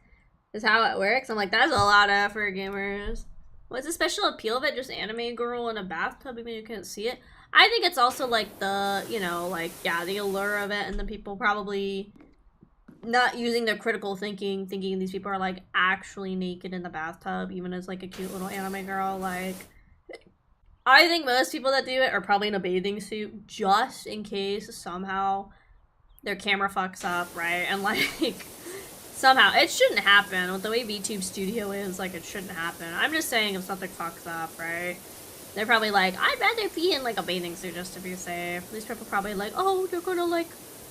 [SPEAKER 1] is how it works. I'm like, that's a lot of effort, gamers. What's the special appeal of it? Just anime girl in a bathtub, even you can't see it. I think it's also like the, you know, like, yeah, the allure of it and the people probably not using their critical thinking these people are like actually naked in the bathtub, even as like a cute little anime girl. Like, I think most people that do it are probably in a bathing suit just in case somehow their camera fucks up, right? And like, somehow, it shouldn't happen. With the way VTube Studio is, like, it shouldn't happen. I'm just saying if something fucks up, right? They're probably like, I'd rather be in like a bathing suit just to be safe. These people probably like, oh, they're gonna like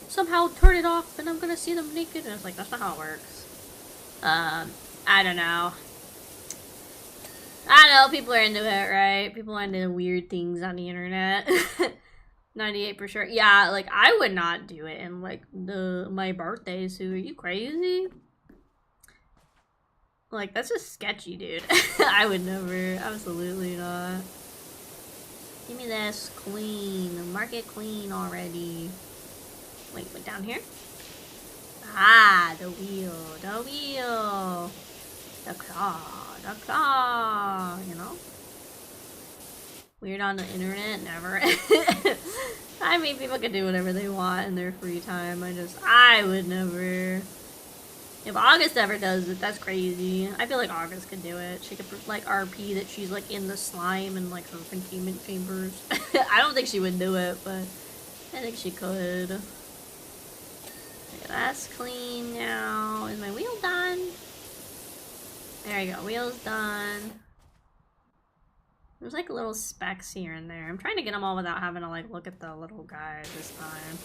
[SPEAKER 1] somehow turn it off and I'm gonna see them naked. And it's like, that's not how it works. I don't know. I know, people are into it, right? People are into weird things on the internet. 98 for sure. Yeah, like, I would not do it in, like, my birthday suit. Are you crazy? Like, that's just sketchy, dude. I would never. Absolutely not. Give me this queen. Mark it queen already. Wait, down here? Ah, the wheel. The wheel. The claw, you know? Weird on the internet, never. I mean, people can do whatever they want in their free time. I would never. If August ever does it, that's crazy. I feel like August could do it. She could, like, RP that she's, like, in the slime and, like, her containment chambers. I don't think she would do it, but I think she could. Okay, that's clean now. Is my wheel done? There you go, wheel's done. There's like little specks here and there. I'm trying to get them all without having to like look at the little guy this time.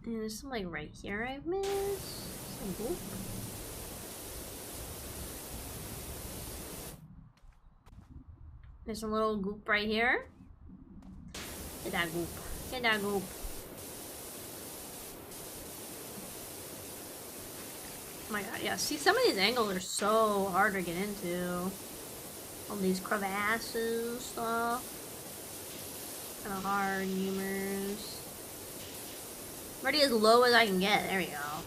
[SPEAKER 1] And there's some like right here I missed. Some goop. There's a little goop right here. Get that goop. Get that goop. Oh my god, yeah. See, some of these angles are so hard to get into. All these crevasses and stuff. Kind of hard, humors. I'm already as low as I can get. There we go.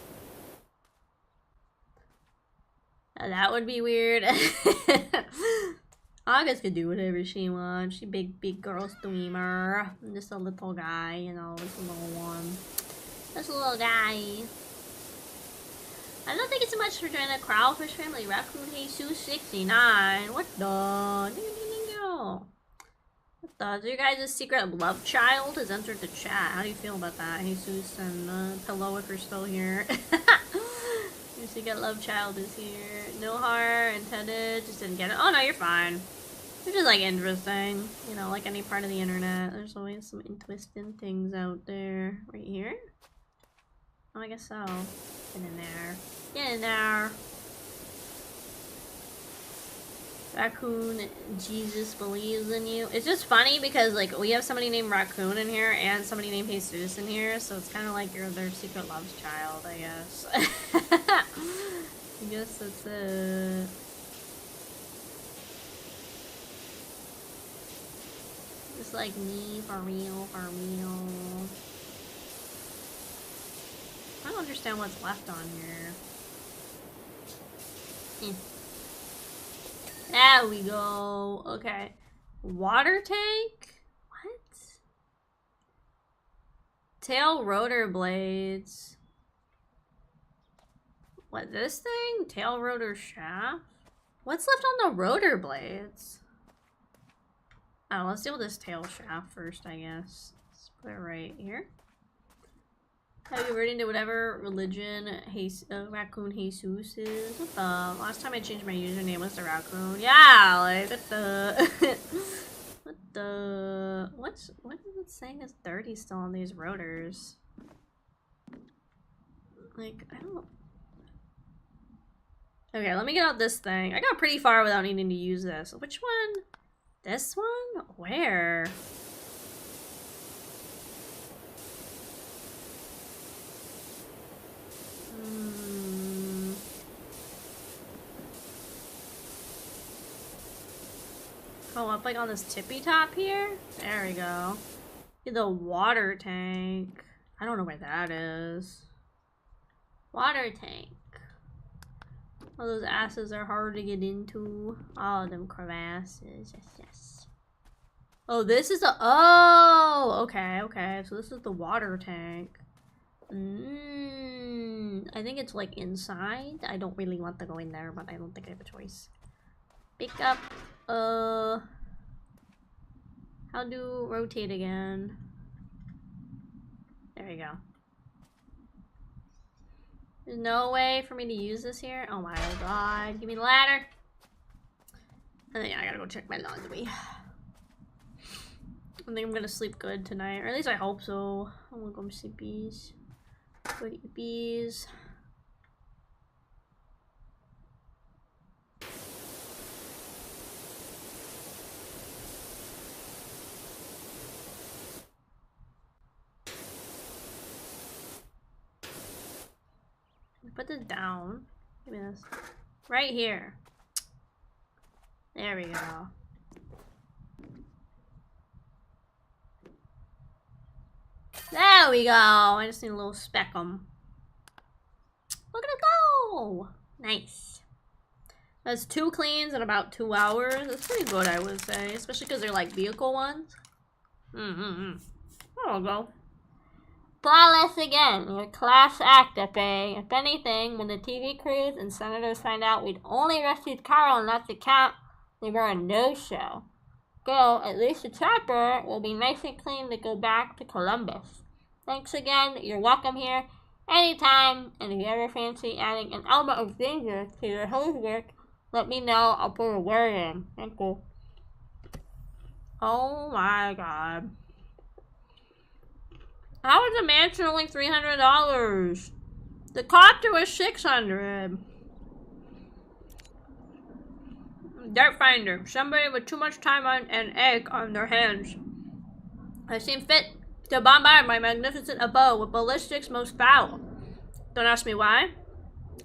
[SPEAKER 1] Now that would be weird. August could do whatever she wants. She big girl streamer. I'm just a little guy, you know, just a little one. Just a little guy. I don't think it's so much for joining the Kraufish family. Raccoon Jesus 69. What the? What the? So your guys' secret love child has entered the chat. How do you feel about that? Jesus and Pillow, if you're still here. Your secret love child is here. No harm intended. Just didn't get it. Oh no, you're fine. It's just like interesting. You know, like any part of the internet. There's always some interesting things out there. Right here? Oh, I guess so. Get in there. Get in there. Raccoon, Jesus believes in you. It's just funny because, like, we have somebody named Raccoon in here and somebody named Jesus in here, so it's kind of like you're their secret love child, I guess. I guess that's it. Just like me, for real, for real. I don't understand what's left on here. There we go. Okay. Water tank? What? Tail rotor blades. What, this thing? Tail rotor shaft? What's left on the rotor blades? Oh, let's deal with this tail shaft first, I guess. Let's put it right here. Have you converted into whatever religion Raccoon Jesus is? What the? Last time I changed my username was to Raccoon. Yeah, like, what the? What the? What is it saying is dirty still on these rotors? Like, I don't... Okay, let me get out this thing. I got pretty far without needing to use this. Which one? This one? Where? Oh, up like on this tippy top here? There we go. Get the water tank. I don't know where that is. Water tank. Oh, those asses are hard to get into. All of them crevasses. Yes, yes. Oh, this is a... Oh! Okay, okay. So this is the water tank. I think it's like inside. I don't really want to go in there, but I don't think I have a choice. Pick up. How do rotate again? There you go. There's no way for me to use this here. Oh my god. Give me the ladder. And then yeah, I gotta go check my laundry. I think I'm gonna sleep good tonight, or at least I hope so. I'm gonna go sleepies. Sleepies. Put this down. Give me this. Right here. There we go. There we go. I just need a little speckum. Look at it go! Nice. That's 2 cleans in about 2 hours. That's pretty good, I would say. Especially because they're like vehicle ones. There we go. Flawless again. Your class act, FA. If anything, when the TV crews and senators find out we'd only rescued Carl and not the cat, they were a no-show. Go, at least the chopper will be nice and clean to go back to Columbus. Thanks again. You're welcome here anytime. And if you ever fancy adding an element of danger to your hose work, let me know. I'll put a word in. Thank you. Oh my god. How is the mansion only $300? The copter was $600. Dirt finder. Somebody with too much time on and egg on their hands. I seem fit to bombard my magnificent abode with ballistics most foul. Don't ask me why.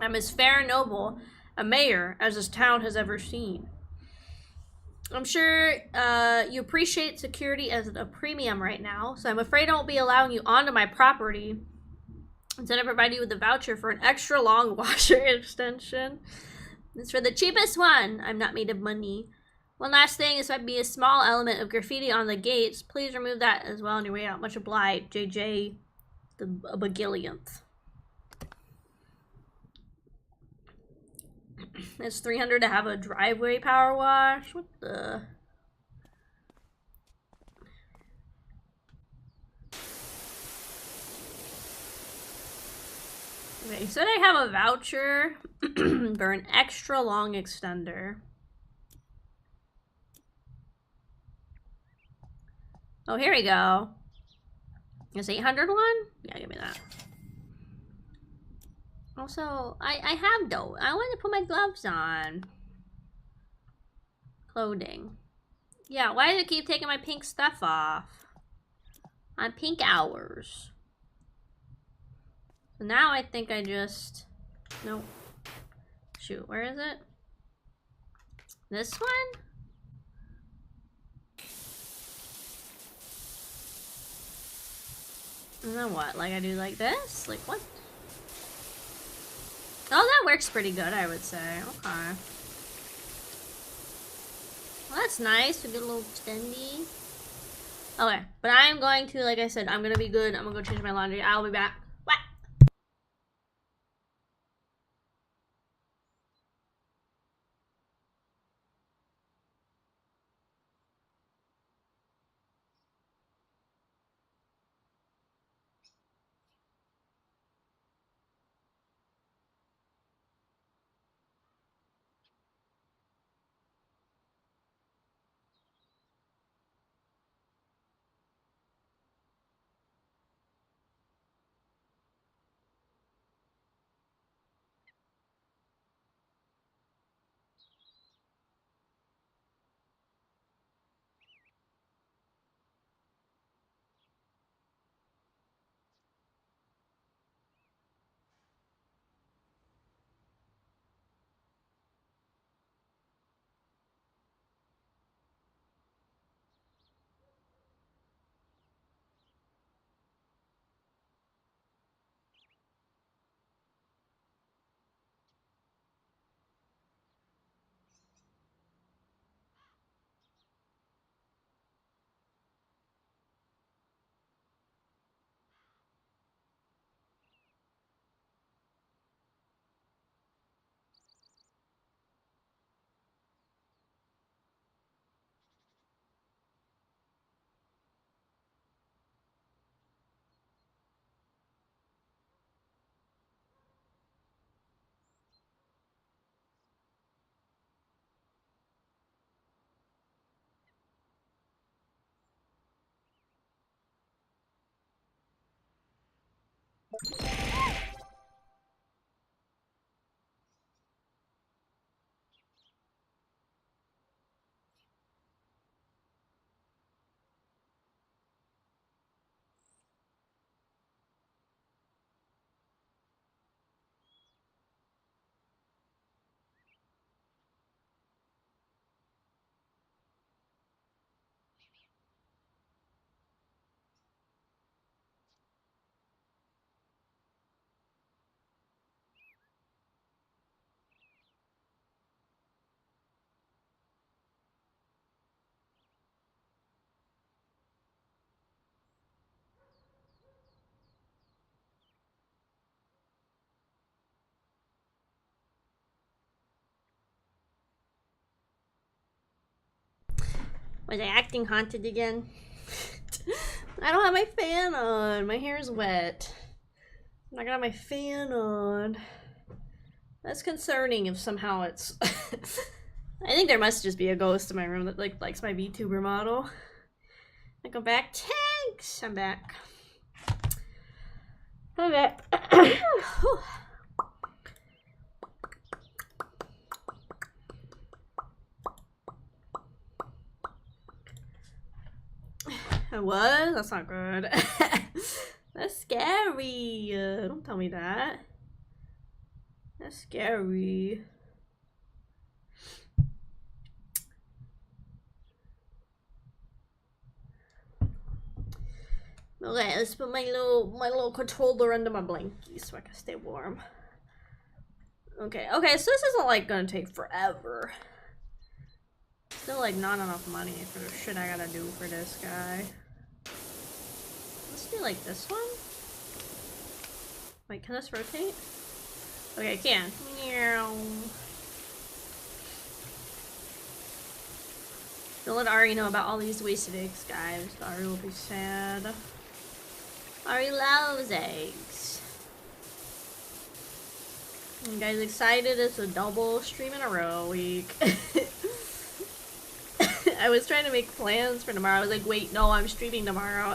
[SPEAKER 1] I'm as fair and noble a mayor as this town has ever seen. I'm sure you appreciate security as a premium right now, so I'm afraid I won't be allowing you onto my property. Instead, I provide you with a voucher for an extra long washer extension. It's for the cheapest one. I'm not made of money. One last thing, this might be a small element of graffiti on the gates. Please remove that as well on your way out. Much obliged, JJ the Bagillionth. It's $300 to have a driveway power wash. What the? Okay, so I have a voucher for an extra long extender. Oh, here we go. Is 800 one? Yeah, give me that. Also, I have though. I want to put my gloves on. Clothing. Yeah, why do they keep taking my pink stuff off? On pink hours. So now I think I just... Nope. Shoot, where is it? This one? And then what? Like I do like this? Like what? Oh, that works pretty good, I would say. Okay. Well, that's nice. We get a little extendy. Okay, but I'm going to, like I said, I'm gonna be good. I'm gonna go change my laundry. I'll be back. What? Was I acting haunted again? I don't have my fan on. My hair is wet. I'm not gonna have my fan on. That's concerning if somehow it's... I think there must just be a ghost in my room that like likes my VTuber model. I go back. Thanks! I'm back. I'm back. I was? That's not good. That's scary. Don't tell me that. That's scary. Okay, let's put my little controller under my blankie so I can stay warm. Okay, so this isn't like gonna take forever. Still like not enough money for the shit I gotta do for this guy. Let's do like this one. Wait, can this rotate? Okay, I can. Meow. Don't let Ari know about all these wasted eggs, guys. Ari will be sad. Ari loves eggs. You guys excited? It's a double stream in a row week. I was trying to make plans for tomorrow. I was like, wait, no, I'm streaming tomorrow.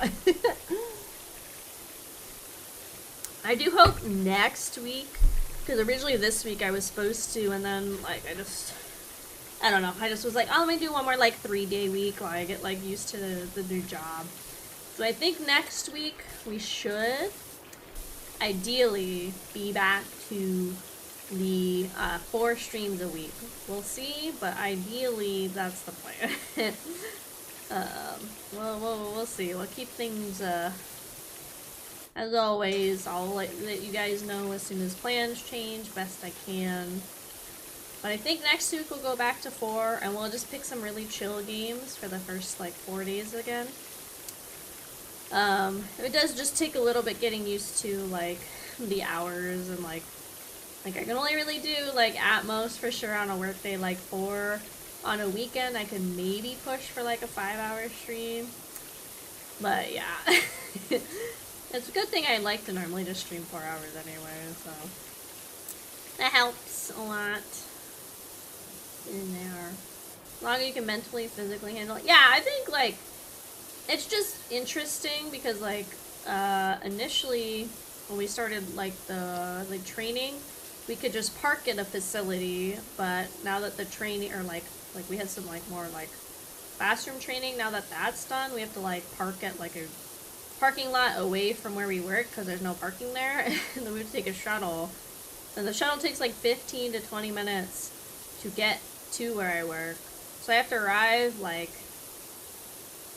[SPEAKER 1] I do hope next week, because originally this week I was supposed to, and then like I don't know, I just was like, oh, let me do one more like 3-day week while I get like used to the new job. So I think next week we should ideally be back to the 4 streams a week. We'll see, but ideally that's the plan. We'll see. We'll keep things as always. I'll let you guys know as soon as plans change, best I can. But I think next week we'll go back to 4, and we'll just pick some really chill games for the first like 4 days again. It does just take a little bit getting used to like the hours, and like I can only really do like at most for sure on a work day like 4. On a weekend I could maybe push for like a 5-hour stream, but yeah. It's a good thing I like to normally just stream 4 hours anyway, so that helps a lot in there. As long as you can mentally, physically handle it. Yeah, I think like it's just interesting because like initially when we started like the training, we could just park at a facility, but now that the training, or like we had some like more like classroom training, now that that's done, we have to like park at like a parking lot away from where we work because there's no parking there. And then we have to take a shuttle, and the shuttle takes like 15 to 20 minutes to get to where I work, so I have to arrive like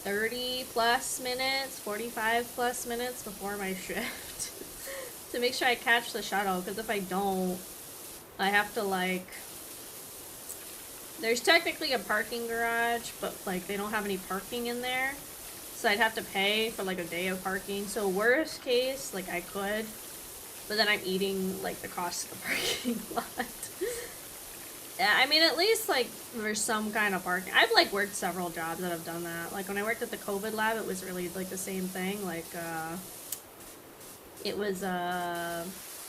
[SPEAKER 1] 30 plus minutes, 45 plus minutes before my shift to make sure I catch the shuttle, because if I don't, I have to like, there's technically a parking garage, but like they don't have any parking in there, so I'd have to pay for like a day of parking. So worst case, like I could, but then I'm eating like the cost of the parking lot. Yeah, I mean, at least like there's some kind of parking. I've like worked several jobs that have done that. Like when I worked at the COVID lab, it was really like the same thing. Like it was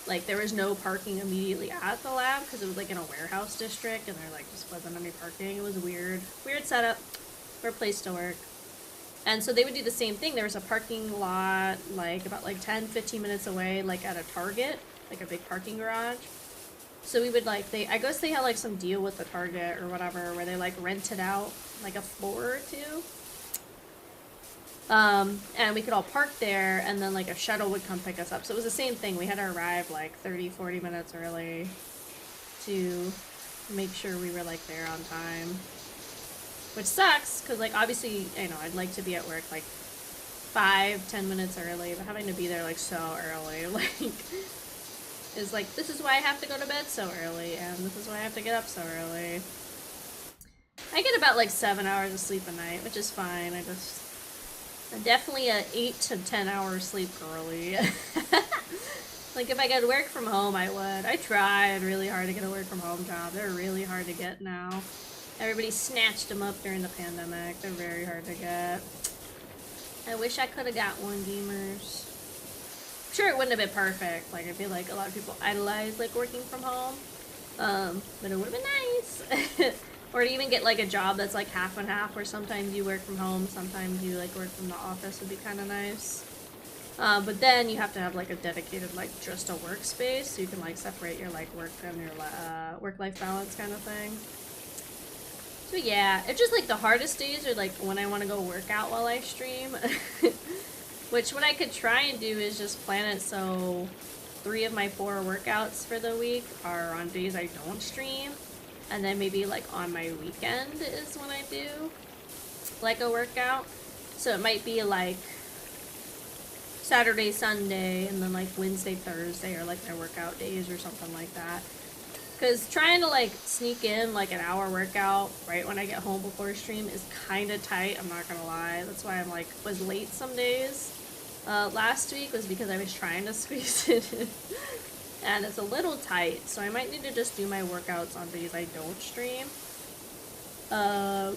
[SPEAKER 1] like there was no parking immediately at the lab because it was like in a warehouse district, and there like just wasn't any parking. It was weird setup for a place to work. And so they would do the same thing. There was a parking lot, like, about, like, 10-15 minutes away, like, at a Target, like, a big parking garage. So we would, like, I guess they had, like, some deal with the Target or whatever, where they, like, rented out, like, a floor or two. And we could all park there, and then, like, a shuttle would come pick us up. So it was the same thing. We had to arrive, like, 30-40 minutes early to make sure we were, like, there on time. Which sucks, because, like, obviously, you know, I'd like to be at work, like, 5-10 minutes early, but having to be there, like, so early, like, is, like, this is why I have to go to bed so early, and this is why I have to get up so early. I get about, like, 7 hours of sleep a night, which is fine. I'm definitely a 8 to 10 hour sleep girly. Like, if I could work from home, I would. I tried really hard to get a work from home job. They're really hard to get now. Everybody snatched them up during the pandemic. They're very hard to get. I wish I could have got one, gamers. I'm sure it wouldn't have been perfect. Like, I feel like a lot of people idolize, like, working from home. But it would have been nice. Or to even get, like, a job that's, like, half and half, where sometimes you work from home, sometimes you, like, work from the office would be kind of nice. But then you have to have, like, a dedicated, like, just a workspace, so you can, like, separate your, like, work and your work-life balance kind of thing. So yeah, it's just, like, the hardest days are, like, when I want to go work out while I stream. Which, what I could try and do is just plan it so 3 of my 4 workouts for the week are on days I don't stream. And then maybe, like, on my weekend is when I do, like, a workout. So it might be, like, Saturday, Sunday, and then, like, Wednesday, Thursday are, like, my workout days or something like that. Because trying to, like, sneak in, like, an hour workout right when I get home before stream is kind of tight, I'm not gonna lie. That's why I'm, like, was late some days. Last week was because I was trying to squeeze it in. And it's a little tight, so I might need to just do my workouts on days I don't stream.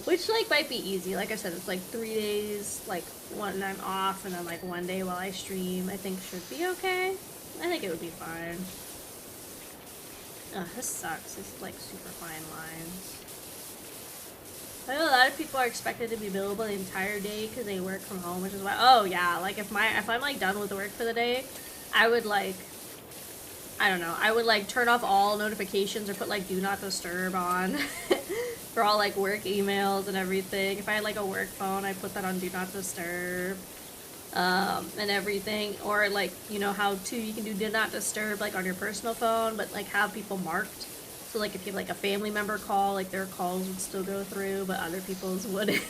[SPEAKER 1] Which, like, might be easy. Like I said, it's, like, 3 days, like, one I'm off, and then, like, 1 day while I stream, I think should be okay. I think it would be fine. Ugh, this sucks. This is, like, super fine lines. I know a lot of people are expected to be billable the entire day because they work from home, which is why, oh yeah, like, if I'm, like, done with work for the day, I would, like, I don't know, I would, like, turn off all notifications or put, like, do not disturb on for all, like, work emails and everything. If I had, like, a work phone, I put that on do not disturb, and everything. Or, like, you know how, too, you can do not disturb, like, on your personal phone, but, like, have people marked. So, like, if you have, like, a family member call, like, their calls would still go through, but other people's wouldn't.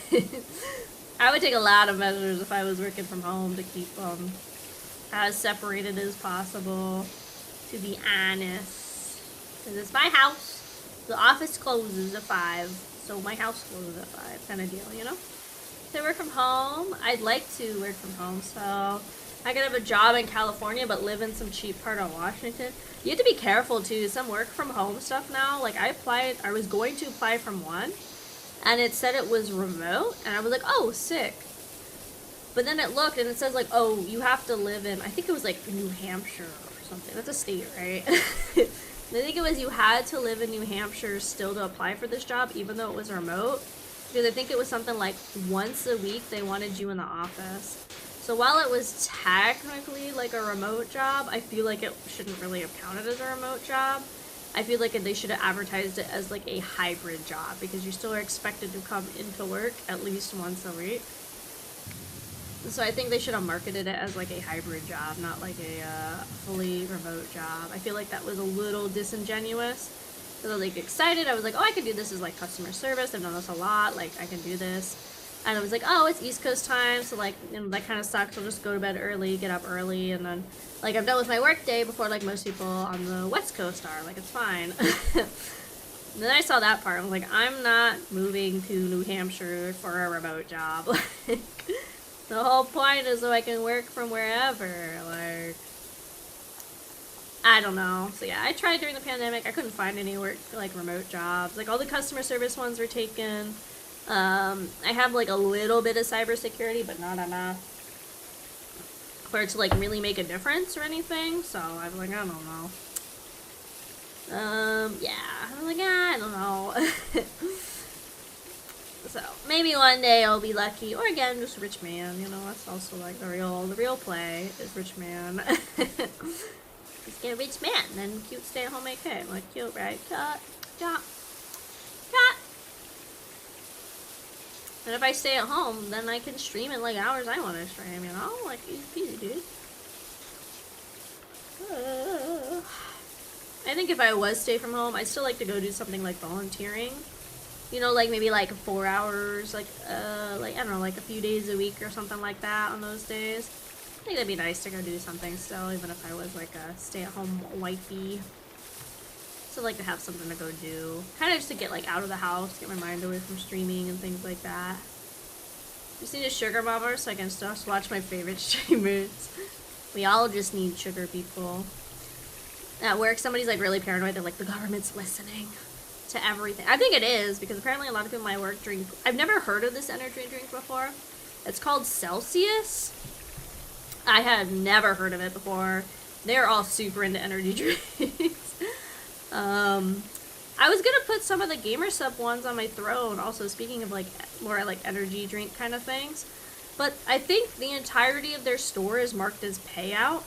[SPEAKER 1] I would take a lot of measures if I was working from home to keep them as separated as possible. To be honest, because it's my house. The office closes at 5, so my house closes at 5, kind of deal, you know? To work from home, I'd like to work from home, so I could have a job in California, but live in some cheap part of Washington. You have to be careful too. Some work from home stuff now. Like, I was going to apply from one, and it said it was remote, and I was like, oh, sick. But then it looked, and it says, like, oh, you have to live in, I think it was, like, New Hampshire. Something. That's a state, right? I think it was you had to live in New Hampshire still to apply for this job, even though it was remote. Because I think it was something like once a week they wanted you in the office. So while it was technically like a remote job, I feel like it shouldn't really have counted as a remote job. I feel like they should have advertised it as like a hybrid job, because you still are expected to come into work at least once a week. So I think they should have marketed it as like a hybrid job, not like a fully remote job. I feel like that was a little disingenuous. So I was like excited. I was like, oh, I could do this as like customer service. I've done this a lot. Like, I can do this. And I was like, oh, it's East Coast time. So like, you know, that kind of sucks. I'll just go to bed early, get up early. And then like, I'm done with my work day before like most people on the West Coast are. Like, it's fine. And then I saw that part. I was like, I'm not moving to New Hampshire for a remote job. The whole point is so I can work from wherever, like, I don't know. So yeah, I tried during the pandemic. I couldn't find any work, like, remote jobs. Like, all the customer service ones were taken. I have, like, a little bit of cybersecurity, but not enough for it to, like, really make a difference or anything. So I was like, I don't know. Yeah, I was like, I don't know. So maybe one day I'll be lucky, or again, just rich man. You know, that's also like the real play is rich man. Just get a rich man, then cute stay-at-home AK. Like cute, right? Cut. And if I stay at home, then I can stream in like hours I want to stream. You know, like easy peasy, dude. I think if I was stay from home, I'd still like to go do something like volunteering. You know, like maybe like 4 hours, like I don't know, like a few days a week or something like that on those days. I think that'd be nice to go do something still, even if I was like a stay-at-home wifey. Still like to have something to go do. Kind of just to get like out of the house, get my mind away from streaming and things like that. Just need a sugar mama so I can just watch my favorite streamers. We all just need sugar people. At work, somebody's like really paranoid. They're like, the government's listening to everything. I think it is, because apparently a lot of people at my work drink. I've never heard of this energy drink before. It's called Celsius. I had never heard of it before. They're all super into energy drinks. I was gonna put some of the Gamer Sub ones on my throne. Also, speaking of like more like energy drink kind of things. But I think the entirety of their store is marked as payout.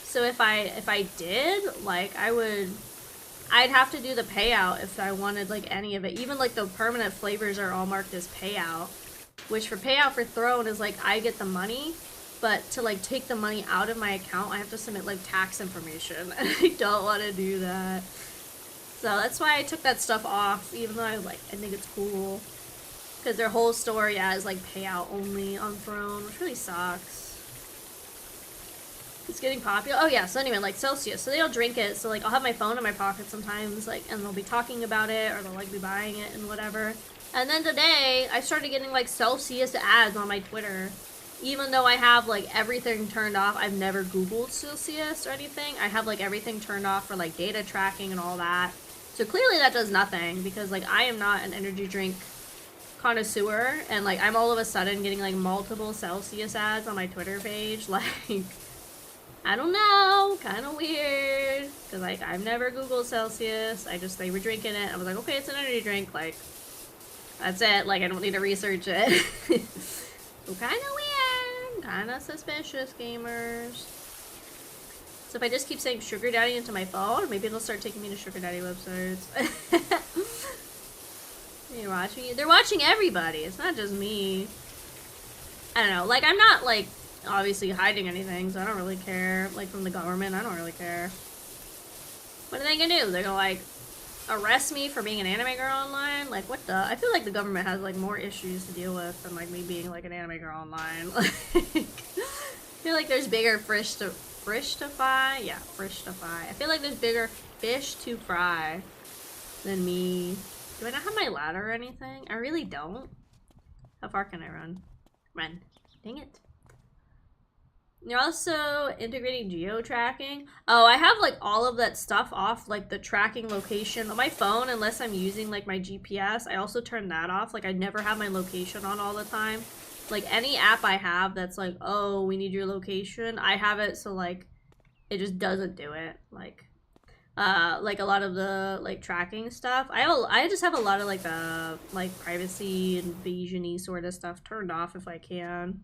[SPEAKER 1] So if I did, like, I'd have to do the payout if I wanted, like, any of it. Even, like, the permanent flavors are all marked as payout. Which, for payout for Throne is, like, I get the money. But to, like, take the money out of my account, I have to submit, like, tax information. And I don't want to do that. So that's why I took that stuff off, even though I think it's cool. Because their whole store, yeah, is, like, payout only on Throne, which really sucks. It's getting popular. Oh yeah, so anyway, like Celsius. So they all drink it. So like I'll have my phone in my pocket sometimes, like, and they'll be talking about it, or they'll like be buying it and whatever. And then today I started getting like Celsius ads on my Twitter. Even though I have like everything turned off, I've never Googled Celsius or anything. I have like everything turned off for like data tracking and all that. So clearly that does nothing, because like I am not an energy drink connoisseur, and like I'm all of a sudden getting like multiple Celsius ads on my Twitter page. Like, I don't know, kind of weird, because, like, I've never Googled Celsius. They were drinking it. I was like, okay, it's an energy drink, like, that's it, like, I don't need to research it. So, kind of weird, kind of suspicious, gamers. So if I just keep saying sugar daddy into my phone, maybe it'll start taking me to sugar daddy websites. You're watching you? They're watching everybody, it's not just me. I don't know, like, I'm not, like, obviously hiding anything, so I don't really care. Like, from the government, I don't really care. What are they gonna do? They're gonna, like, arrest me for being an anime girl online? Like, what the? I feel like the government has, like, more issues to deal with than, like, me being, like, an anime girl online. Like, I feel like there's bigger fish to fry? Yeah, fish to fry. I feel like there's bigger fish to fry than me. Do I not have my ladder or anything? I really don't. How far can I run? Run. Dang it. You're also integrating geo-tracking. Oh, I have like all of that stuff off, like the tracking location on my phone, unless I'm using like my GPS. I also turn that off. Like I never have my location on all the time. Like any app I have that's like, oh, we need your location, I have it so like it just doesn't do it. Like a lot of the like tracking stuff. I just have a lot of like the like privacy invasion-y sort of stuff turned off if I can.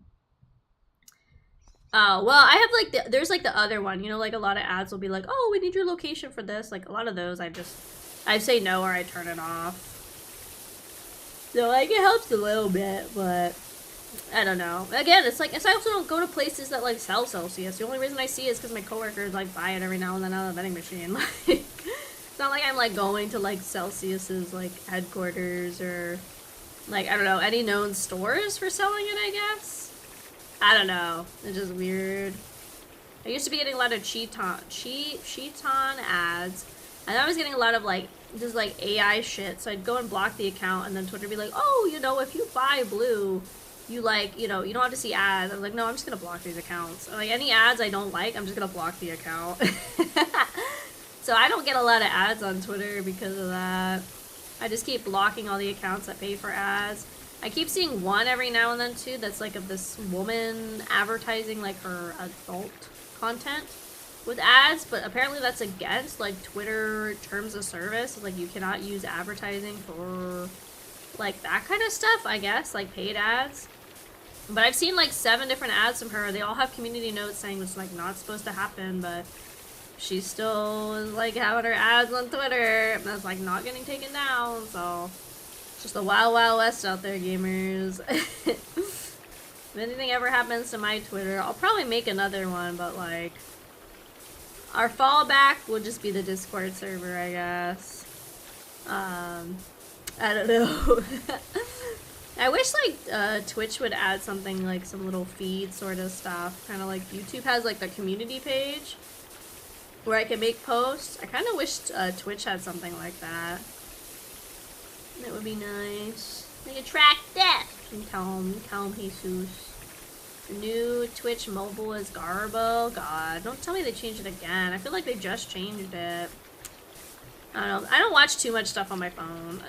[SPEAKER 1] Well, I have like there's like the other one, you know, like a lot of ads will be like, oh, we need your location for this. Like a lot of those I say no or I turn it off. So like it helps a little bit, but I don't know. Again, it's like, I also don't go to places that like sell Celsius. The only reason I see it is because my coworkers like buy it every now and then out of the vending machine. Like, it's not like I'm like going to like Celsius's like headquarters or like, I don't know, any known stores for selling it, I guess. I don't know. It's just weird. I used to be getting a lot of Cheaton ads, and I was getting a lot of like just like AI shit. So I'd go and block the account, and then Twitter would be like, "Oh, you know, if you buy blue, you like, you know, you don't have to see ads." I was like, "No, I'm just gonna block these accounts. And, like any ads I don't like, I'm just gonna block the account." So I don't get a lot of ads on Twitter because of that. I just keep blocking all the accounts that pay for ads. I keep seeing one every now and then too that's like of this woman advertising like her adult content with ads, but apparently that's against like Twitter terms of service. Like you cannot use advertising for like that kind of stuff, I guess, like paid ads. But I've seen like 7 different ads from her. They all have community notes saying it's like not supposed to happen, but she still is like having her ads on Twitter, and that's like not getting taken down. So it's just the wild, wild west out there, gamers. If anything ever happens to my Twitter, I'll probably make another one, but like our fallback will just be the Discord server, I guess. I don't know. I wish like Twitch would add something like some little feed sort of stuff, kind of like YouTube has like the community page where I can make posts. I kind of wish Twitch had something like that. That would be nice. They could track that. Tell him Jesus. The new Twitch mobile is Garbo. God, don't tell me they changed it again. I feel like they just changed it. I don't know. I don't watch too much stuff on my phone.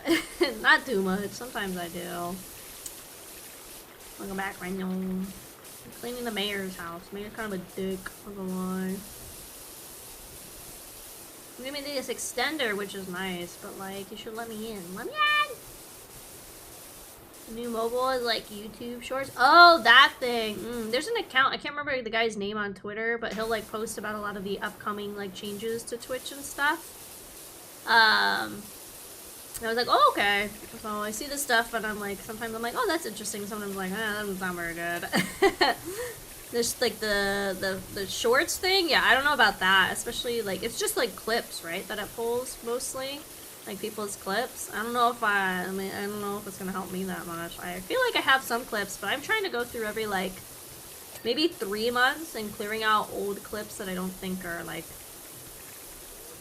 [SPEAKER 1] Not too much. Sometimes I do. Welcome back, right now. I'm cleaning the mayor's house. Mayor's kind of a dick. I'm gonna lie. I'm gonna do this extender, which is nice, but like, you should let me in. Let me in! The new mobile is like YouTube Shorts. Oh, that thing. There's an account. I can't remember the guy's name on Twitter, but he'll like post about a lot of the upcoming like changes to Twitch and stuff. I was like, oh, okay. So I see this stuff, and I'm like, sometimes I'm like, oh, that's interesting. Sometimes I'm like, that doesn't sound very good. There's like the shorts thing. Yeah, I don't know about that. Especially like, it's just like clips, right? That it pulls mostly. Like people's clips. I don't know if I don't know if it's gonna help me that much. I feel like I have some clips, but I'm trying to go through every like, maybe 3 months and clearing out old clips that I don't think are like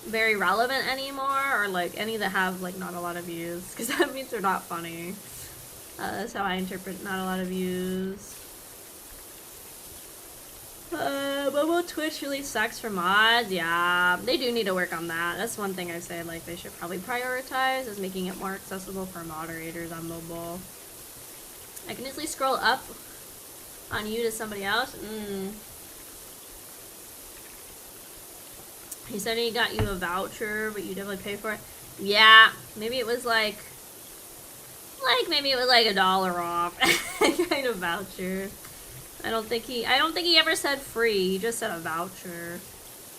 [SPEAKER 1] very relevant anymore, or like any that have like not a lot of views, because that means they're not funny. That's how I interpret not a lot of views. Mobile Twitch really sucks for mods. Yeah, they do need to work on that. That's one thing I say like they should probably prioritize, is making it more accessible for moderators on mobile. I can easily scroll up on you to somebody else. He said he got you a voucher, but you definitely pay for it. Yeah, maybe it was like maybe it was like $1 off kind of voucher. I don't think he ever said free. He just said a voucher.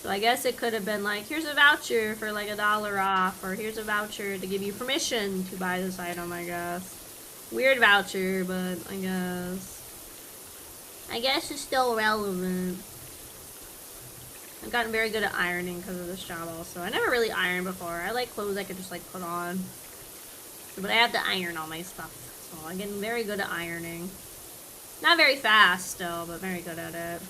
[SPEAKER 1] So I guess it could have been like, here's a voucher for like $1 off, or here's a voucher to give you permission to buy this item, I guess. Weird voucher, but I guess it's still relevant. I've gotten very good at ironing because of this job also. I never really ironed before. I like clothes I could just like put on. But I have to iron all my stuff. So I'm getting very good at ironing. Not very fast still, but very good at it.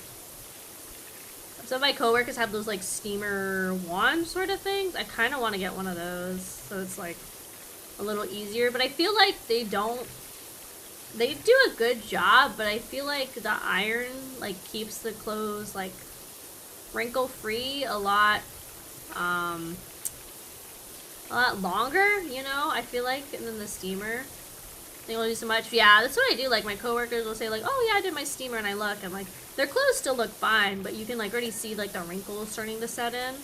[SPEAKER 1] Some of my coworkers have those like steamer wand sort of things. I kind of want to get one of those, so it's like a little easier. But I feel like they do a good job, but I feel like the iron like keeps the clothes like wrinkle free a lot longer, you know, I feel like, than the steamer. They don't do so much. Yeah, that's what I do. Like, my coworkers will say, like, oh, yeah, I did my steamer, and I look, and, like, their clothes still look fine, but you can, like, already see, like, the wrinkles starting to set in.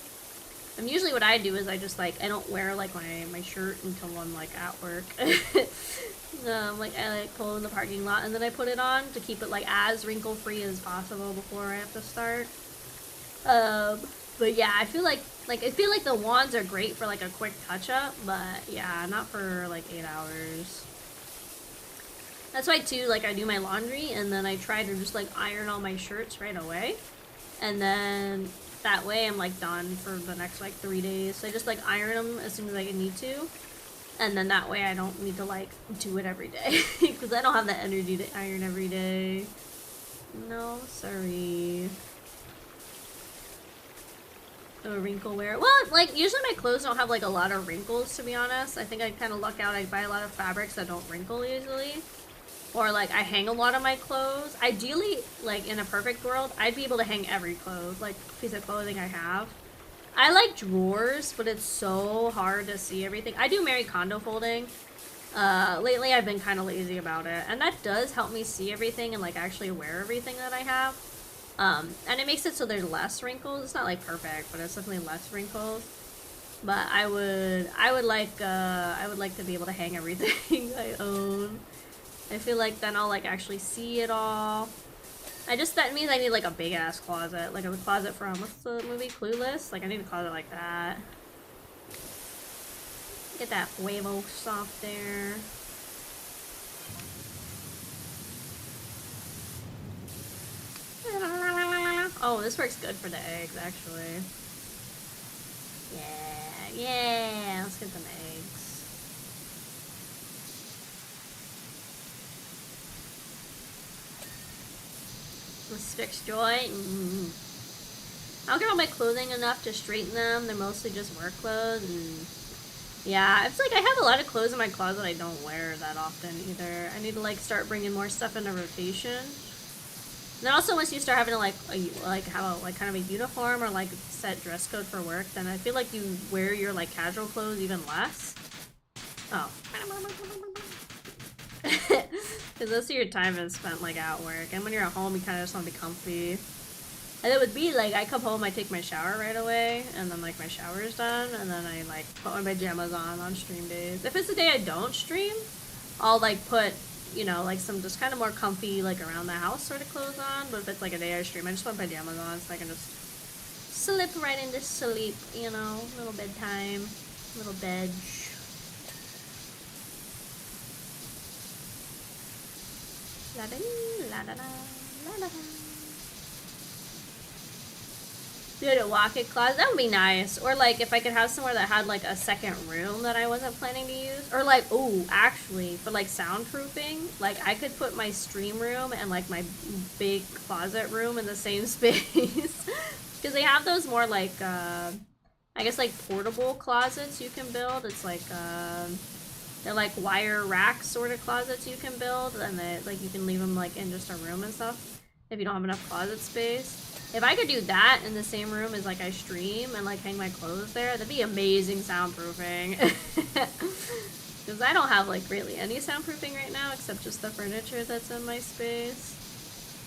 [SPEAKER 1] And usually what I do is I just, like, I don't wear, like, my shirt until I'm, like, at work. Like, I, like, pull in the parking lot, and then I put it on to keep it, like, as wrinkle-free as possible before I have to start. But yeah, I feel like the wands are great for, like, a quick touch-up, but, yeah, not for, like, 8 hours. That's why, too, like, I do my laundry, and then I try to just, like, iron all my shirts right away. And then that way I'm, like, done for the next, like, 3 days. So I just, like, iron them as soon as I need to. And then that way I don't need to, like, do it every day. Because I don't have the energy to iron every day. No, sorry. A wrinkle wear. Well, like, usually my clothes don't have, like, a lot of wrinkles, to be honest. I think I kind of luck out. I buy a lot of fabrics that don't wrinkle easily. Or, like, I hang a lot of my clothes. Ideally, like, in a perfect world, I'd be able to hang every piece of clothing I have. I like drawers, but it's so hard to see everything. I do Marie Kondo folding. Lately, I've been kind of lazy about it. And that does help me see everything and, like, actually wear everything that I have. And it makes it so there's less wrinkles. It's not, like, perfect, but it's definitely less wrinkles. But I would like to be able to hang everything I own. I feel like then I'll like actually see it all. That means I need like a big ass closet, like a closet from what's the movie, Clueless? Like I need a closet like that. Get that huevo soft there. Oh, this works good for the eggs, actually. Yeah, let's get them eggs. Let's fix joy. I don't care about my clothing enough to straighten them. They're mostly just work clothes. And yeah, it's like I have a lot of clothes in my closet I don't wear that often either. I need to like start bringing more stuff into rotation. And then also once you start having to have a kind of a uniform or like set dress code for work, then I feel like you wear your like casual clothes even less. Oh. Because most of your time is spent like at work, and when you're at home you kind of just want to be comfy. And it would be like I come home, I take my shower right away, and then like my shower is done, and then I like put my pajamas on stream days. If it's a day I don't stream, I'll like put, you know, like some just kind of more comfy like around the house sort of clothes on. But if it's like a day I stream, I just put pajamas on so I can just slip right into sleep, you know, little bedtime, little bed. La da la da la da. Dude, a walk-in closet, that would be nice. Or like if I could have somewhere that had like a second room that I wasn't planning to use. Or like, oh, actually, for like soundproofing, like I could put my stream room and like my big closet room in the same space. Because they have those more like, I guess like portable closets you can build. It's like, they're like wire rack sort of closets you can build. And they, like you can leave them like in just a room and stuff if you don't have enough closet space. If I could do that in the same room as like I stream and like hang my clothes there, that'd be amazing soundproofing. Because I don't have like really any soundproofing right now except just the furniture that's in my space.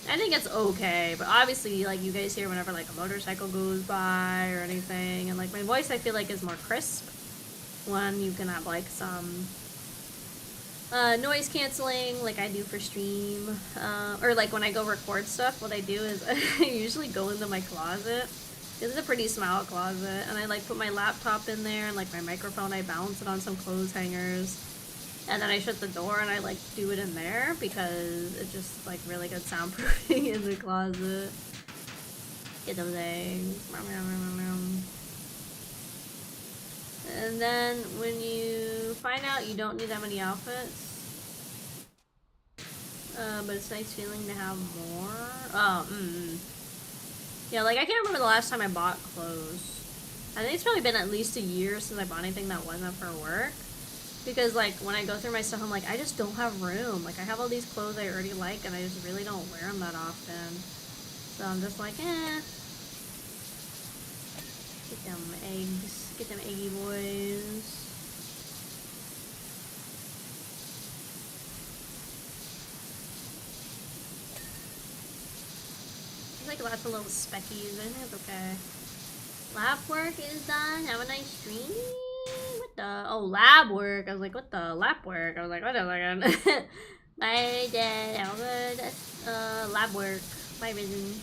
[SPEAKER 1] I think it's okay, but obviously like you guys hear whenever like a motorcycle goes by or anything, and like my voice I feel like is more crisp when you can have like some noise canceling like I do for stream, or like when I go record stuff, what I do is I usually go into my closet. It's a pretty small closet, and I like put my laptop in there and like my microphone, I balance it on some clothes hangers, and then I shut the door and I like do it in there because it's just like really good soundproofing in the closet. Get those eggs. And then when you find out you don't need that many outfits, but it's nice feeling to have more. Oh, yeah, like I can't remember the last time I bought clothes. I think it's probably been at least a year since I bought anything that wasn't for work. Because like when I go through my stuff, I'm like, I just don't have room. Like I have all these clothes I already like and I just really don't wear them that often. So I'm just like, eh. Get them eggs. Get them eggy boys. There's like lots of little speckies. I think it's okay. Lab work is done. Have a nice stream. What the? Oh, lab work. I was like, what the? Lab work. I was like, wait a second. Bye, Dad. Have a good lab work. Bye, Risen.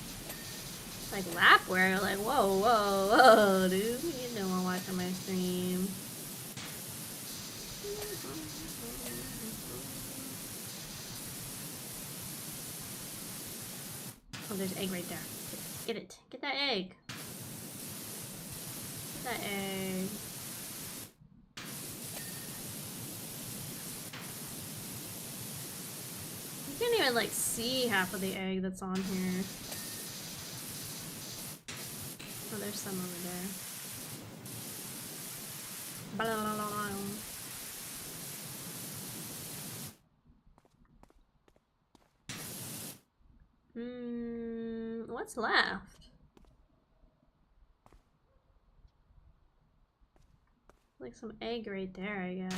[SPEAKER 1] Like lap wear, like whoa, whoa, whoa, dude. What you doing while watching my stream? Oh, there's egg right there. Get it. Get that egg. Get that egg. You can't even like see half of the egg that's on here. Oh, there's some over there. Blah, blah, blah, blah. What's left? Like some egg right there, I guess.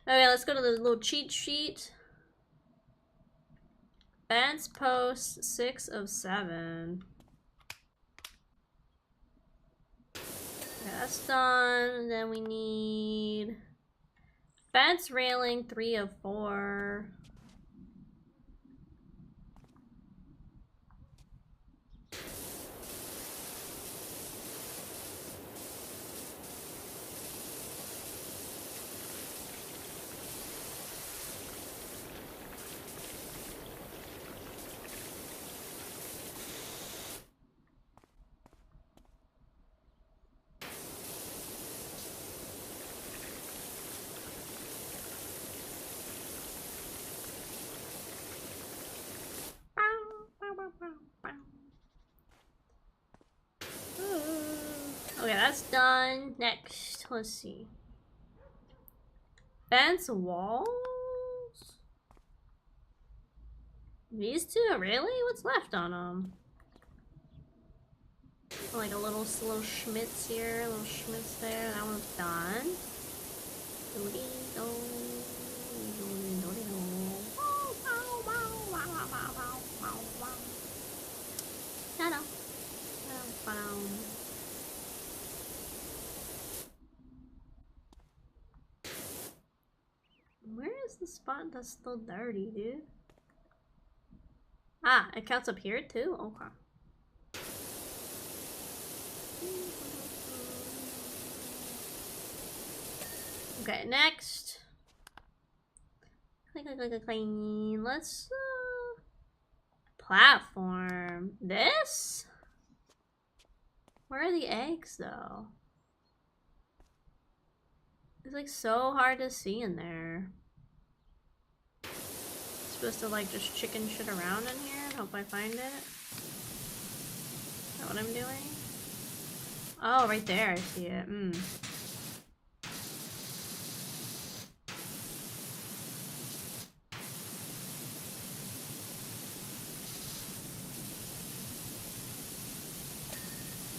[SPEAKER 1] Okay, let's go to the little cheat sheet. Fence post 6 of 7. Okay, that's done. Then we need fence railing 3 of 4. Okay, that's done. Next, let's see. Fence walls? These two? Really? What's left on them? Like a little schmitz here, a little schmitz there. That one's done. Where is the spot that's still dirty, dude? Ah, it counts up here too? Okay. Okay, next. Clean. Let's platform. This? Where are the eggs though? It's like so hard to see in there. Supposed to like just chicken shit around in here and hope I find it. Is that what I'm doing? Oh, right there, I see it.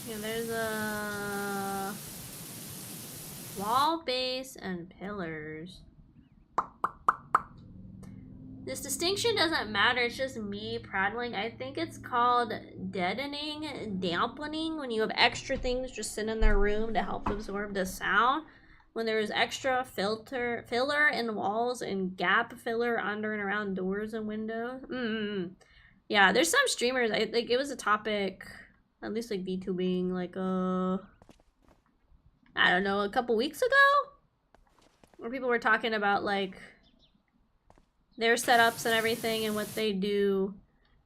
[SPEAKER 1] Yeah, there's a wall base and pillars. This distinction doesn't matter, it's just me prattling. I think it's called deadening, dampening, when you have extra things just sit in their room to help absorb the sound. When there's extra filler in walls and gap filler under and around doors and windows. Yeah, there's some streamers, I think it was a topic, at least like VTubing, like I don't know, a couple weeks ago? Where people were talking about like their setups and everything and what they do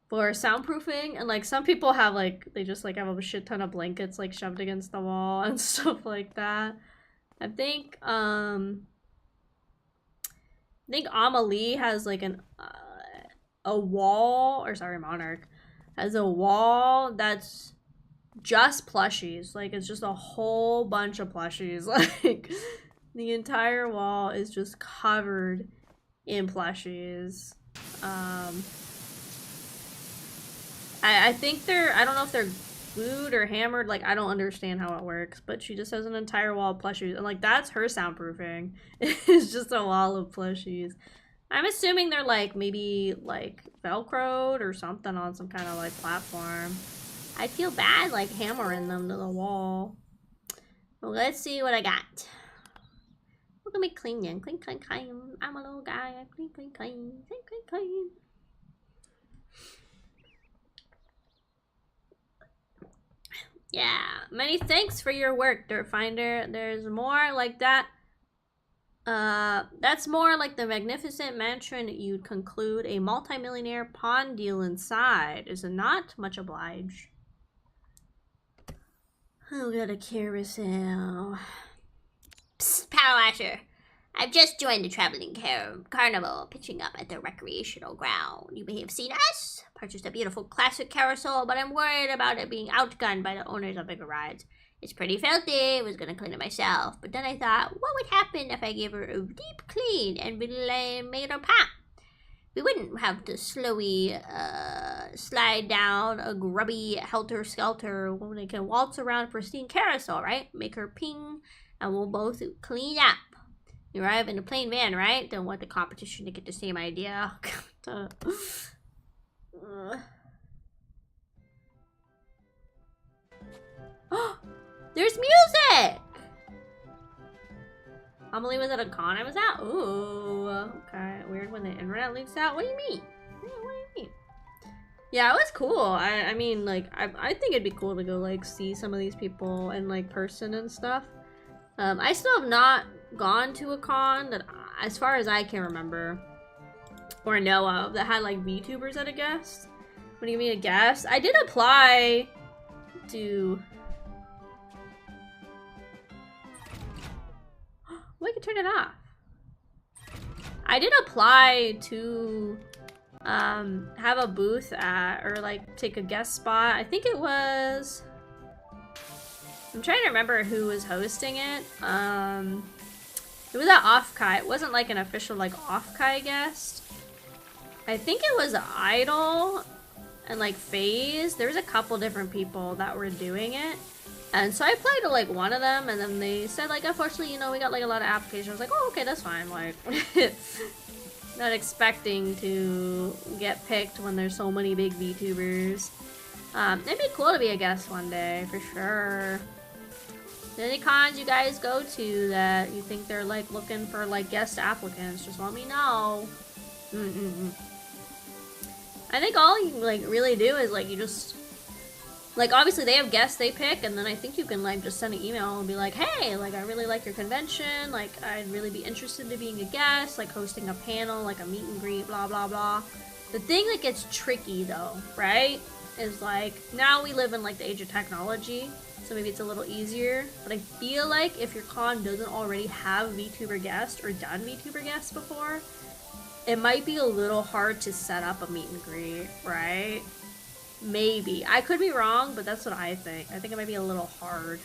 [SPEAKER 1] for soundproofing, and like some people have like they just like have a shit ton of blankets like shoved against the wall and stuff like that. I think Amelie has like a wall, or sorry, Monarch has a wall that's just plushies. Like it's just a whole bunch of plushies. Like the entire wall is just covered in plushies. I think I don't know if they're glued or hammered, like I don't understand how it works, but she just has an entire wall of plushies, and like that's her soundproofing. It's just a wall of plushies. I'm assuming they're like maybe like velcroed or something on some kind of like platform. I feel bad like hammering them to the wall. Well, let's see what I got. Look at me cleaning. Clean, clean, clean. I'm a little guy. I clean, clean, clean. Clean, clean, clean. Yeah. Many thanks for your work, Dirtfinder. There's more like that. That's more like the magnificent mansion you'd conclude a multimillionaire pawn deal inside. Is it not? Much obliged. Oh, got a carousel. Psst, Powerwasher. I've just joined the traveling carnival, pitching up at the recreational ground. You may have seen us, purchased a beautiful classic carousel, but I'm worried about it being outgunned by the owners of bigger rides. It's pretty filthy, I was gonna clean it myself, but then I thought, what would happen if I gave her a deep clean and made her pop? We wouldn't have to slowly slide down a grubby helter-skelter when they can waltz around a pristine carousel, right? Make her ping, and we'll both clean up. You arrive in a plain van, right? Don't want the competition to get the same idea. There's music! Amelie was at a con I was at? Ooh, okay. Weird when the internet leaks out. What do you mean? What do you mean? Yeah, it was cool. I mean, like, I think it'd be cool to go, like, see some of these people in, like, person and stuff. I still have not gone to a con that, as far as I can remember, or know of, that had, like, VTubers at a guest. What do you mean a guest? I did apply to... Oh, I can turn it off. I did apply to have a booth at, or like take a guest spot. I think it was, I'm trying to remember who was hosting it. It was at Offkai. It wasn't like an official like Offkai guest. I think it was Idol and like FaZe. There was a couple different people that were doing it. And so I applied to like one of them, and then they said like, unfortunately, you know, we got like a lot of applications. I was like, oh, okay, that's fine. Like, not expecting to get picked when there's so many big VTubers. It'd be cool to be a guest one day, for sure. Any cons you guys go to that you think they're like looking for like guest applicants, just let me know. I think all you like really do is like you just like obviously they have guests they pick, and then I think you can like just send an email and be like, hey, like I really like your convention, like I'd really be interested in being a guest, like hosting a panel, like a meet and greet, blah blah blah. The thing that gets tricky though, right, is like now we live in like the age of technology, so maybe it's a little easier, but I feel like if your con doesn't already have VTuber guests or done VTuber guests before, it might be a little hard to set up a meet and greet, right? Maybe. I could be wrong, but that's what I think. I think it might be a little hard.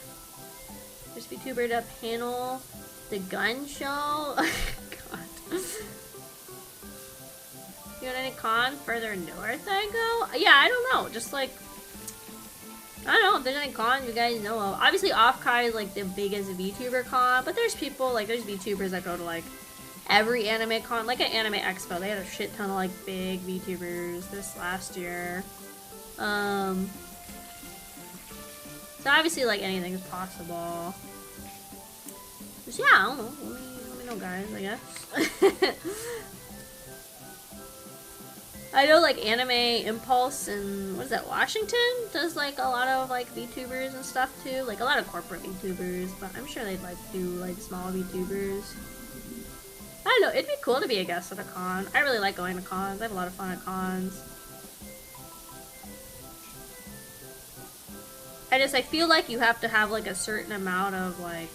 [SPEAKER 1] There's VTuber to panel, the gun show. God. You got any con further north I go? Yeah, I don't know. Just like, I don't know if there's any cons you guys know of. Obviously, Offkai is like the biggest VTuber con, but there's people, like there's VTubers that go to like every anime con, like at Anime Expo. They had a shit ton of like big VTubers this last year. So obviously like anything is possible. Just yeah, I don't know. Let me know, guys, I guess. I know like Anime Impulse and what is that, Washington does like a lot of like VTubers and stuff too. Like a lot of corporate VTubers, but I'm sure they'd like do like small VTubers. I don't know, it'd be cool to be a guest at a con. I really like going to cons. I have a lot of fun at cons. I feel like you have to have like a certain amount of like,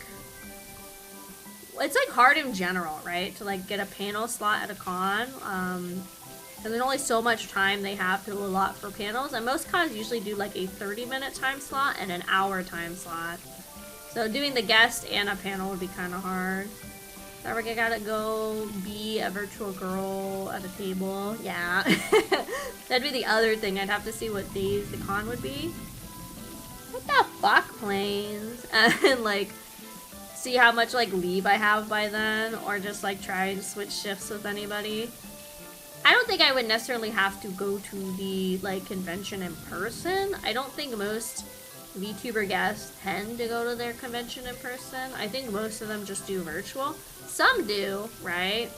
[SPEAKER 1] it's like hard in general, right? To like get a panel slot at a con. And there's only so much time they have to allot for panels. And most cons usually do like a 30-minute time slot and an hour time slot. So doing the guest and a panel would be kind of hard. Never gotta go be a virtual girl at a table. Yeah. That'd be the other thing. I'd have to see what days the con would be. What the fuck, planes? And like see how much like leave I have by then, or just like try to switch shifts with anybody. I don't think I would necessarily have to go to the like convention in person. I don't think most VTuber guests tend to go to their convention in person. I think most of them just do virtual. Some do, right?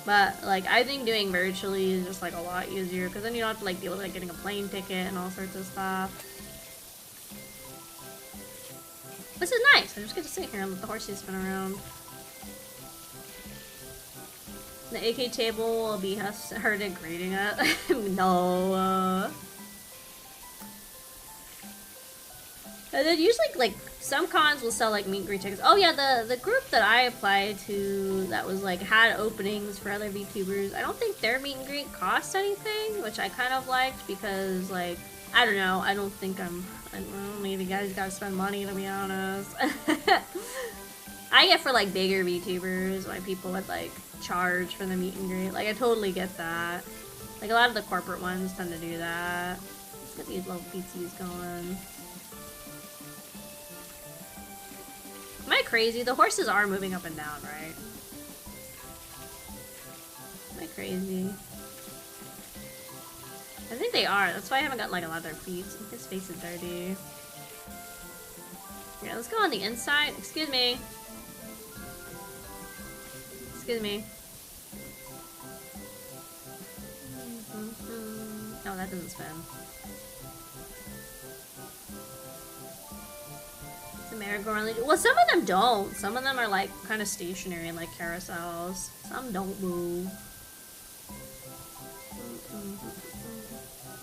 [SPEAKER 1] But like I think doing virtually is just like a lot easier, because then you don't have to like deal with like getting a plane ticket and all sorts of stuff. This is nice. I just get to sit here and let the horses spin around. The AK table will be heard greeting it. No. And then usually, like, some cons will sell, like, meet and greet tickets. Oh, yeah, the group that I applied to that was, like, had openings for other VTubers, I don't think their meet and greet cost anything, which I kind of liked because, like, I don't know, I don't think I don't know, maybe you guys gotta spend money, to be honest. I get for, like, bigger VTubers, why people would, like, charge for the meet and greet. Like, I totally get that. Like, a lot of the corporate ones tend to do that. Let's get these little PTs going. Am I crazy? The horses are moving up and down, right? Am I crazy? I think they are. That's why I haven't gotten like a lot of their feet. His face is dirty. Yeah, let's go on the inside. Excuse me. Excuse me. Oh, that doesn't spin. The merry-go-round. Well, some of them don't. Some of them are like kind of stationary, like carousels. Some don't move.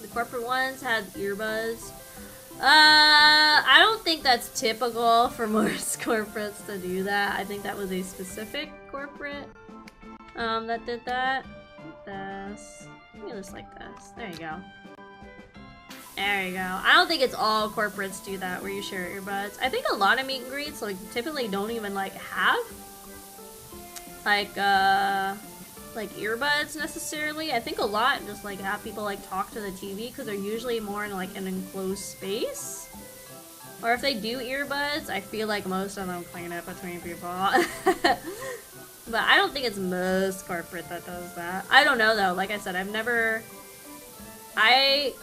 [SPEAKER 1] The corporate ones had earbuds. I don't think that's typical for most corporates to do that. I think that was a specific corporate that did that. This. Maybe just like this. There you go. There you go. I don't think it's all corporates do that where you share earbuds. I think a lot of meet and greets like typically don't even like have like earbuds necessarily. I think a lot just like have people like talk to the TV because they're usually more in like an enclosed space. Or if they do earbuds, I feel like most of them clean it between people. But I don't think it's most corporate that does that. I don't know though. Like I said, I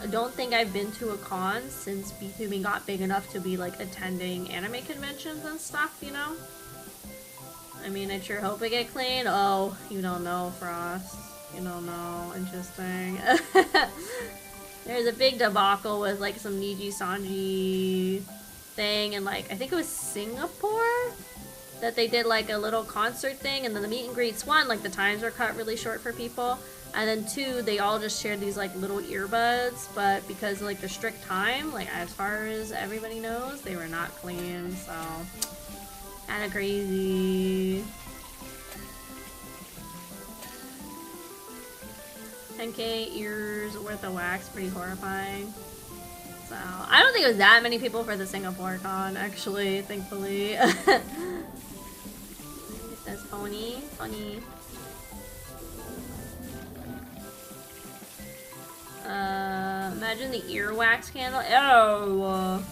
[SPEAKER 1] don't think I've been to a con since VTubing got big enough to be like attending anime conventions and stuff, you know? I mean, I sure hope I get clean. Oh, you don't know, Frost. You don't know. Interesting. There's a big debacle with like some Niji Sanji thing and like, I think it was Singapore that they did like a little concert thing, and then the meet and greets, one, like the times were cut really short for people, and then two, they all just shared these like little earbuds, but because of like the strict time, like as far as everybody knows, they were not clean, so kinda crazy. 10k ears worth of wax, pretty horrifying. So I don't think it was that many people for the Singapore con, actually, thankfully. That's funny. Imagine the earwax candle. Oh,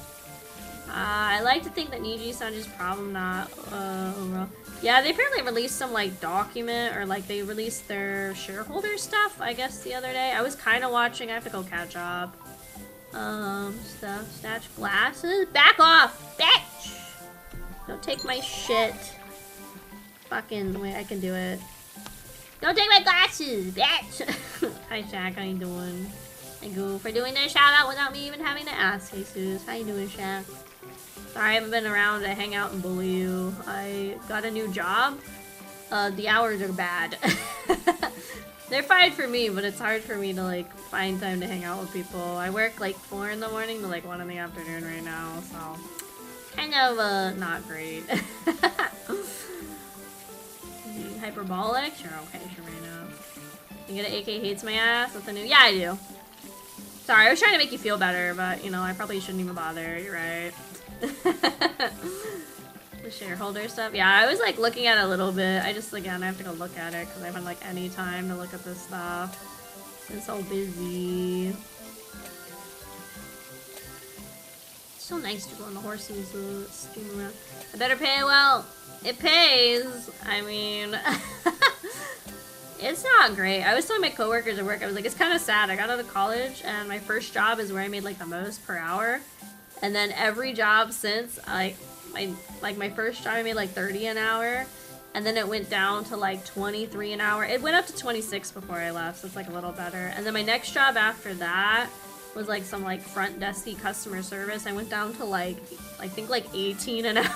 [SPEAKER 1] I like to think that Niji Sanji's problem not overall. Yeah, they apparently released some like document or like they released their shareholder stuff, I guess, the other day. I was kind of watching. I have to go catch up. Stuff, snatch glasses. Back off, bitch! Don't take my shit. Fucking wait, I can do it. Don't take my glasses, bitch! Hi, Shaq. How you doing? Thank you for doing the shout out without me even having to ask, Jesus. How you doing, Shaq? Sorry, I haven't been around to hang out and bully you. I got a new job. The hours are bad. They're fine for me, but it's hard for me to like find time to hang out with people. I work like 4 in the morning to like 1 in the afternoon right now, so kind of not great. Hyperbolic? Sure, okay, sure right now. You get an AK hates my ass? That's a new— yeah, I do. Sorry, I was trying to make you feel better, but you know, I probably shouldn't even bother. You're right. The shareholder stuff. Yeah, I was like looking at it a little bit. I just, again, I have to go look at it because I haven't like any time to look at this stuff. Been so busy. It's so nice to go on the horses, steam around. I better pay well. It pays. I mean, it's not great. I was telling my coworkers at work, I was like, it's kind of sad. I got out of college and my first job is where I made like the most per hour. And then every job since, my first job I made like 30 an hour, and then it went down to like 23 an hour. It went up to 26 before I left, so it's like a little better. And then my next job after that was like some like front desky customer service. I went down to like, I think like 18 an hour.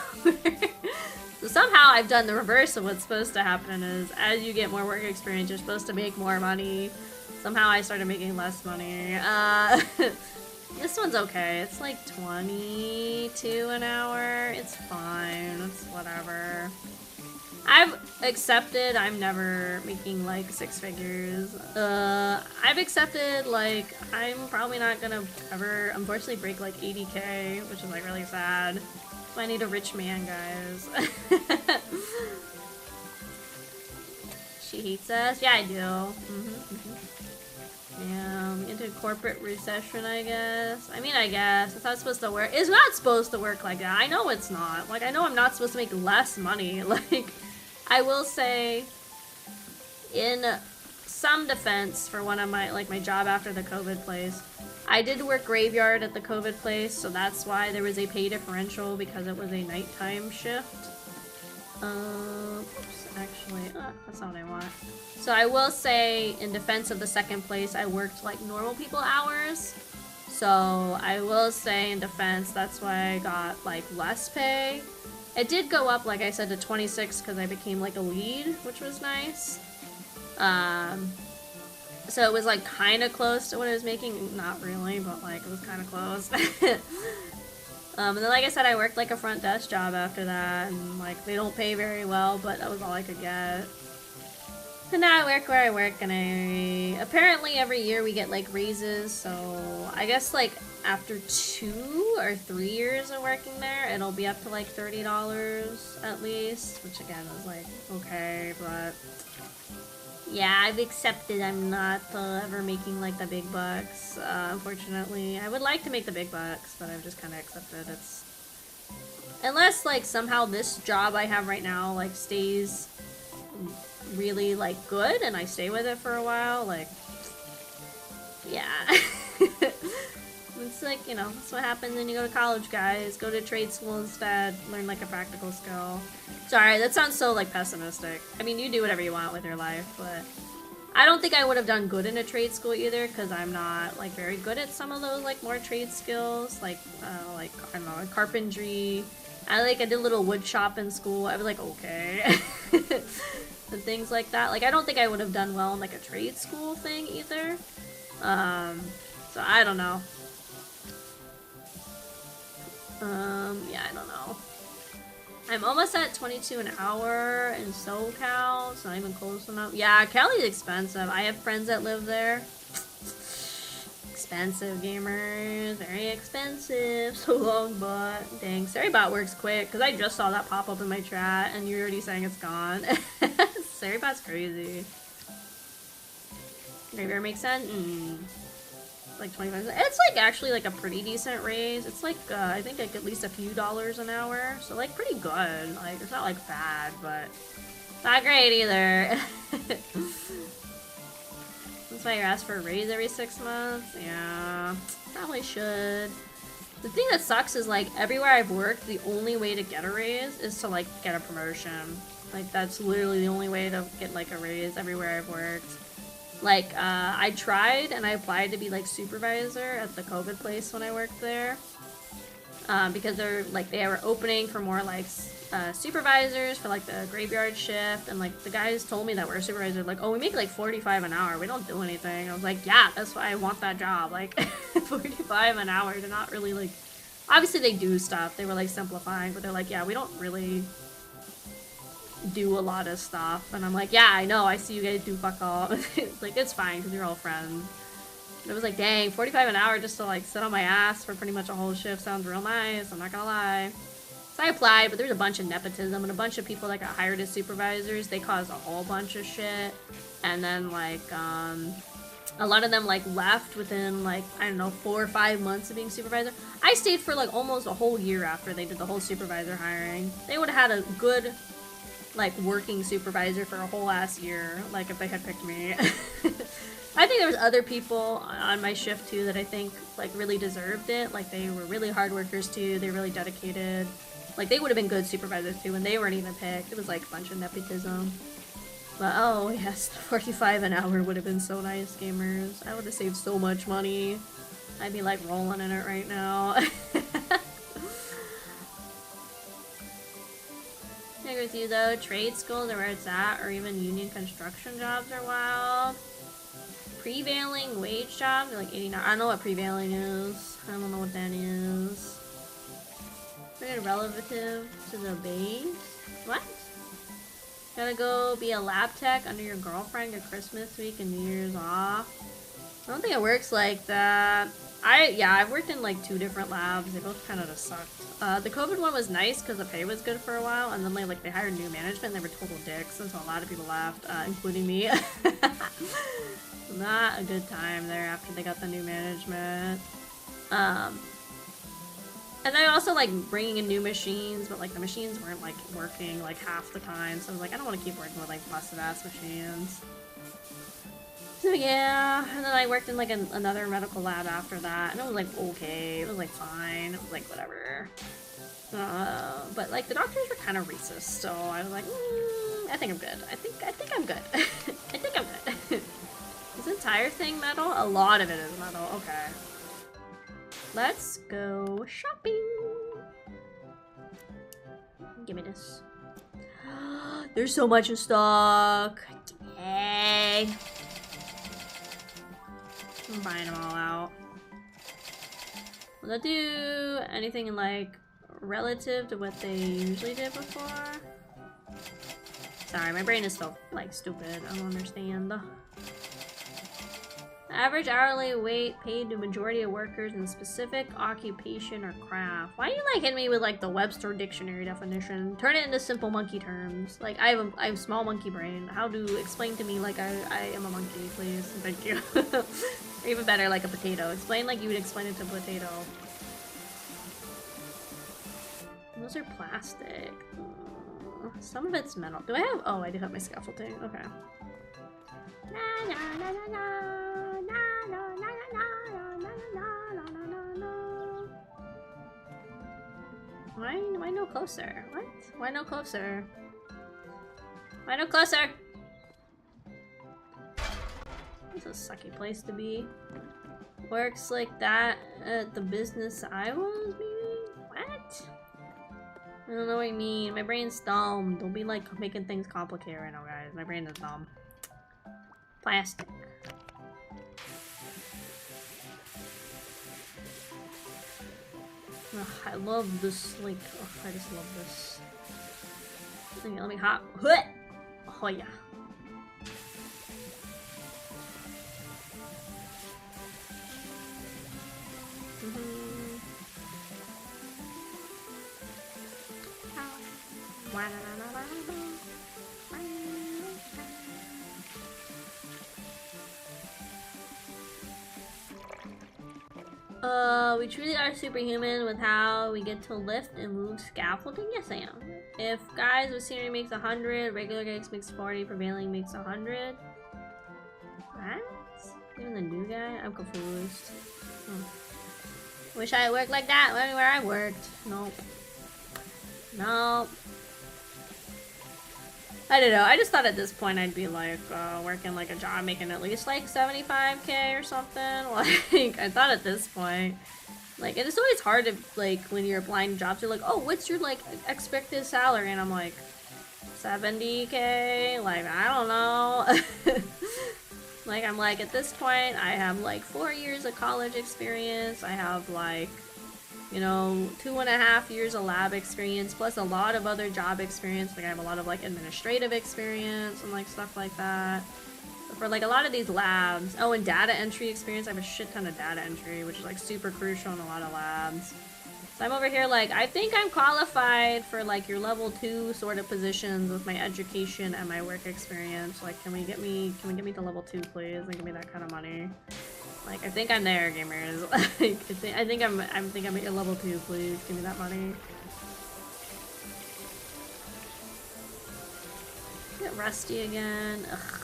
[SPEAKER 1] So somehow I've done the reverse of what's supposed to happen is as you get more work experience, you're supposed to make more money. Somehow I started making less money. This one's okay. It's like 22 an hour. It's fine. It's whatever. I've accepted I'm never making like 6 figures. I've accepted like I'm probably not gonna ever unfortunately break like 80k, which is like really sad. So I need a rich man, guys. She hates us? Yeah, I do. Yeah, we entered corporate recession, I guess. I mean, I guess. It's not supposed to work. It's not supposed to work like that. I know it's not. Like, I know I'm not supposed to make less money. Like, I will say, in some defense for one of my, like, my job after the COVID place. I did work graveyard at the COVID place, so that's why there was a pay differential, because it was a nighttime shift. Oops, actually, that's not what I want. So I will say, in defense of the second place, I worked like normal people hours. So I will say in defense, that's why I got like less pay. It did go up, like I said, to 26 because I became like a lead, which was nice. So it was like kind of close to what I was making. Not really, but like it was kind of close. And then, like I said, I worked like a front desk job after that, and like they don't pay very well, but that was all I could get. And now I work where I work, and apparently every year we get like raises, so I guess like after 2 or 3 years of working there, it'll be up to like $30 at least, which again is like okay, but yeah, I've accepted I'm not ever making like the big bucks, unfortunately. I would like to make the big bucks, but I've just kind of accepted it's... Unless like somehow this job I have right now like stays really like good and I stay with it for a while, like, yeah. It's like, you know, that's what happens when you go to college, guys. Go to trade school instead, learn like a practical skill. Sorry, that sounds so like pessimistic. I mean, you do whatever you want with your life, but I don't think I would have done good in a trade school either, because I'm not like very good at some of those like more trade skills, like I don't know, carpentry. I did a little wood shop in school. I was like, okay. And things like that. Like, I don't think I would have done well in like a trade school thing either. So I don't know. Yeah, I don't know. I'm almost at 22 an hour in SoCal. It's not even close enough. Yeah, Cali's expensive. I have friends that live there. Expensive, gamers. Very expensive. So long, but dang. Storybot works quick, because I just saw that pop up in my chat, and you're already saying it's gone. Storybot's crazy. Graveyard makes sense? Like 25 cents. It's like actually like a pretty decent raise. It's like I think like at least a few dollars an hour, so like pretty good. Like it's not like bad, but not great either. That's why you ask for a raise every 6 months. Yeah, probably should. The thing that sucks is like everywhere I've worked, the only way to get a raise is to like get a promotion. Like that's literally the only way to get like a raise everywhere I've worked. Like, I tried and I applied to be, like, supervisor at the COVID place when I worked there. Because they were opening for more, like, supervisors for, like, the graveyard shift. And, like, the guys told me that we're a supervisor. Like, oh, we make, like, 45 an hour. We don't do anything. I was like, yeah, that's why I want that job. Like, 45 an hour. They're not really, like... Obviously, they do stuff. They were, like, simplifying. But they're like, yeah, we don't really... do a lot of stuff, and I'm like, yeah, I know, I see you guys do fuck all. Like, it's fine, because you're all friends. But it was like, dang, 45 an hour just to, like, sit on my ass for pretty much a whole shift sounds real nice, I'm not gonna lie. So I applied, but there's a bunch of nepotism, and a bunch of people that got hired as supervisors, they caused a whole bunch of shit, and then, like, a lot of them, like, left within, like, I don't know, 4 or 5 months of being supervisor. I stayed for, like, almost a whole year after they did the whole supervisor hiring. They would have had a good... like, working supervisor for a whole ass year, like, if they had picked me. I think there was other people on my shift, too, that I think, like, really deserved it. Like, they were really hard workers, too. They were really dedicated. Like, they would have been good supervisors, too, and they weren't even picked. It was, like, a bunch of nepotism. But, oh, yes, 45 an hour would have been so nice, gamers. I would have saved so much money. I'd be, like, rolling in it right now. I agree with you though, trade schools are where it's at, or even union construction jobs are wild. Prevailing wage jobs are like 89. I don't know what prevailing is. I don't know what that is. Very relative to the base. What? Gotta go be a lab tech under your girlfriend, your Christmas week and New Year's off. I don't think it works like that. I've worked in like 2 different labs. They both kind of just sucked. The COVID one was nice because the pay was good for a while, and then they hired new management and they were total dicks, and so a lot of people left, including me. Not a good time there after they got the new management. And then also like bringing in new machines, but like the machines weren't like working like half the time. So I was like, I don't want to keep working with like busted ass machines. So yeah, and then I worked in like another medical lab after that, and it was like okay, it was like fine, it was like whatever. But like the doctors were kind of racist, so I was like, I think I'm good. I think I'm good. I think I'm good. Is the entire thing metal? A lot of it is metal. Okay. Let's go shopping. Give me this. There's so much in stock. Yay. I'm buying them all out. Will that do anything in like relative to what they usually did before? Sorry, my brain is still like stupid. I don't understand. Average hourly wage paid to majority of workers in specific occupation or craft. Why do you like hitting me with like the Webster dictionary definition? Turn it into simple monkey terms. Like I have small monkey brain. How to explain to me like I am a monkey, please? Thank you. Or even better, like a potato. Explain like you would explain it to a potato. Those are plastic. Some of it's metal. Do I have? Oh, I do have my scaffolding. Okay. Na na na na na. Why no closer? What? Why no closer? Why no closer? This is a sucky place to be. Works like that at the business I was, maybe? What? I don't know what you mean. My brain's dumb. Don't be like making things complicated right now, guys. My brain is dumb. Plastic. Ugh, I love this, like, I just love this. Let me hop. Oh yeah. We truly are superhuman with how we get to lift and move scaffolding. Yes, I am. If guys with scenery makes 100, regular guys makes 40, prevailing makes 100. What? Even the new guy? I'm confused. Wish I worked like that where I worked. Nope. Nope. I don't know. I just thought at this point I'd be like working like a job making at least like 75K or something. Like I thought at this point. Like, and it's always hard to like when you're applying to jobs, you're like, oh, what's your like expected salary? And I'm like, 70K? Like, I don't know. Like, I'm like, at this point, I have like 4 years of college experience. I have like, you know, 2.5 years of lab experience, plus a lot of other job experience. Like, I have a lot of like administrative experience and like stuff like that. But for like a lot of these labs, oh, and data entry experience, I have a shit ton of data entry, which is like super crucial in a lot of labs. So I'm over here like, I think I'm qualified for like your level 2 sort of positions with my education and my work experience. Like, can we get me to level 2, please, and give me that kind of money? Like, I think I'm there, gamers. Like, I think I'm at your level 2, please, give me that money. Get rusty again. Ugh.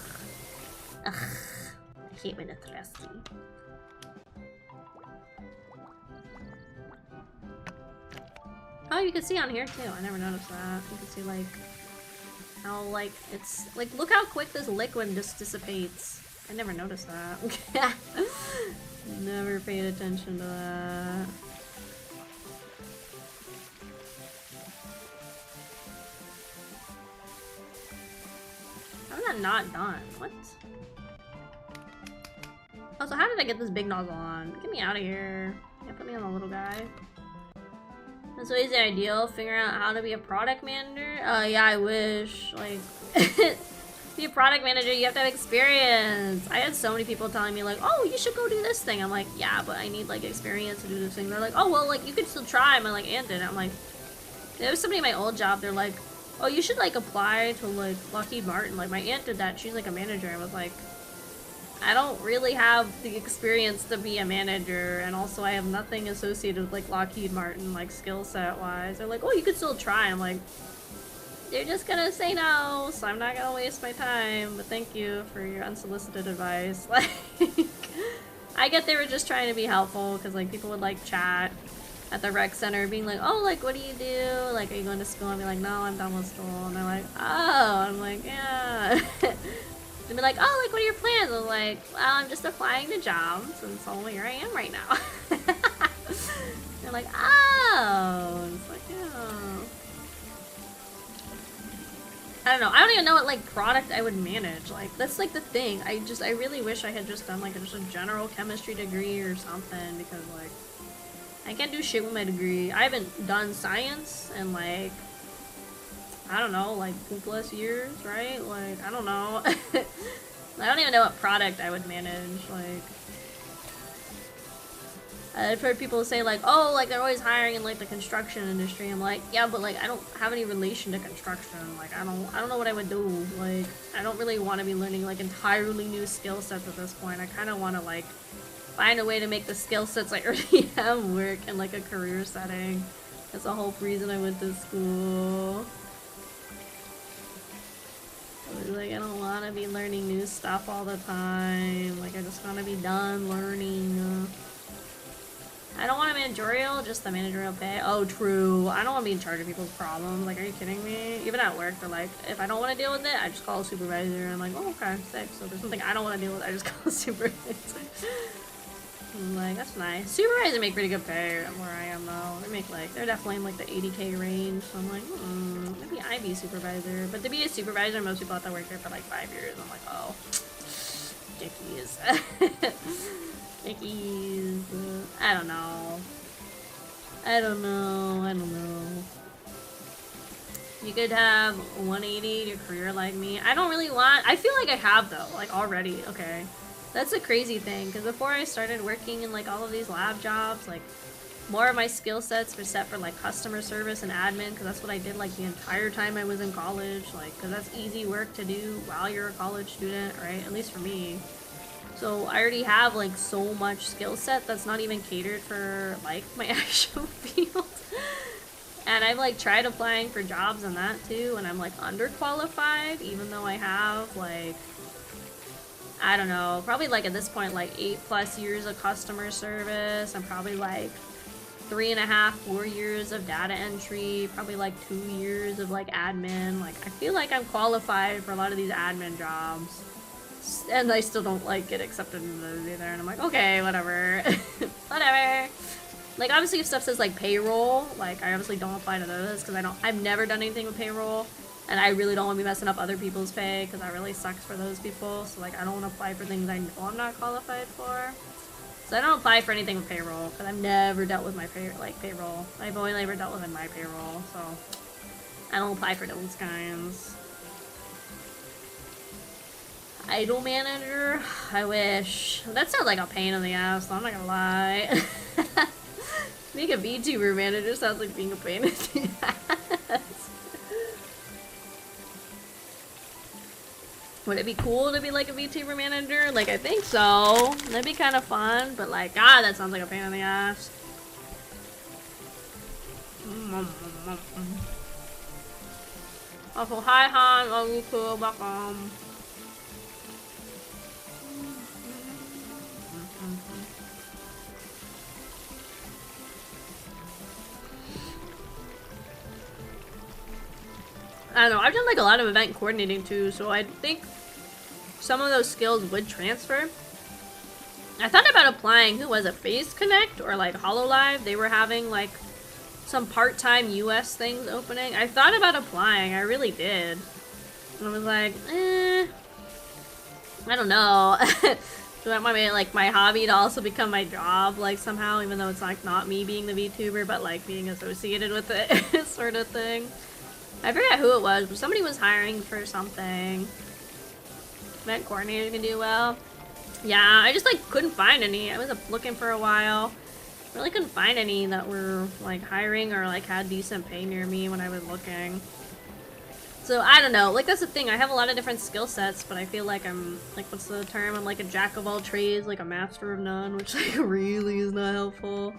[SPEAKER 1] Ugh. I hate when it's rusty. Oh, you can see on here too. I never noticed that. You can see like how like it's like look how quick this liquid just dissipates. I never noticed that. Never paid attention to that. How's that not done? What? Oh, so how did I get this big nozzle on? Get me out of here. Yeah, put me on the little guy. That's always the ideal, figuring out how to be a product manager. Yeah, I wish. Like, to be a product manager, you have to have experience. I had so many people telling me, like, oh, you should go do this thing. I'm like, yeah, but I need, like, experience to do this thing. They're like, oh, well, like, you could still try. I'm like, Aunt did. I'm like, there was somebody in my old job, they're like, oh, you should, like, apply to, like, Lockheed Martin. Like, my aunt did that. She's, like, a manager. I was like, I don't really have the experience to be a manager, and also I have nothing associated with like Lockheed Martin, like skill set wise. They're like, oh, you could still try. I'm like, they're just gonna say no, so I'm not gonna waste my time, but thank you for your unsolicited advice. Like, I get they were just trying to be helpful, because like people would like chat at the rec center being like, oh, like, what do you do? Like, are you going to school? And be like, no, I'm done with school. And they're like, oh. I'm like, yeah. And be like, oh, like, what are your plans? I'm like, well, I'm just applying to jobs, and so here I am right now. They're like, oh. And it's like, yeah. I don't know. I don't even know what, like, product I would manage. Like, that's, like, the thing. I really wish I had just done, like, just a general chemistry degree or something, because, like, I can't do shit with my degree. I haven't done science in, like, I don't know, like 2+ years, right? Like, I don't know. I don't even know what product I would manage. Like, I've heard people say like, oh, like they're always hiring in like the construction industry. I'm like, yeah, but like I don't have any relation to construction. Like, I don't know what I would do. Like, I don't really want to be learning like entirely new skill sets at this point. I kind of want to like find a way to make the skill sets I already have work in like a career setting. That's the whole reason I went to school. Like, I don't want to be learning new stuff all the time. Like, I just want to be done learning. I don't want a managerial, just the managerial pay. Oh, true. I don't want to be in charge of people's problems. Like, are you kidding me? Even at work, they're like, if I don't want to deal with it, I just call a supervisor. I'm like, oh, okay, sick. So if there's something I don't want to deal with, I just call a supervisor. I'm like, that's nice. Supervisors make pretty good pay where I am, though. They make, like, they're definitely in, like, the 80K range. So I'm like, maybe I'd be a supervisor. But to be a supervisor, most people have to work there for, like, 5 years. I'm like, oh, dickies. Dickies. I don't know. I don't know. You could have 180 to your career like me. I don't really want... I feel like I have, though. Like, already. Okay. That's a crazy thing, because before I started working in like all of these lab jobs, like more of my skill sets were set for like customer service and admin, because that's what I did like the entire time I was in college, like, because that's easy work to do while you're a college student, right? At least for me. So I already have like so much skill set that's not even catered for like my actual field. And I've like tried applying for jobs in that too, and I'm like underqualified, even though I have like, I don't know, probably like at this point like 8+ years of customer service, and probably like 3.5, 4 years of data entry, probably like 2 years of like admin. Like, I feel like I'm qualified for a lot of these admin jobs, and I still don't like get accepted into those either. And I'm like, okay, whatever. Whatever. Like, obviously if stuff says like payroll, like I obviously don't apply to those, because I've never done anything with payroll. And I really don't want to be messing up other people's pay, because that really sucks for those people. So, like, I don't want to apply for things I know I'm not qualified for. So I don't apply for anything with payroll, because I've never dealt with my payroll. I've only ever dealt with my payroll, so I don't apply for those kinds. Idol manager? I wish. That sounds like a pain in the ass, so I'm not gonna lie. Being a VTuber manager sounds like being a pain in the ass. Would it be cool to be like a VTuber manager? Like, I think so. That'd be kind of fun, but like, God, that sounds like a pain in the ass. Also, hi Han, love you too, welcome. I don't know, I've done like a lot of event coordinating too, so I think some of those skills would transfer. I thought about applying, who was it, Phase Connect or like HoloLive? They were having like some part-time US things opening. I thought about applying, I really did. And I was like, I don't know. Do I want like my hobby to also become my job, like somehow, even though it's like not me being the VTuber, but like being associated with it, sort of thing. I forget who it was, but somebody was hiring for something. Event coordinator can do well. Yeah, I just like couldn't find any. I was looking for a while. Really couldn't find any that were like hiring or like had decent pay near me when I was looking. It's So I don't know, like that's the thing, I have a lot of different skill sets, but I feel like I'm, like what's the term, I'm like a jack of all trades, like a master of none, which like really is not helpful.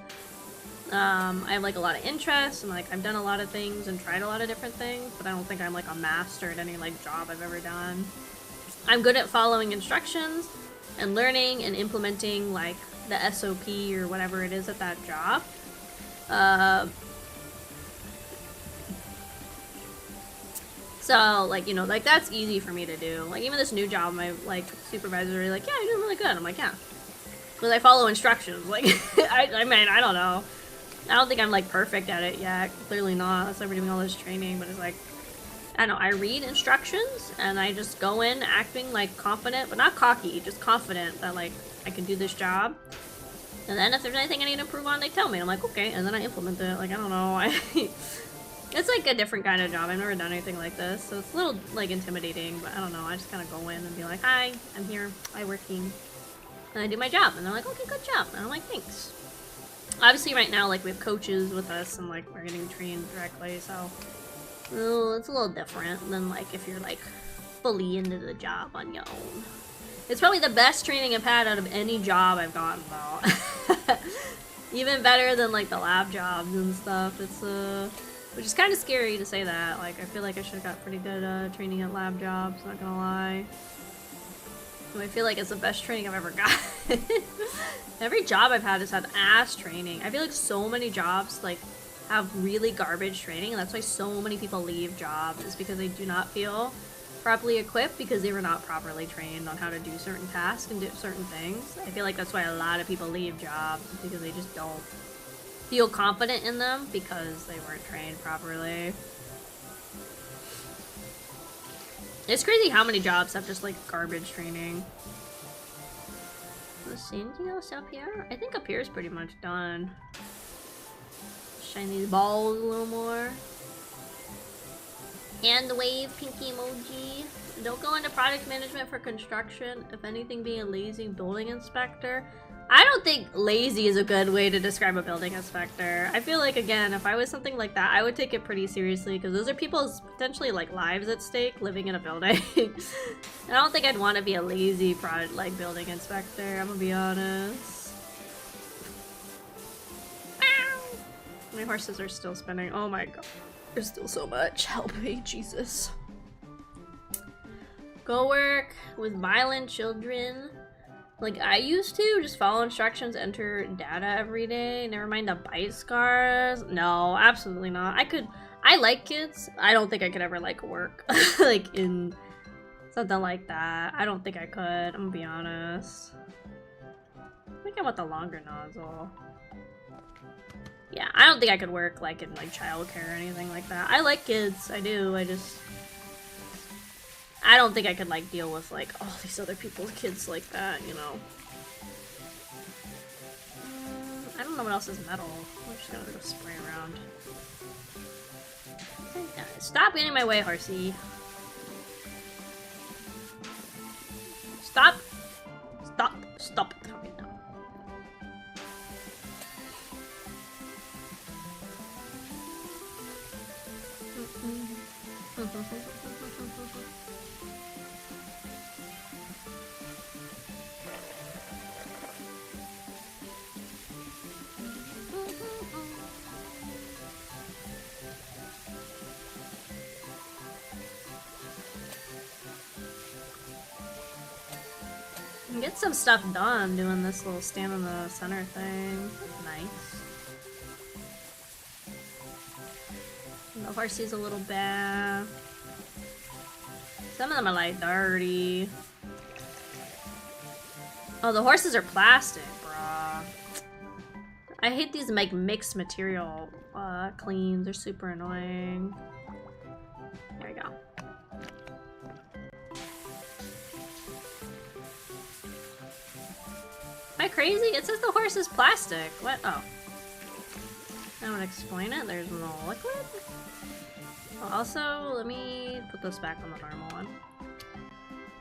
[SPEAKER 1] I have like a lot of interests, and like I've done a lot of things and tried a lot of different things, but I don't think I'm like a master at any like job I've ever done. I'm good at following instructions and learning and implementing like the SOP or whatever it is at that job. So, like, you know, like, that's easy for me to do. Like, even this new job, my, like, supervisors are like, yeah, you're doing really good. I'm like, yeah. Because I follow instructions. Like, I mean, I don't know. I don't think I'm, like, perfect at it yet. Clearly not. That's why we're doing all this training. But it's like, I don't know. I read instructions, and I just go in acting, like, confident. But not cocky. Just confident that, like, I can do this job. And then if there's anything I need to improve on, they tell me. I'm like, okay. And then I implement it. Like, I don't know. It's like a different kind of job. I've never done anything like this, so it's a little like intimidating, but I don't know. I just kind of go in and be like, hi, I'm here, I working, and I do my job, and they're like, okay, good job, and I'm like, thanks. Obviously right now, like, we have coaches with us, and like, we're getting trained directly, so it's a little different than like if you're like fully into the job on your own. It's probably the best training I've had out of any job I've gotten though. Even better than like the lab jobs and stuff. It's which is kind of scary to say that. Like, I feel like I should have got pretty good training at lab jobs, not gonna lie. I feel like it's the best training I've ever got. Every job I've had has had ass training. I feel like so many jobs, like, have really garbage training, and that's why so many people leave jobs, is because they do not feel properly equipped because they were not properly trained on how to do certain tasks and do certain things. I feel like that's why a lot of people leave jobs, because they just don't feel confident in them because they weren't trained properly. It's crazy how many jobs have just like garbage training. Let's see, anything else up here? I think up here is pretty much done. Shine these balls a little more. Hand wave, pinky emoji. Don't go into product management for construction. If anything, be a lazy building inspector. I don't think lazy is a good way to describe a building inspector. I feel like, again, if I was something like that, I would take it pretty seriously, because those are people's potentially like lives at stake living in a building. I don't think I'd want to be a lazy like building inspector, I'm gonna be honest. Ow! My horses are still spinning. Oh my god. There's still so much. Help me, Jesus. Go work with violent children. Like I used to, just follow instructions, enter data every day, never mind the bite scars. No, absolutely not. I like kids. I don't think I could ever like work like in something like that. I don't think I could, I'm gonna be honest. I think I want the longer nozzle. Yeah, I don't think I could work like in like childcare or anything like that. I like kids, I do, I don't think I could like deal with like all these other people's kids like that, you know. I don't know what else is metal. I'm just gonna go spray around. Stop getting in my way, horsey. Stop. Stop. Stop coming down. Get some stuff done doing this little stand in the center thing. Nice. The horsey's a little bad. Some of them are like dirty. Oh, the horses are plastic, bruh. I hate these like mixed material cleans. They're super annoying. There we go. Am I crazy? It says the horse is plastic. What? Oh. I would explain it. There's no liquid. Also, let me put this back on the normal one.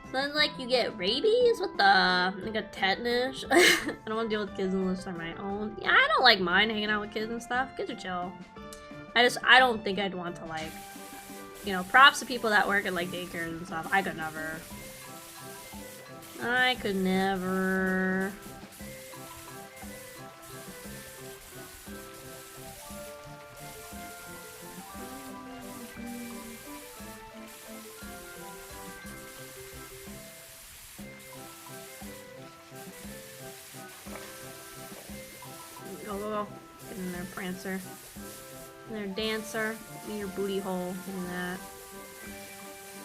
[SPEAKER 1] So then, like, you get rabies? What the? I got tetanus. I don't want to deal with kids unless they're my own. Yeah, I don't like mine hanging out with kids and stuff. Kids are chill. I don't think I'd want to, like, you know, props to people that work at like daycares and stuff. I could never. I could never. Go, go, go. Get in there, Prancer. In there, Dancer. In your booty hole. Give me that.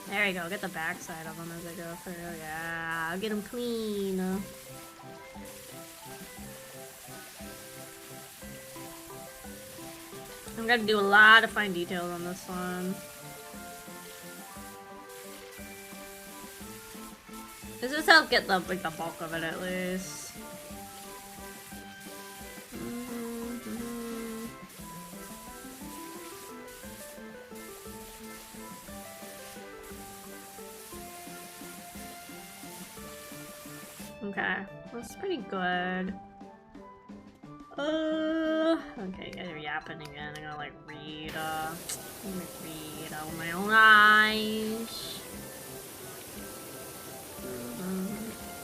[SPEAKER 1] There you go. Get the backside of them as I go through. Yeah, I'll get them clean. I'm gonna do a lot of fine details on this one. This is help get the like the bulk of it at least. Okay, that's pretty good. Okay, guys are yapping again. I'm gonna like read, with my own eyes.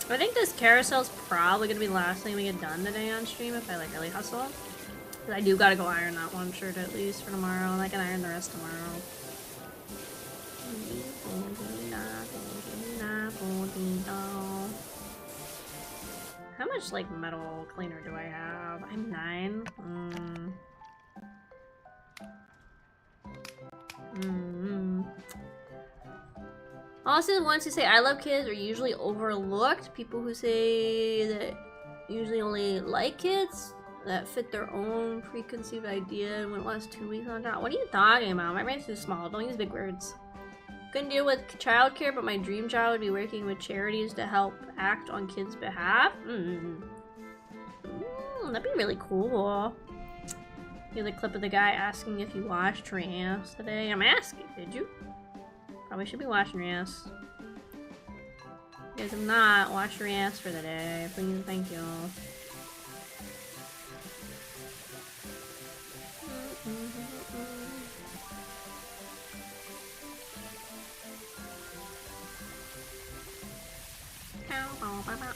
[SPEAKER 1] I think this carousel's probably gonna be the last thing we get done today on stream if I like really hustle. Cause I do gotta go iron that one shirt at least for tomorrow, and I can iron the rest tomorrow. How much like metal cleaner do I have? I'm 9. Also, the ones who say I love kids are usually overlooked. People who say that usually only like kids that fit their own preconceived idea and went last 2 weeks on top. What are you talking about? My brain's too small. Don't use big words. Couldn't deal with childcare, but my dream job would be working with charities to help act on kids' behalf. That'd be really cool. Here's a clip of the guy asking if you washed your ass today. I'm asking, did you? Probably should be washing your ass. You guys have not washed your ass for the day. Please and thank you.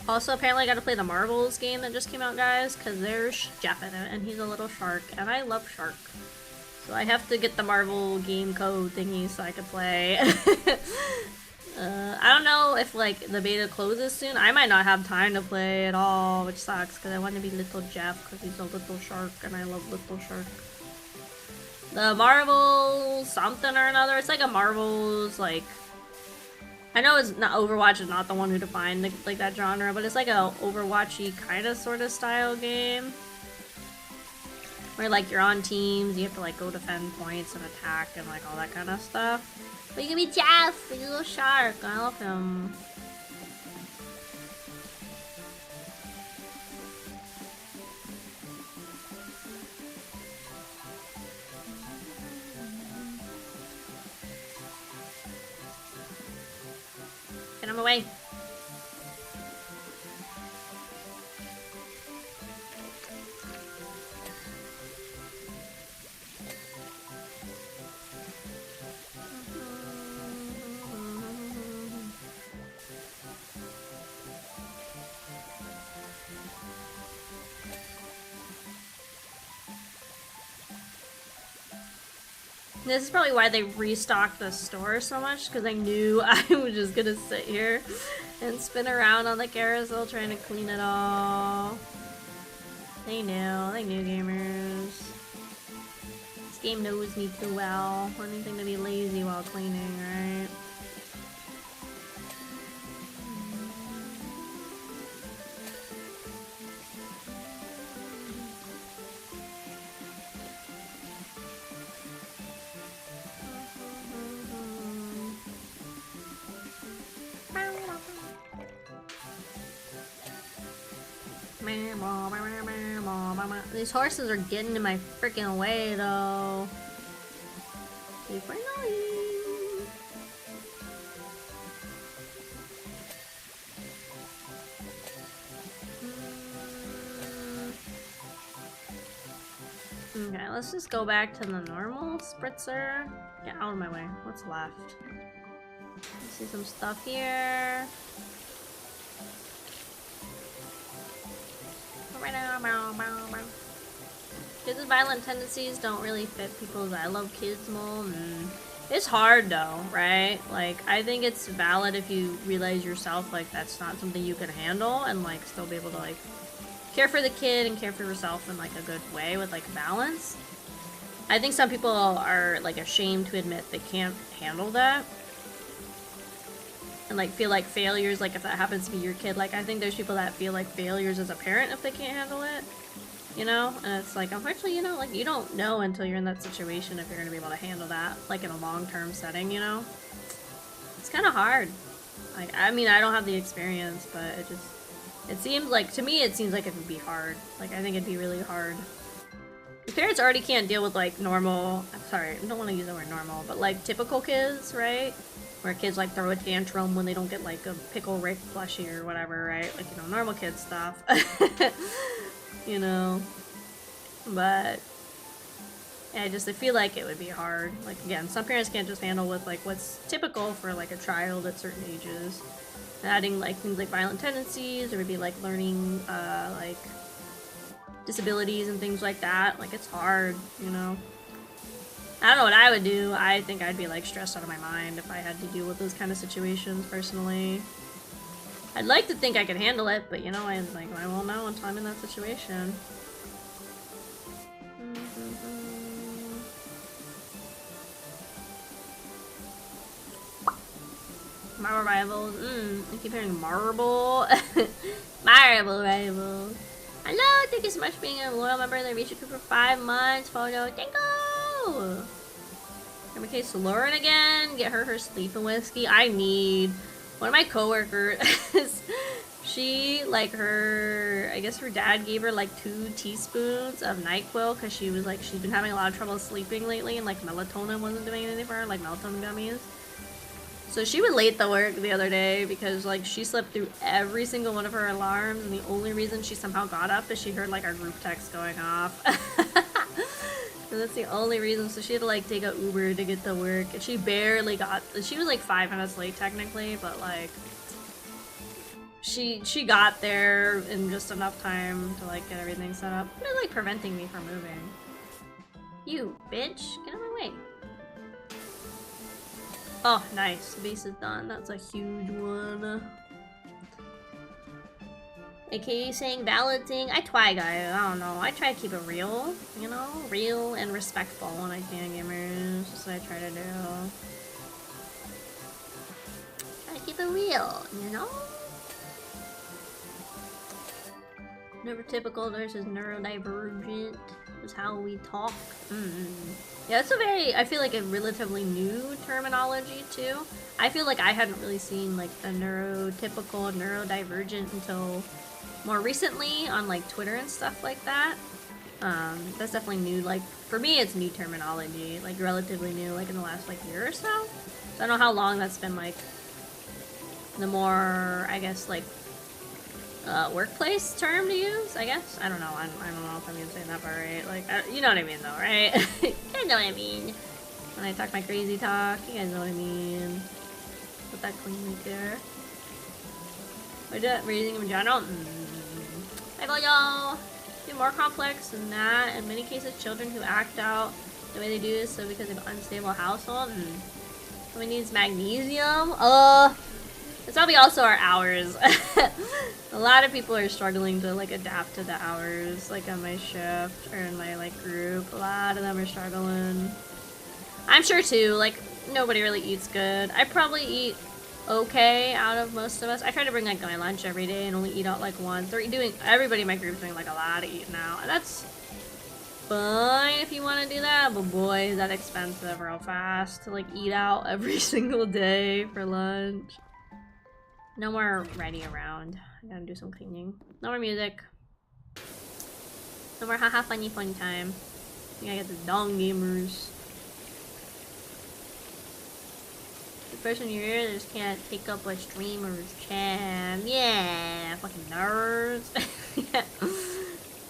[SPEAKER 1] Also, apparently I gotta play the Marbles game that just came out, guys, because there's Jeff in it, and he's a little shark, and I love shark. So I have to get the Marvel game code thingy so I can play. I don't know if, like, the beta closes soon. I might not have time to play at all, which sucks, because I want to be little Jeff, because he's a little shark, and I love little shark. The Marvel something or another. It's like a Marvel's, like... I know it's not Overwatch is not the one who defined like that genre, but it's like a Overwatchy kind of sort of style game where like you're on teams, you have to like go defend points and attack and like all that kind of stuff. But you can be Jeff, he's a little shark. I love him. Get him away. This is probably why they restocked the store so much, because I knew I was just gonna sit here and spin around on the carousel trying to clean it all. They knew gamers. This game knows me too well. Anything to be lazy while cleaning, right? These horses are getting in my freaking way, though. Super annoying. Okay, let's just go back to the normal spritzer. Get out of my way. What's left? I see some stuff here. Kids with violent tendencies don't really fit people's I love kids mold. It's hard though, right? Like, I think it's valid if you realize yourself, like, that's not something you can handle and, like, still be able to, like, care for the kid and care for yourself in, like, a good way with, like, balance. I think some people are, like, ashamed to admit they can't handle that. And, like, feel like failures, like, if that happens to be your kid. Like, I think there's people that feel like failures as a parent if they can't handle it. You know? And it's like, unfortunately, you know, like, you don't know until you're in that situation if you're gonna be able to handle that, like, in a long-term setting, you know? It's kind of hard. Like, I mean, I don't have the experience, but it seems like, to me, it seems like it would be hard. Like, I think it'd be really hard. If parents already can't deal with, like, normal, I'm sorry, I don't want to use the word normal, but, like, typical kids, right? Where kids, like, throw a tantrum when they don't get, like, a pickle Rick plushie or whatever, right? Like, you know, normal kid stuff. You know? But I feel like it would be hard. Like, again, some parents can't just handle with, like, what's typical for, like, a child at certain ages. Adding, like, things like violent tendencies, or maybe, like, learning, like, disabilities and things like that. Like, it's hard, you know? I don't know what I would do. I think I'd be, like, stressed out of my mind if I had to deal with those kind of situations, personally. I'd like to think I could handle it, but, you know, I won't know until I'm in that situation. Marble rivals. I keep hearing marble. Marble rivals. Hello, thank you so much for being a loyal member of the Reach Group for 5 months. Photo, thank you! In my case, Lauren again. Get her sleeping whiskey. I need one of my coworkers. She, like, I guess her dad gave her, like, 2 teaspoons of NyQuil because she was, like, she's been having a lot of trouble sleeping lately and, like, melatonin wasn't doing anything for her, like, melatonin gummies. So she was late to work the other day because, like, she slept through every single one of her alarms, and the only reason she somehow got up is she heard, like, our group text going off. And that's the only reason, so she had to, like, take a Uber to get to work, and she barely she was, like, 5 minutes late, technically, but, like, she got there in just enough time to, like, get everything set up. It's, like, preventing me from moving. You, bitch! Get out of my way! Oh, nice. The base is done. That's a huge one. AKA saying balancing. I try, guys. I don't know. I try to keep it real. You know? Real and respectful when I can, gamers. That's what I try to do. Try to keep it real, you know? Neurotypical versus neurodivergent is how we talk. Yeah, it's I feel like a relatively new terminology too. I feel like I hadn't really seen like the neurotypical, neurodivergent until more recently on like Twitter and stuff like that. That's definitely new. Like for me, it's new terminology, like relatively new, like in the last like year or so. So I don't know how long that's been like the more, I guess, like workplace term to use, I guess. I don't know. I don't know if I'm even saying that part right. Like, you know what I mean, though, right? You guys know what I mean. When I talk my crazy talk, you guys know what I mean. Put that clean right there. We're just raising in general. I go, y'all. It's more complex than that. In many cases, children who act out the way they do is so because of an unstable household. Someone needs magnesium. It's probably also our hours. A lot of people are struggling to like adapt to the hours, like on my shift or in my like group. A lot of them are struggling. I'm sure too, like nobody really eats good. I probably eat okay out of most of us. I try to bring like my lunch every day and only eat out like once. Everybody in my group is doing like a lot of eating out. And that's fine if you want to do that, but boy, is that expensive real fast to like eat out every single day for lunch. No more riding around. I gotta do some cleaning. No more music. No more haha funny fun time. I think I get the dong gamers. The person you hear just can't take up a streamer's chat. Yeah, fucking nerds. Yeah.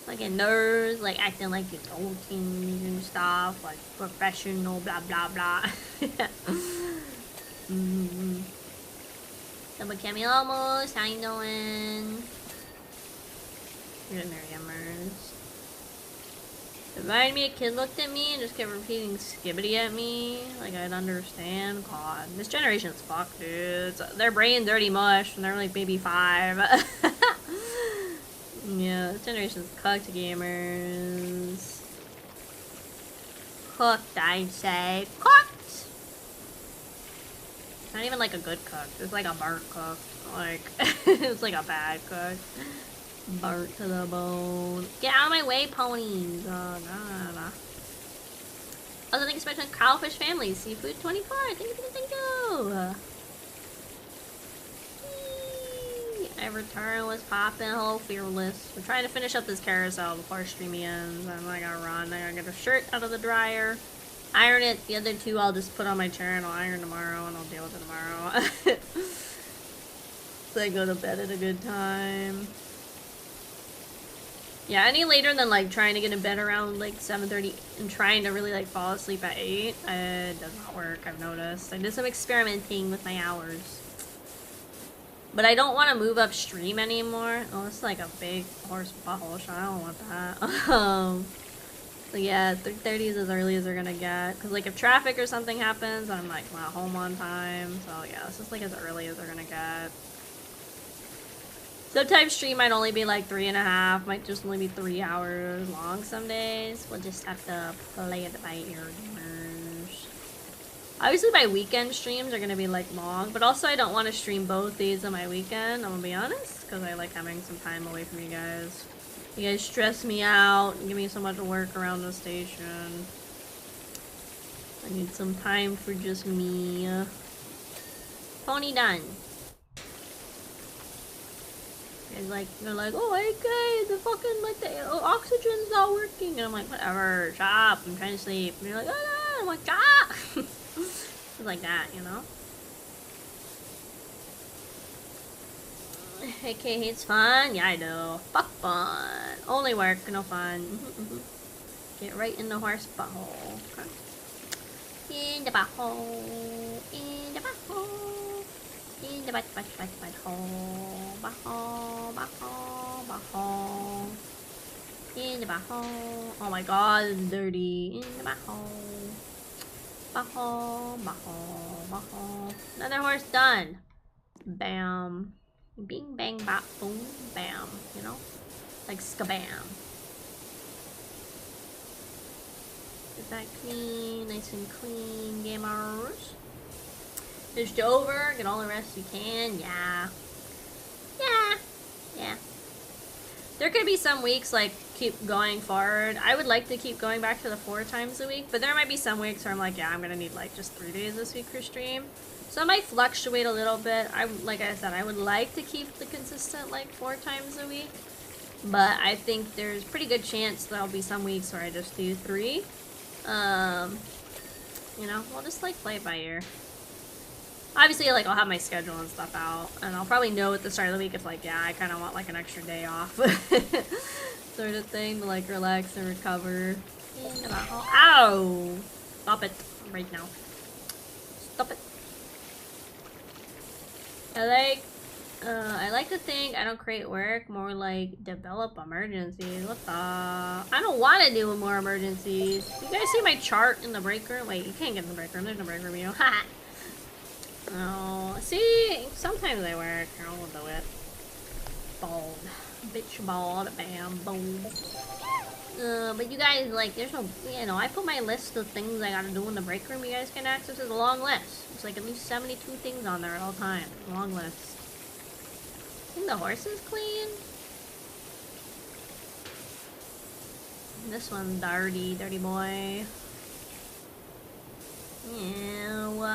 [SPEAKER 1] Like Fucking nerds, like acting like adults and stuff, like professional, blah blah blah. Mm-hmm. Double Akemi almost. How you doing? You're Miriamers. It reminded me a kid looked at me and just kept repeating skibbity at me. Like I'd understand. God, this generation's fucked, dude. Their brain dirty mush and they're like maybe 5. Yeah, this generation's cooked gamers. Cooked, I'd say. Cooked! Not even like a good cook. It's like a burnt cook. Like, it's like a bad cook. Burnt to the bone. Get out of my way, ponies. Oh, nah. Also, thank you so much to Kraufish family. Seafood 24. Thank you. I return was popping. Hello, fearless. We're trying to finish up this carousel before streaming ends. I'm like, I gotta run. I gotta get a shirt out of the dryer. Iron it. The other 2 I'll just put on my chair and I'll iron tomorrow and I'll deal with it tomorrow. So I go to bed at a good time. Yeah, any later than like trying to get in bed around like 7:30 and trying to really like fall asleep at 8, it does not work, I've noticed. I did some experimenting with my hours. But I don't want to move upstream anymore. Oh, it's like a big horse butthole shot. I don't want that. So yeah, 3:30 is as early as they're gonna get. Because like if traffic or something happens, I'm like not home on time. So yeah, it's just like as early as they're gonna get. Sometimes stream might only be like 3.5, might just only be 3 hours long some days. We'll just have to play it by ear. Obviously my weekend streams are gonna be like long, but also I don't want to stream both days of my weekend, I'm gonna be honest, because I like having some time away from you guys. You guys stress me out and give me so much work around the station. I need some time for just me. Pony done. They're like, oh, okay, the fucking, like, the oxygen's not working. And I'm like, whatever, shut up, I'm trying to sleep. And you're like, oh, no, I'm like, shut up. It's like that, you know? Okay, it's fun. Yeah, I know. Fuck fun. Only work, no fun. Get right in the horse butthole. Okay. In the butthole. In the butthole. In the butthole. Butthole. In the butthole. Oh my god, it's dirty. In the butthole. Butthole. Another horse done. Bam. Bing, bang, bop, boom, bam. You know? Like skabam. Is that clean? Nice and clean, gamers. Just over. Get all the rest you can. Yeah. There could be some weeks, like, keep going forward. I would like to keep going back to the 4 times a week, but there might be some weeks where I'm like, yeah, I'm gonna need, like, just 3 days this week for stream. So it might fluctuate a little bit. Like I said, I would like to keep the consistent, like, 4 times a week. But I think there's pretty good chance there'll be some weeks where I just do 3. You know, we'll just, like, play it by ear. Obviously, like, I'll have my schedule and stuff out, and I'll probably know at the start of the week if, like, yeah, I kind of want, like, an extra day off sort of thing to, like, relax and recover. Ow! Stop it right now. Stop it. I like to think I don't create work, more like develop emergencies. What the? I don't want to do more emergencies. You guys see my chart in the break room? Wait, you can't get in the break room. There's no break room, you know? Haha. Oh, see, sometimes I work. I'll do it. Bald. Bitch bald. Bam. Boom. But you guys, like, there's no, you know, I put my list of things I gotta do in the break room. You guys can access. It's a long list. It's like at least 72 things on there at all times. Long list. I think the horse is clean. This one's dirty boy. Ew,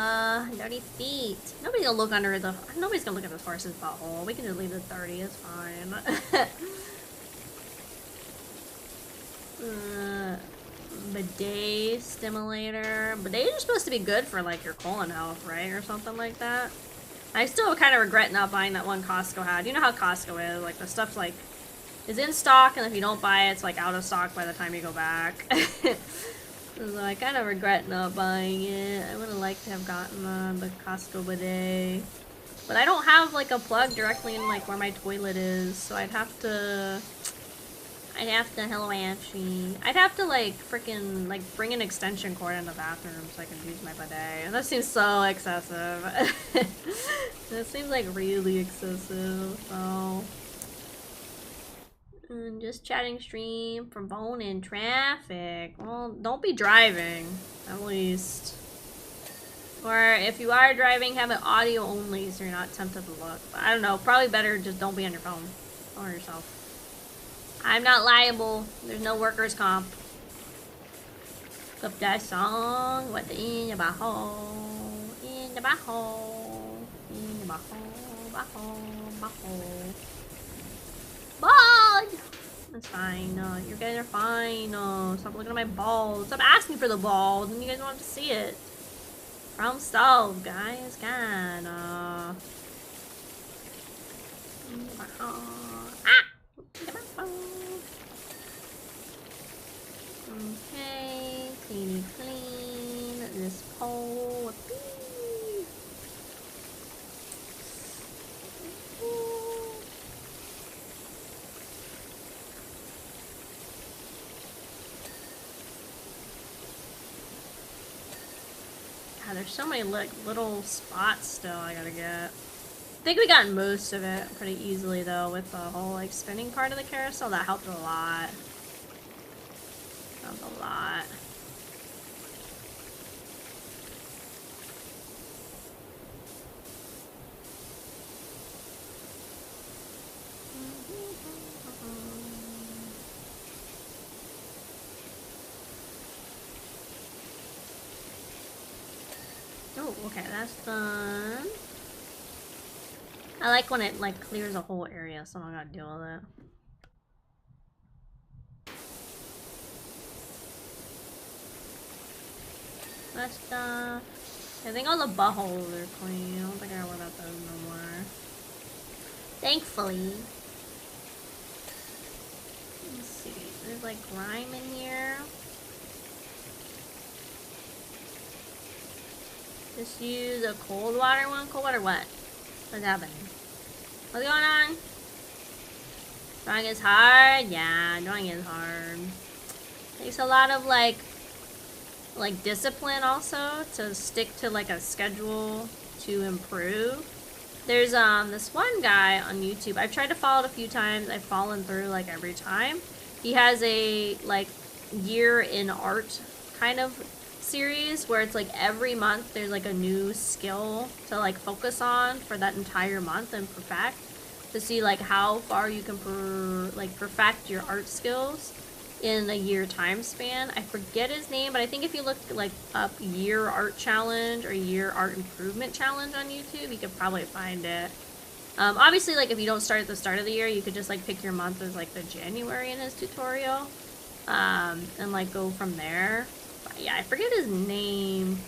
[SPEAKER 1] dirty feet. Nobody's gonna look under the. Nobody's gonna look at this horse's butthole. We can just leave it dirty. It's fine. Bidet stimulator. Bidets are supposed to be good for like your colon health, right, or something like that. I still kind of regret not buying that one Costco had. You know how Costco is. Like the stuff's like is in stock, and if you don't buy it, it's like out of stock by the time you go back. So I kind of regret not buying it. I would have liked to have gotten the Costco bidet. But I don't have like a plug directly in like where my toilet is, so I'd have to, hello Ashley. I'd have to like freaking like bring an extension cord in the bathroom so I can use my bidet. And that seems so excessive. That seems like really excessive, so. Just chatting stream from phone in traffic. Well, don't be driving, at least. Or if you are driving, have it audio only so you're not tempted to look. But I don't know, probably better just don't be on your phone. Or yourself. I'm not liable. There's no workers' comp. Up that song. What in the baho? In the baho. In the baho. Baho. Baho. Bald! That's fine. You guys are fine. Stop looking at my balls. Stop asking for the balls, and you guys want to see it. Problem solved, guys. God. Okay. Clean this pole. God, there's so many little spots still I gotta get. I think we got most of it pretty easily though with the whole like spinning part of the carousel. That helped a lot. Helped a lot. Oh, okay, that's done. I like when it like clears a whole area, so I don't gotta deal with it. That's done. I think all the buttholes are clean. I don't think I gotta worry about those no more. Thankfully. Let's see. There's like grime in here. Just use a cold water one? Cold water what? What's happening? What's going on? Drawing is hard? Yeah, drawing is hard. Takes a lot of like discipline also to stick to like a schedule to improve. There's this one guy on YouTube. I've tried to follow it a few times. I've fallen through like every time. He has a like year in art kind of series where it's like every month there's like a new skill to like focus on for that entire month and perfect, to see like how far you can perfect your art skills in a year time span. I forget his name, but I think if you look like up year art challenge or year art improvement challenge on YouTube, you could probably find it. Obviously, like if you don't start at the start of the year, you could just like pick your month as like the January in his tutorial, and like go from there. But yeah, I forget his name.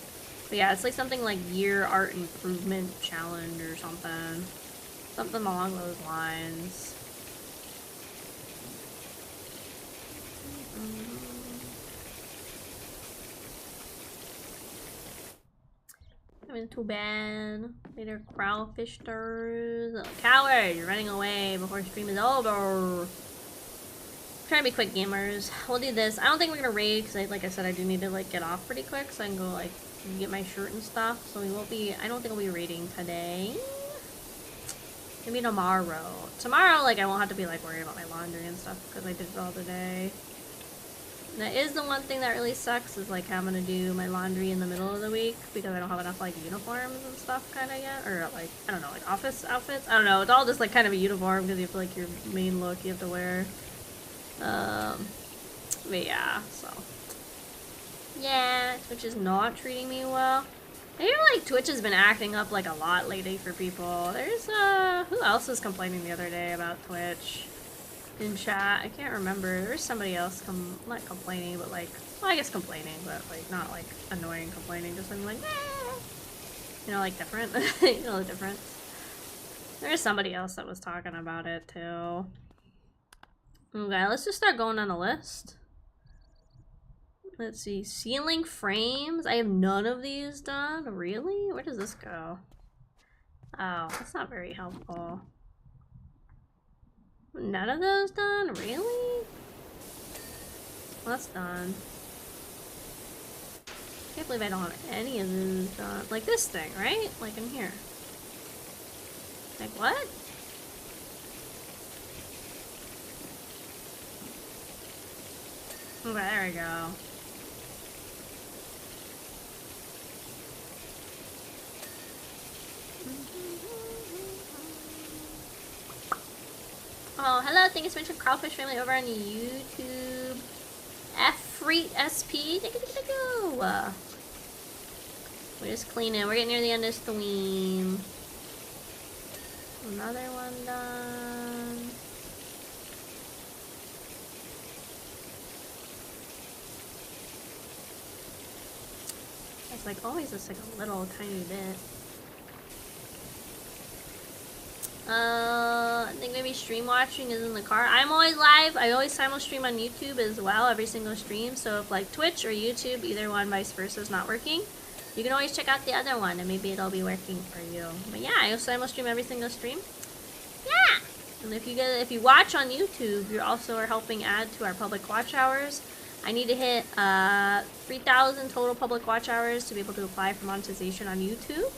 [SPEAKER 1] But yeah, it's like something like year art improvement challenge or something. Something along those lines. I mean, too bad. Later, Kraufish stirs. Oh, coward, you're running away before stream is over. Trying to be quick, gamers. We'll do this. I don't think we're gonna raid because, like I said, I do need to like get off pretty quick so I can go like get my shirt and stuff. So we won't be. I don't think we'll be raiding today. Maybe tomorrow. Tomorrow, like I won't have to be like worried about my laundry and stuff because I did it all today. And that is the one thing that really sucks, is like having to do my laundry in the middle of the week because I don't have enough like uniforms and stuff kind of yet, or like I don't know, like office outfits. I don't know. It's all just like kind of a uniform because you have to, like your main look you have to wear. But yeah, so yeah, Twitch is not treating me well. I hear like Twitch has been acting up like a lot lately for people. There's who else was complaining the other day about Twitch in chat? I can't remember. There's somebody else not complaining, but like, well, I guess complaining, but like not like annoying complaining, just something like, eh. You know, like different. You know the difference. There's somebody else that was talking about it too. Okay, let's just start going on a list. Let's see. Ceiling frames. I have none of these done. Really? Where does this go? Oh, that's not very helpful. None of those done? Really? Well, that's done. Can't believe I don't have any of those done. Like this thing, right? Like in here. Like what? Okay, there we go. Oh, hello, thank you so much for Kraufish family over on YouTube. Freet SP, thank you. We're just cleaning. We're getting near the end of stream. Another one done. It's like always just like a little tiny bit. I think maybe stream watching is in the car. I'm always live. I always simul stream on YouTube as well, every single stream. So if like Twitch or YouTube, either one, vice versa, is not working, you can always check out the other one and maybe it'll be working for you. But yeah, I simul stream every single stream. Yeah. And if you watch on YouTube, you also are helping add to our public watch hours. I need to hit 3,000 total public watch hours to be able to apply for monetization on YouTube.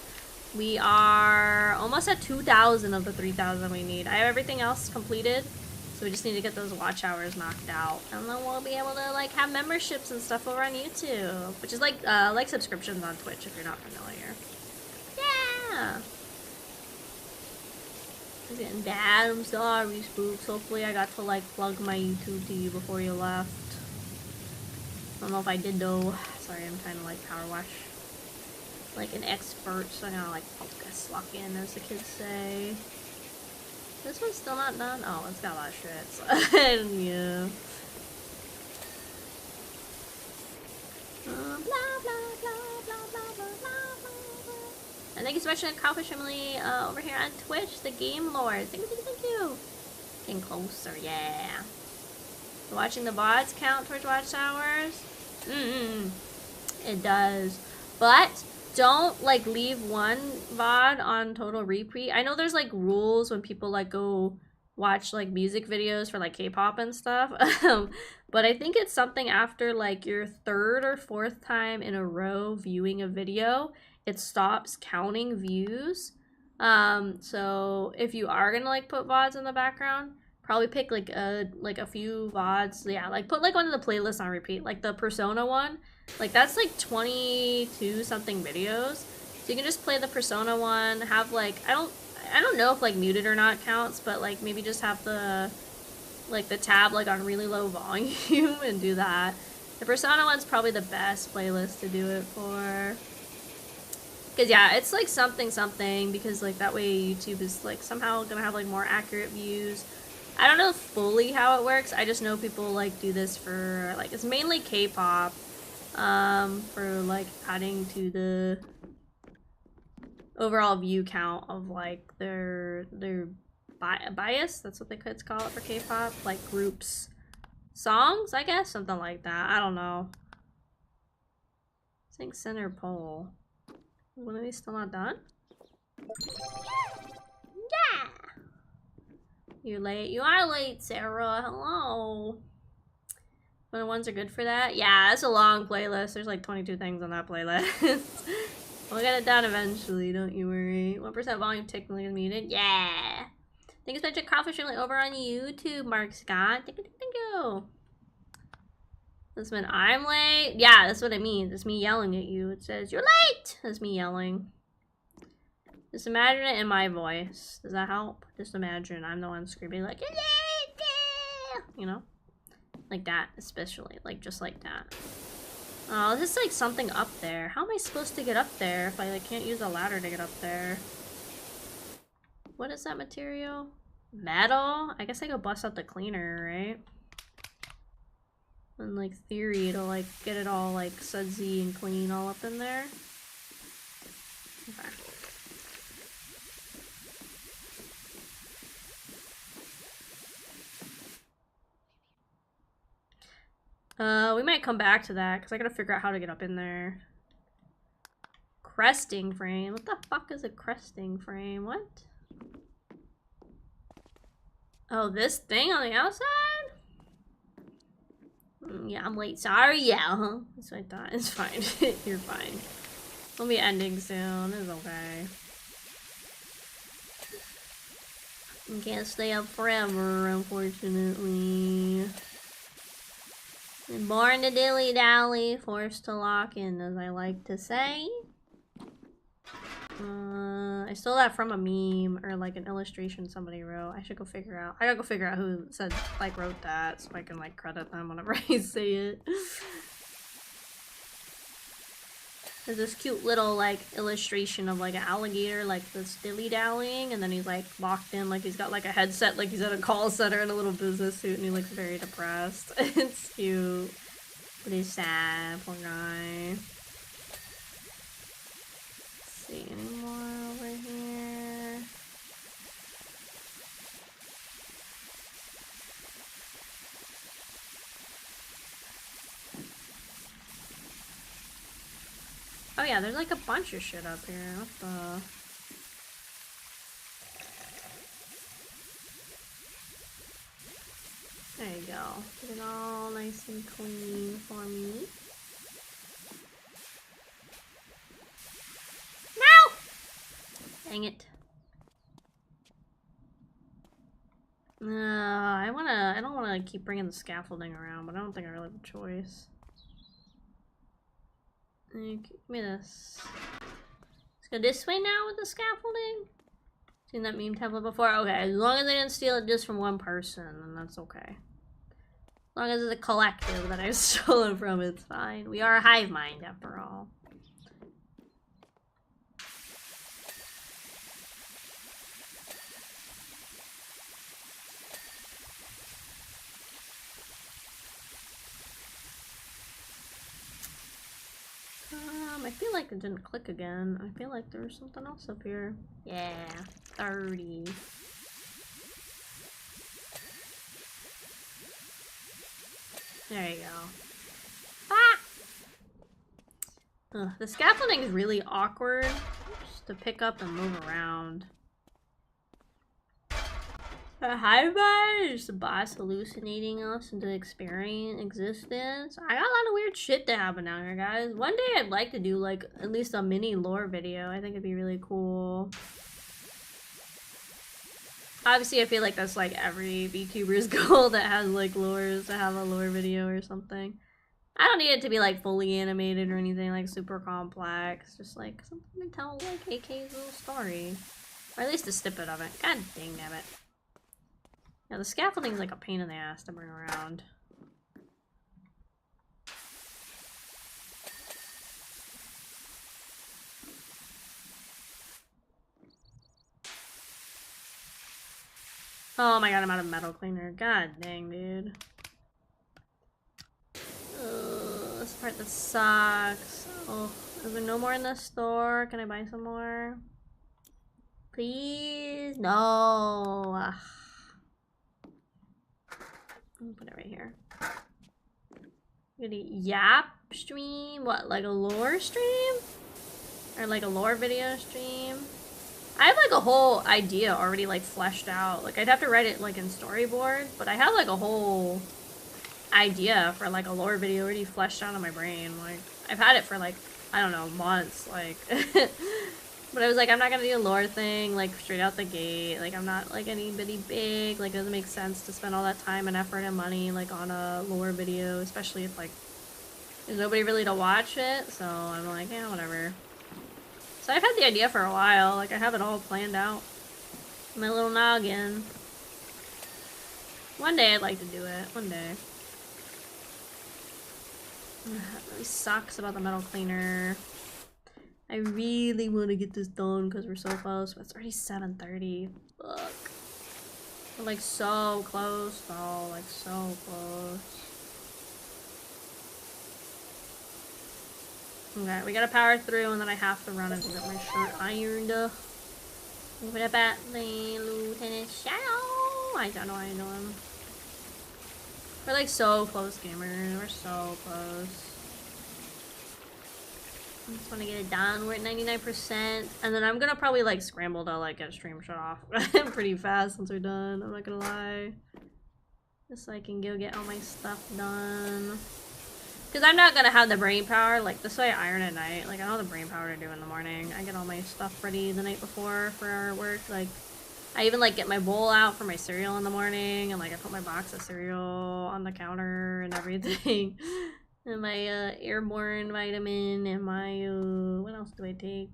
[SPEAKER 1] We are almost at 2,000 of the 3,000 we need. I have everything else completed, so we just need to get those watch hours knocked out, and then we'll be able to like have memberships and stuff over on YouTube, which is like subscriptions on Twitch if you're not familiar. Yeah. It's getting bad. I'm sorry, Spooks. Hopefully I got to like plug my YouTube to you before you left. I don't know if I did though. Sorry, I'm trying to like Powerwash like an expert, so I gotta like focus, lock in, as the kids say. This one's still not done? Oh, it's got a lot of shreds. Yeah. Blah, blah, blah, blah, blah, blah, blah. And thank you so much to the Kraufish family over here on Twitch, the Game Lord. Thank you. Getting closer, yeah. Watching the VODs count towards watch hours? It does. But don't like leave one VOD on total repeat. I know there's like rules when people like go watch like music videos for like K-pop and stuff. But I think it's something after like your third or fourth time in a row viewing a video, it stops counting views. So if you are gonna like put VODs in the background, probably pick like a few VODs. Yeah, like put like one of the playlists on repeat, like the Persona one. Like that's like 22 something videos. So you can just play the Persona one, have like I don't know if like muted or not counts, but like maybe just have the like the tab like on really low volume and do that. The Persona one's probably the best playlist to do it for. Cause yeah, it's like something because like that way YouTube is like somehow gonna have like more accurate views. I don't know fully how it works. I just know people like do this for like it's mainly K-pop, for like adding to the overall view count of like their bias. That's what it's called for K-pop, like groups, songs, I guess, something like that. I don't know. I think center pole. One of these still not done? Yeah! You're late. You are late, Sarah. Hello. When the ones are good for that? Yeah, it's a long playlist. There's like 22 things on that playlist. We'll get it done eventually, don't you worry. 1% volume technically muted. Yeah! Thank you so much for Kraufish over on YouTube, Mark Scott. Thank you. This when I'm late? Yeah, that's what it means. It's me yelling at you. It says, you're late! That's me yelling. Just imagine it in my voice. Does that help? Just imagine I'm the one screaming like, you're late! You know? Like that, especially. Like, just like that. Oh, this is like something up there. How am I supposed to get up there if I like can't use a ladder to get up there? What is that material? Metal? I guess I could bust out the cleaner, right? In like theory, it'll like get it all like sudsy and clean all up in there. Okay. We might come back to that because I gotta figure out how to get up in there. Cresting frame. What the fuck is a cresting frame? What? Oh, this thing on the outside? Yeah, I'm late. Sorry. Yeah, huh? That's what I thought. It's fine. You're fine. We'll be ending soon. It's okay. You can't stay up forever, unfortunately. Born to dilly-dally, forced to lock in, as I like to say. I stole that from a meme or like an illustration somebody wrote. I should go figure out. I gotta go figure out who said like wrote that so I can like credit them whenever I say it. There's this cute little like illustration of like an alligator like this dilly-dallying, and then he's like locked in, like he's got like a headset, like he's at a call center in a little business suit, and he looks very depressed. It's cute, but he's sad, poor guy. See any more over here? Oh yeah, there's like a bunch of shit up here. What the? There you go. Get it all nice and clean for me. Dang it. I don't wanna keep bringing the scaffolding around, but I don't think I really have a choice. Give me this. Let's go this way now with the scaffolding. Seen that meme template before? Okay, as long as I didn't steal it just from one person, then that's okay. As long as it's a collective that I stole it from, it's fine. We are a hive mind after all. I feel like it didn't click again. I feel like there's something else up here. Yeah, 30. There you go. Ah! Ugh, the scaffolding is really awkward just to pick up and move around. A hive mind is the boss hallucinating us into experiencing existence. I got a lot of weird shit to happen down here, guys. One day I'd like to do like at least a mini lore video. I think it'd be really cool. Obviously, I feel like that's like every VTuber's goal that has like lores to have a lore video or something. I don't need it to be like fully animated or anything like super complex. Just like something to tell like AK's little story. Or at least a snippet of it. God dang it. Yeah, the scaffolding's like a pain in the ass to bring around. Oh my god, I'm out of metal cleaner. God dang, dude. This part that sucks. Oh, is there no more in the store? Can I buy some more? Please? No. Ugh. I'll put it right here. Yap stream? What, like a lore stream? Or like a lore video stream? I have like a whole idea already like fleshed out. Like I'd have to write it like in storyboard, but I have like a whole idea for like a lore video already fleshed out in my brain. Like I've had it for like, I don't know, months. Like but I was like, I'm not gonna do a lore thing like straight out the gate. Like I'm not like anybody big. Like it doesn't make sense to spend all that time and effort and money like on a lore video, especially if like there's nobody really to watch it. So I'm like, yeah, whatever. So I've had the idea for a while. Like I have it all planned out. My little noggin. One day I'd like to do it. One day. That really sucks about the metal cleaner. I really want to get this done because we're so close, but it's already 7:30. Fuck. We're like so close, though. Like so close. Okay, we gotta power through, and then I have to run and get my shirt ironed. Move it up at the Lieutenant Shadow. I don't know how you know him. We're like so close, gamers. We're so close. I just want to get it done. We're at 99%. And then I'm gonna probably like scramble to like get stream shut off pretty fast once we're done. I'm not gonna lie. Just so I can go get all my stuff done. Because I'm not gonna have the brain power. Like this way I iron at night. Like I don't have the brain power to do in the morning. I get all my stuff ready the night before for our work. Like I even like get my bowl out for my cereal in the morning. And like I put my box of cereal on the counter and everything. And my airborne vitamin and my what else do I take?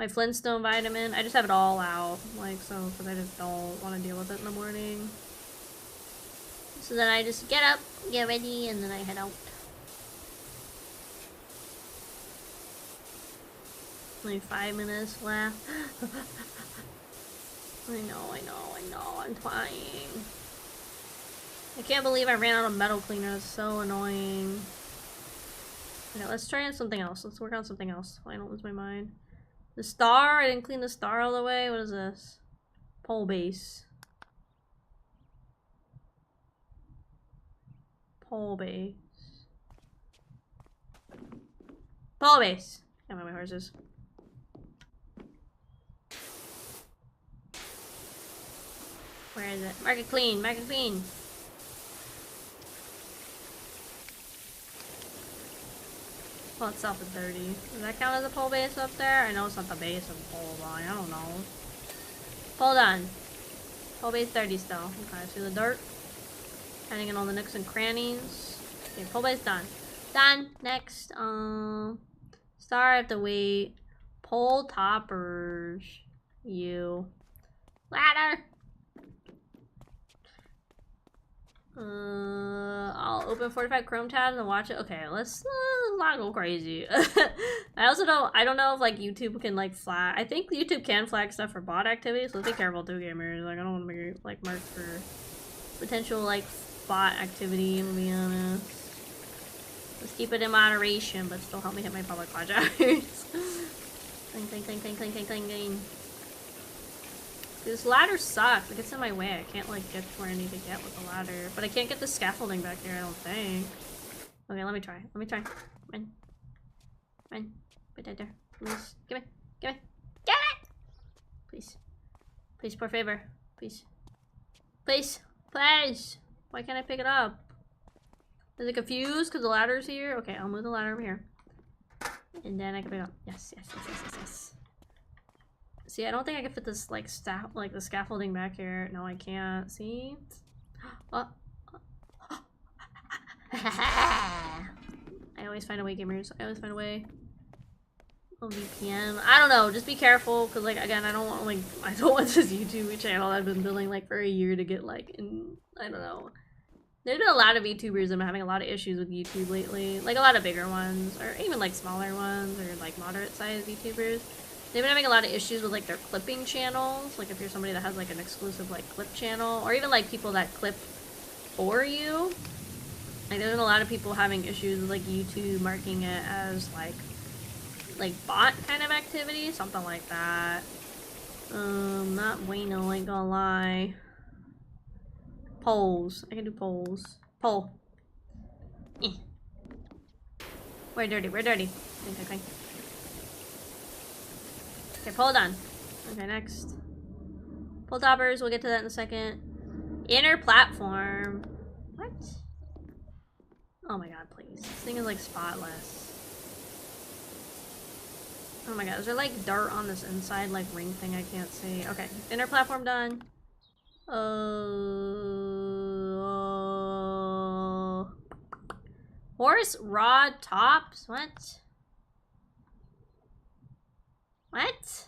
[SPEAKER 1] My Flintstone vitamin. I just have it all out, like so, because I just don't want to deal with it in the morning. So then I just get up, get ready, and then I head out. Only 5 minutes left. I know, I'm trying. I can't believe I ran out of metal cleaner. It's so annoying. Okay, let's try something else. Let's work on something else. I don't lose my mind. The star? I didn't clean the star all the way. What is this? Pole base. Pole base. Pole base. Can't find my horses. Where is it? Mark it clean. Mark it clean. Well, itself is dirty. Does that count as a pole base up there? I know it's not the base of the pole line. I don't know. Pole done. Pole base dirty still. Okay, see the dirt? Hiding in all the nooks and crannies. Okay, pole base done. Done. Next. Star, I have to wait. Pole toppers. You. Ladder. I'll open 45 Chrome tabs and watch it. Okay, let's not go crazy. I don't know if like YouTube can like flag. I think YouTube can flag stuff for bot activities. Let's be careful too, gamers. Like I don't want to be like marked for potential like bot activity, to be honest. Let's keep it in moderation, but still help me hit my public projects. Cling, cling, cling, cling, cling, cling, cling, cling. This ladder sucks. It gets in my way. I can't like get to where I need to get with the ladder. But I can't get the scaffolding back here, I don't think. Okay, let me try. Let me try. Come on. Come on. Put that there. Please. Give me. Give me. Give it! Please. Please, por favor. Please. Please. Please. Why can't I pick it up? Is it confused because the ladder's here? Okay, I'll move the ladder over here. And then I can pick it up. Yes, yes, yes, yes, yes, yes. See, I don't think I can fit this like the scaffolding back here. No, I can't. See? Oh. I always find a way, gamers. I always find a way. Oh, VPN. I don't know. Just be careful, because like again, I don't want this YouTube channel I've been building like for a year to get like in. I don't know. There's been a lot of YouTubers that have been having a lot of issues with YouTube lately. Like a lot of bigger ones, or even like smaller ones, or like moderate-sized YouTubers. They've been having a lot of issues with like their clipping channels. Like if you're somebody that has like an exclusive like clip channel, or even like people that clip for you. Like there's been a lot of people having issues with like YouTube marking it as like bot kind of activity, something like that. Not bueno, ain't gonna lie. Polls. I can do polls. Poll. Eh. We're dirty. We're dirty. Clink, clink, clink. Okay, pole done. Okay, next. Pole toppers, we'll get to that in a second. Inner platform. What? Oh my god, please. This thing is like spotless. Oh my god, is there like dirt on this inside like ring thing I can't see? Okay, inner platform done. Horse rod tops? What? What?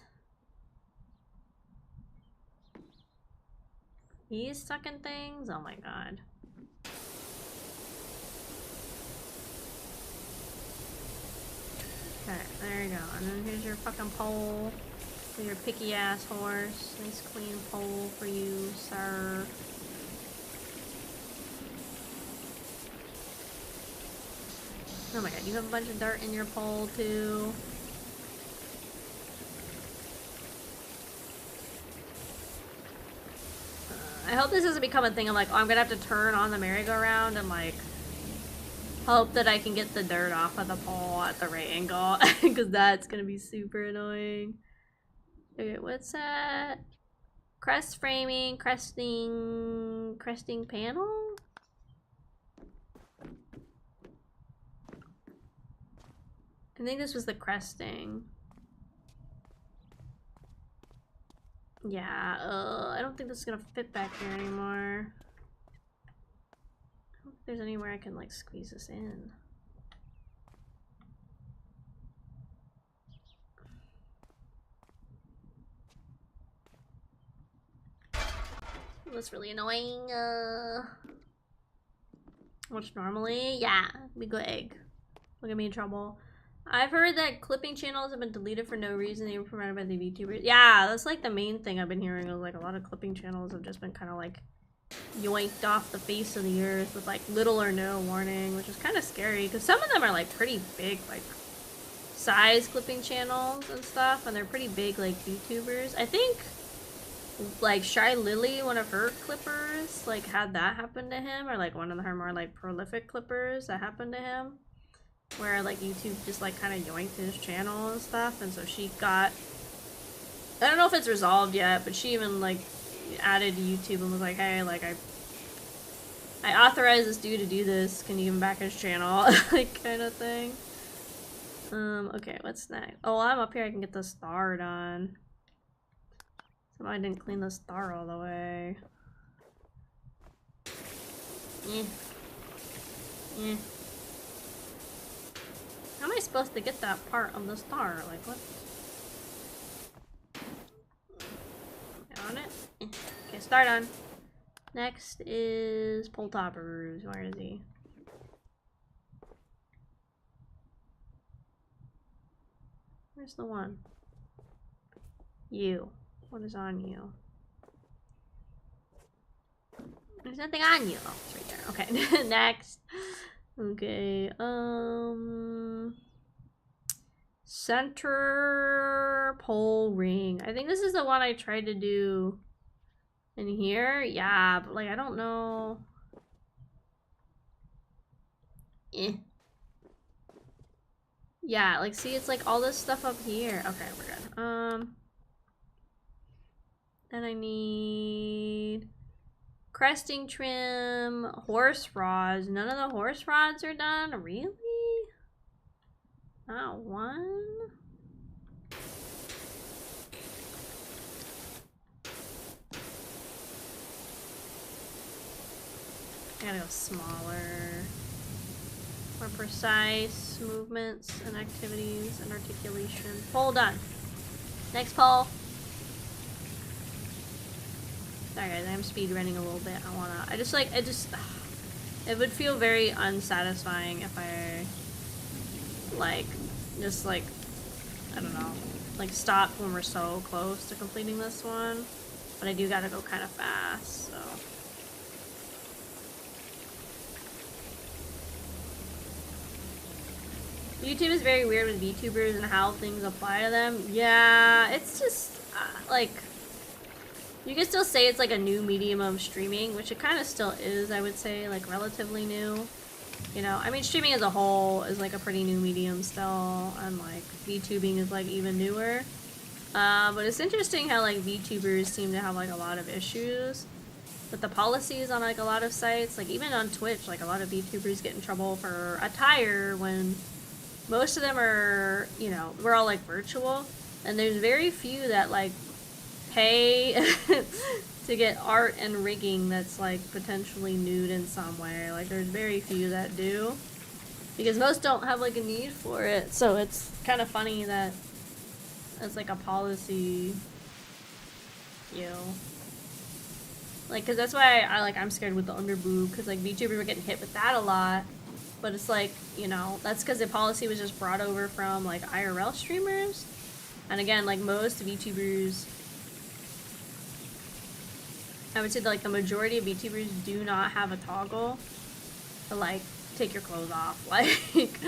[SPEAKER 1] He's sucking things? Oh my god. Okay, there you go. And then here's your fucking pole for your picky ass horse. Nice clean pole for you, sir. Oh my god, you have a bunch of dirt in your pole too. I I hope this doesn't become a thing of like, oh, I'm gonna have to turn on the merry-go-round and like hope that I can get the dirt off of the pole at the right angle, because that's gonna be super annoying. Okay, what's that? Crest framing, cresting panel? I think this was the cresting. Yeah, I don't think this is gonna fit back here anymore. I don't think there's anywhere I can like squeeze this in. That's really annoying. Which normally, yeah, we go egg. Look at me in trouble. I've heard that clipping channels have been deleted for no reason. They were promoted by the VTubers. Yeah, that's like the main thing I've been hearing. Is like a lot of clipping channels have just been kind of like yoinked off the face of the earth with like little or no warning, which is kind of scary because some of them are like pretty big, like size clipping channels and stuff, and they're pretty big like VTubers. I think like Shy Lily, one of her clippers, like had that happen to him, or like one of her more like prolific clippers that happened to him, where like YouTube just like kind of yoinked his channel and stuff, and so she got, I don't know if it's resolved yet, but she even like added to YouTube and was like, hey, like I authorized this dude to do this, can you give him back his channel? Like kind of thing. Okay, what's next? Oh, while I'm up here I can get the star done. Somehow I didn't clean the star all the way. How am I supposed to get that part of the star? Like, what? On it? Okay, star done. Next is pole toppers. Where is he? Where's the one? You. What is on you? There's nothing on you. Oh, it's right there. Okay, next. Okay, center pole ring. I think this is the one I tried to do in here. Yeah, but like, I don't know. Yeah, like, see, it's like all this stuff up here. Okay, we're good. Then I need cresting trim, horse rods. None of the horse rods are done? Really? Not one? I gotta go smaller. More precise movements and activities and articulation. Pole done. Next pole. Sorry guys, I'm speed running a little bit. It would feel very unsatisfying if I like just like, I don't know, like stop when we're so close to completing this one. But I do gotta go kind of fast, so. YouTube is very weird with VTubers and how things apply to them. Yeah, it's just like, you can still say it's like a new medium of streaming, which it kind of still is, I would say, like relatively new. You know, I mean, streaming as a whole is like a pretty new medium still, and like VTubing is like even newer. But it's interesting how like VTubers seem to have like a lot of issues with the policies on like a lot of sites. Like even on Twitch, like a lot of VTubers get in trouble for attire when most of them are, you know, we're all like virtual, and there's very few that like pay to get art and rigging that's like potentially nude in some way. Like there's very few that do, because most don't have like a need for it. So it's kind of funny that it's like a policy, you know, like, because that's why I'm scared with the underboob, because like VTubers were getting hit with that a lot. But it's like, you know, that's because the policy was just brought over from like IRL streamers. And again, like most VTubers, I would say that, like the majority of VTubers do not have a toggle to like take your clothes off. Like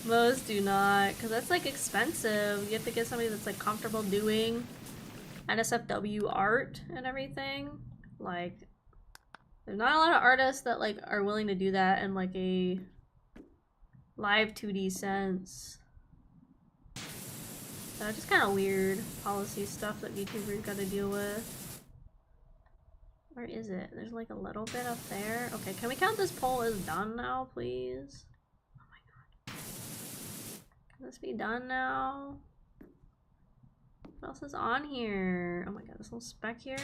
[SPEAKER 1] most do not, because that's like expensive. You have to get somebody that's like comfortable doing NSFW art and everything. Like, there's not a lot of artists that like are willing to do that in like a live 2D sense. So it's just kind of weird policy stuff that VTubers got to deal with. Where is it? There's like a little bit up there. Okay, can we count this poll as done now, please? Oh my god. Can this be done now? What else is on here? Oh my god, this little speck here.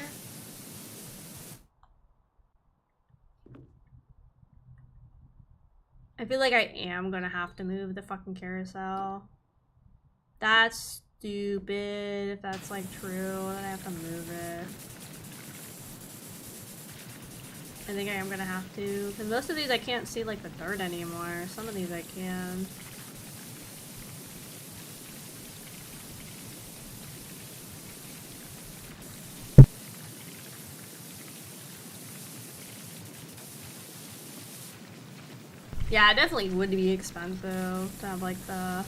[SPEAKER 1] I feel like I am gonna have to move the fucking carousel. That's stupid. If that's like true, then I have to move it. I think I am gonna have to, because most of these I can't see like the dirt anymore. Some of these I can. Yeah, it definitely would be expensive to have like the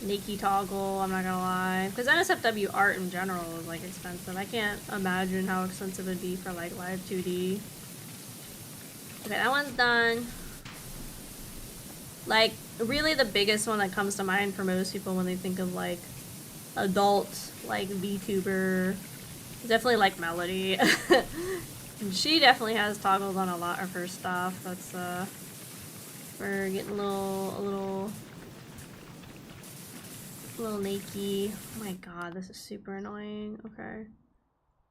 [SPEAKER 1] Nikki toggle, I'm not gonna lie. Because NSFW art in general is like expensive. I can't imagine how expensive it'd be for like live 2D. Okay, that one's done. Like, really the biggest one that comes to mind for most people when they think of like adult, like VTuber, is definitely like Melody. She definitely has toggles on a lot of her stuff. That's we're getting a little naked. Oh my god, this is super annoying. Okay.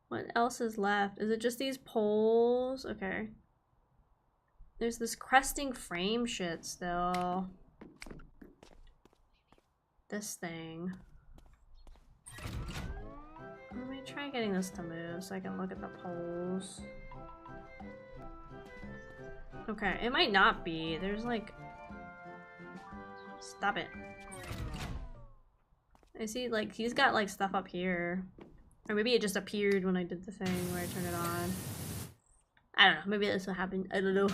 [SPEAKER 1] What else is left? Is it just these poles? Okay. There's this cresting frame shit still. This thing. Let me try getting this to move so I can look at the poles. Okay, it might not be. There's like... Stop it. I see, like, he's got like stuff up here. Or maybe it just appeared when I did the thing where I turned it on. I don't know, maybe this will happen. I don't know.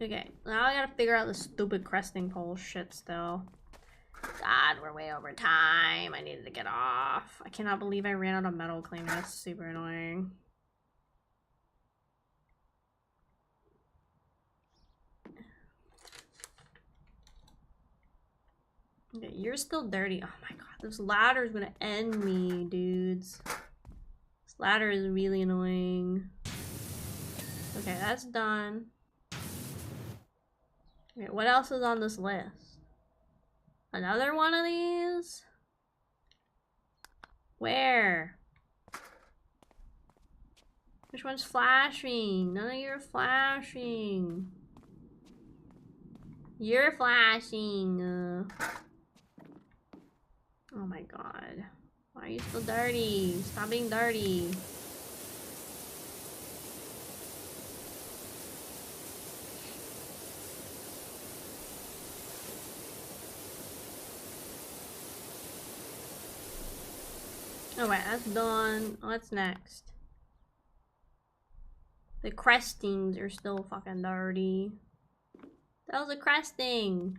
[SPEAKER 1] Okay, now I gotta figure out the stupid cresting pole shit still. God, we're way over time. I needed to get off. I cannot believe I ran out of metal cleaner. That's super annoying. Okay, you're still dirty. Oh my god, this ladder is gonna end me, dudes. This ladder is really annoying. Okay, that's done. Okay, what else is on this list? Another one of these? Where? Which one's flashing? None of you are flashing. You're flashing. Oh my god. Why are you still dirty? Stop being dirty. Alright, that's done. What's next? The crestings are still fucking dirty. That was a cresting.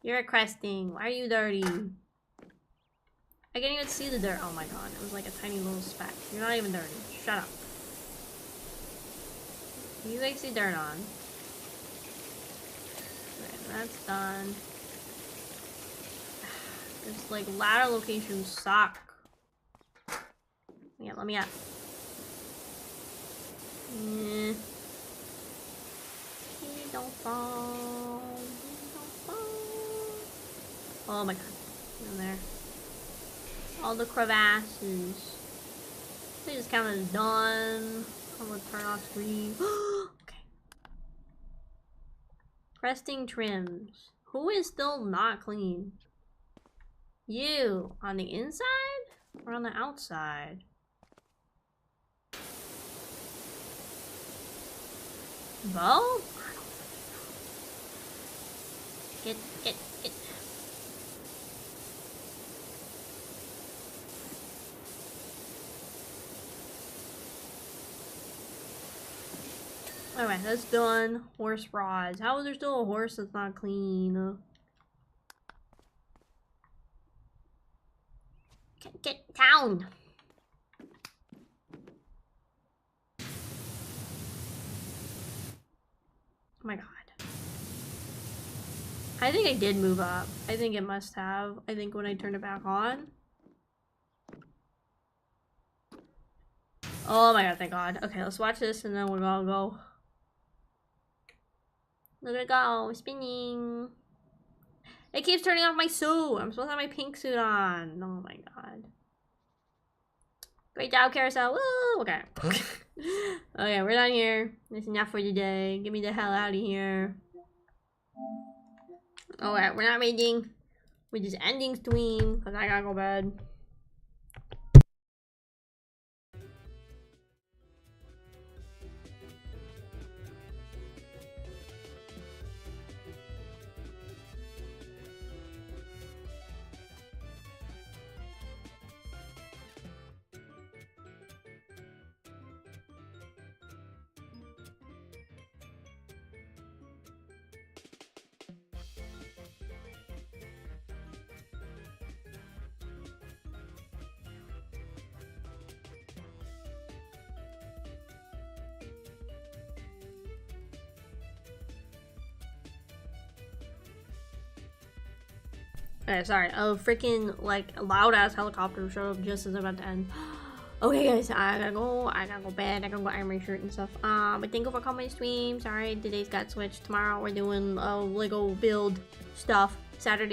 [SPEAKER 1] You're a cresting. Why are you dirty? I can't even see the dirt. Oh my god, it was like a tiny little speck. You're not even dirty. Shut up. You like see dirt on. Okay, that's done. This like ladder locations suck. Yeah, let me out. Yeah. Don't fall. Don't fall. Oh my god. In there. All the crevasses. They just counted as done. I'm gonna turn off screen. Okay. Cresting trims. Who is still not clean? You. On the inside? Or on the outside? Both? Get. Alright, that's done. Horse rods. How is there still a horse that's not clean? Get down! Oh my god. I think I did move up. I think it must have. I think when I turned it back on. Oh my god, thank god. Okay, let's watch this and then we're gonna go. Look at it go, spinning. It keeps turning off my suit. I'm supposed to have my pink suit on. Oh my god. Great job, Carousel. Woo! Okay. Okay, we're done here. That's enough for today. Get me the hell out of here. Alright, we're not raiding. We're just ending stream because I gotta go to bed. Okay, sorry. A freaking like loud ass helicopter showed up just as I'm about to end. Okay, guys, I gotta go bed. I gotta go iron my shirt and stuff. But thank you for coming to stream. Sorry, today's got switched. Tomorrow we're doing Lego build stuff. Saturday.